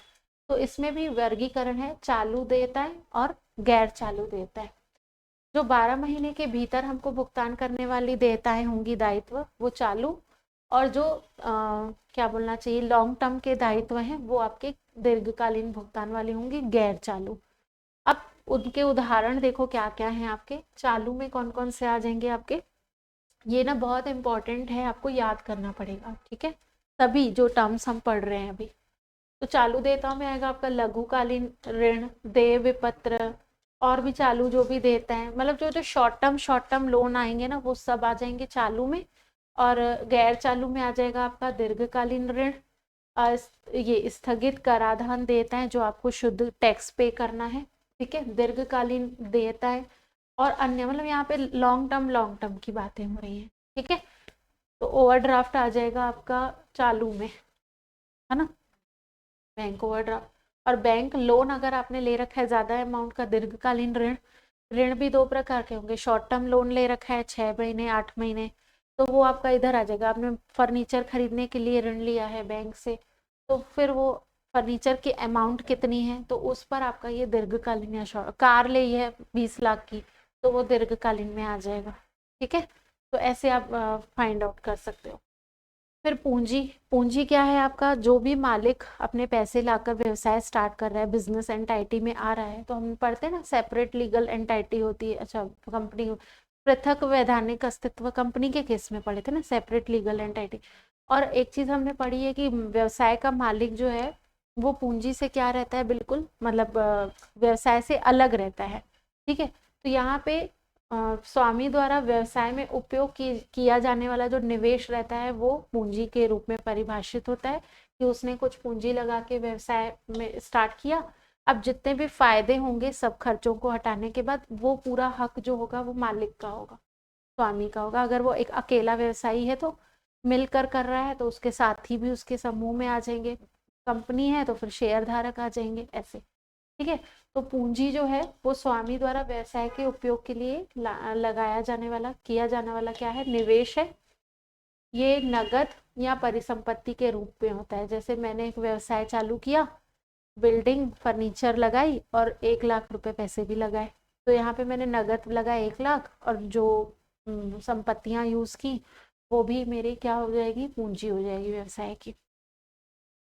तो इसमें भी वर्गीकरण है, चालू देयताएं और गैर चालू देयताएं। जो 12 महीने के भीतर हमको भुगतान करने वाली देयताएं होंगी, दायित्व, वो चालू। और जो क्या बोलना चाहिए, लॉन्ग टर्म के दायित्व हैं वो आपके दीर्घकालीन भुगतान वाली होंगी, गैर चालू। अब उनके उदाहरण देखो क्या क्या हैं आपके चालू में, कौन कौन से आ जाएंगे आपके। ये ना बहुत इंपॉर्टेंट है, आपको याद करना पड़ेगा, ठीक है, सभी जो टर्म्स हम पढ़ रहे हैं अभी। तो चालू देयताओं में आएगा आपका लघुकालीन ऋण, देय विपत्र, और भी चालू जो भी देता है, मतलब जो जो शॉर्ट टर्म लोन आएंगे ना वो सब आ जाएंगे चालू में। और गैर चालू में आ जाएगा आपका दीर्घकालीन ऋण, ये स्थगित कराधान देयता है जो आपको शुद्ध टैक्स पे करना है, ठीक है। दीर्घकालीन देयता है, और अन्य, मतलब यहाँ पे लॉन्ग टर्म की बातें हो रही हैं, ठीक है। तो ओवरड्राफ्ट आ जाएगा आपका चालू में, है ना, बैंक ओवरड्राफ्ट। और बैंक लोन अगर आपने ले रखा है ज्यादा अमाउंट का, दीर्घकालीन ऋण, ऋण भी दो प्रकार के होंगे, शॉर्ट टर्म लोन ले रखा है 6 महीने 8 महीने, तो वो आपका इधर आ जाएगा। आपने फर्नीचर खरीदने के लिए ऋण लिया है बैंक से, तो फिर वो फर्नीचर की अमाउंट कितनी है, तो उस पर आपका ये दीर्घकालीन या शॉर्ट, कार ली है 20 लाख की, तो वो दीर्घकालीन में आ जाएगा, ठीक है। तो ऐसे आप फाइंड आउट कर सकते हो। फिर पूंजी, पूंजी क्या है आपका, जो भी मालिक अपने पैसे लाकर व्यवसाय स्टार्ट कर रहा है, बिजनेस एंटाइटी में आ रहा है, तो हम पढ़ते हैं ना सेपरेट लीगल एंटाइटी होती है, अच्छा कंपनी, पृथक वैधानिक अस्तित्व, कंपनी के केस में पढ़े थे ना सेपरेट लीगल एंटाइटी। और एक चीज हमने पढ़ी है कि व्यवसाय का मालिक जो है वो पूंजी से क्या रहता है, बिल्कुल मतलब व्यवसाय से अलग रहता है, ठीक है। तो यहाँ पे स्वामी द्वारा व्यवसाय में उपयोग किया जाने वाला जो निवेश रहता है वो पूंजी के रूप में परिभाषित होता है, कि उसने कुछ पूंजी लगा के व्यवसाय में स्टार्ट किया। अब जितने भी फायदे होंगे सब खर्चों को हटाने के बाद, वो पूरा हक जो होगा वो मालिक का होगा, स्वामी का होगा। अगर वो एक अकेला व्यवसायी है तो मिलकर कर रहा है, तो उसके साथी भी उसके समूह में आ जाएंगे, कंपनी है तो फिर शेयर धारक आ जाएंगे, ऐसे, ठीक है। तो पूंजी जो है वो स्वामी द्वारा व्यवसाय के उपयोग के लिए लगाया जाने वाला, किया जाने वाला क्या है, निवेश है। ये नगद या परिसंपत्ति के रूप में होता है। जैसे मैंने एक व्यवसाय चालू किया, बिल्डिंग फर्नीचर लगाई और 1 लाख रुपए पैसे भी लगाए, तो यहाँ पे मैंने नगद लगाया 1 लाख, और जो संपत्तियां यूज की वो भी मेरी क्या हो जाएगी, पूंजी हो जाएगी व्यवसाय की।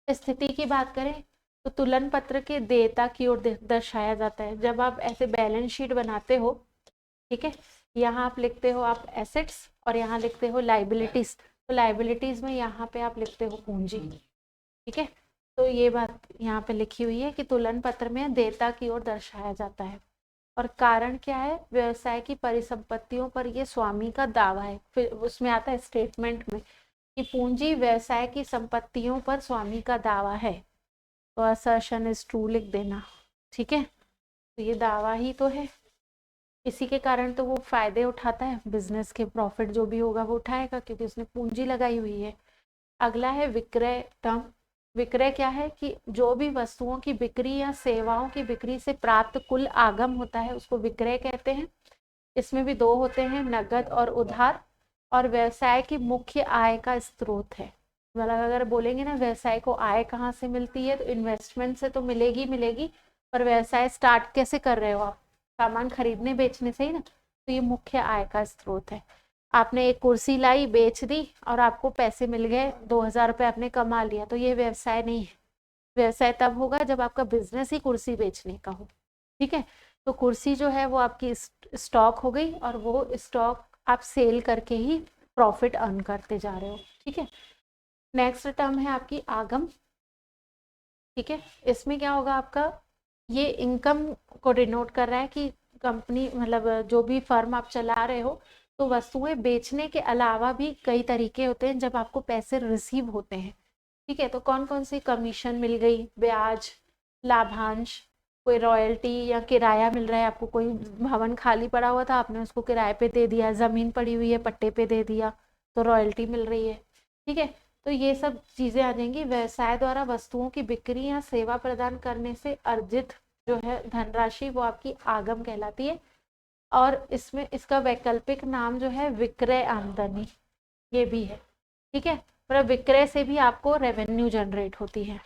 स्थिति की बात करें तो तुलन पत्र के देयता की ओर दर्शाया जाता है। जब आप ऐसे बैलेंस शीट बनाते हो, ठीक है, यहाँ आप लिखते हो आप एसेट्स और यहाँ लिखते हो लाइबिलिटीज, तो लाइबिलिटीज में यहाँ पे आप लिखते हो पूंजी, ठीक है। तो ये बात यहाँ पे लिखी हुई है कि तुलन पत्र में देयता की ओर दर्शाया जाता है। और कारण क्या है, व्यवसाय की परिसंपत्तियों पर ये स्वामी का दावा है। फिर उसमें आता है स्टेटमेंट में कि पूंजी व्यवसाय की संपत्तियों पर स्वामी का दावा है, तो असर्शन इज ट्रू लिख देना, ठीक है। तो ये दावा ही तो है, इसी के कारण तो वो फायदे उठाता है, बिजनेस के प्रॉफिट जो भी होगा वो उठाएगा, क्योंकि उसने पूंजी लगाई हुई है। अगला है विक्रय टर्म। विक्रय क्या है कि जो भी वस्तुओं की बिक्री या सेवाओं की बिक्री से प्राप्त कुल आगम होता है उसको विक्रय कहते हैं। इसमें भी दो होते हैं, नगद और उधार। और व्यवसाय की मुख्य आय का स्रोत है। मतलब अगर बोलेंगे ना व्यवसाय को आय कहाँ से मिलती है, तो इन्वेस्टमेंट से तो मिलेगी मिलेगी, पर व्यवसाय स्टार्ट कैसे कर रहे हो आप, सामान खरीदने बेचने से ही ना, तो ये मुख्य आय का स्रोत है। आपने एक कुर्सी लाई बेच दी और आपको पैसे मिल गए, 2,000 रुपये आपने कमा लिया, तो ये व्यवसाय नहीं है। व्यवसाय तब होगा जब आपका बिजनेस ही कुर्सी बेचने का हो, ठीक है। तो कुर्सी जो है वो आपकी स्टॉक हो गई, और वो स्टॉक आप सेल करके ही प्रॉफिट अर्न करते जा रहे हो, ठीक है। नेक्स्ट टर्म है आपकी आगम, ठीक है। इसमें क्या होगा आपका, ये इनकम को डिनोट कर रहा है कि कंपनी, मतलब जो भी फर्म आप चला रहे हो, तो वस्तुएं बेचने के अलावा भी कई तरीके होते हैं जब आपको पैसे रिसीव होते हैं, ठीक है। तो कौन कौन सी, कमीशन मिल गई, ब्याज, लाभांश, कोई रॉयल्टी, या किराया मिल रहा है आपको, कोई भवन खाली पड़ा हुआ था आपने उसको किराए पे दे दिया, जमीन पड़ी हुई है पट्टे पे दे दिया, तो रॉयल्टी मिल रही है, ठीक है। तो ये सब चीजें आ जाएंगी। व्यवसाय द्वारा वस्तुओं की बिक्री या सेवा प्रदान करने से अर्जित जो है धनराशि वो आपकी आगम कहलाती है। और इसमें इसका वैकल्पिक नाम जो है विक्रय आमदनी, ये भी है, ठीक है। पर विक्रय से भी आपको रेवेन्यू जनरेट होती है।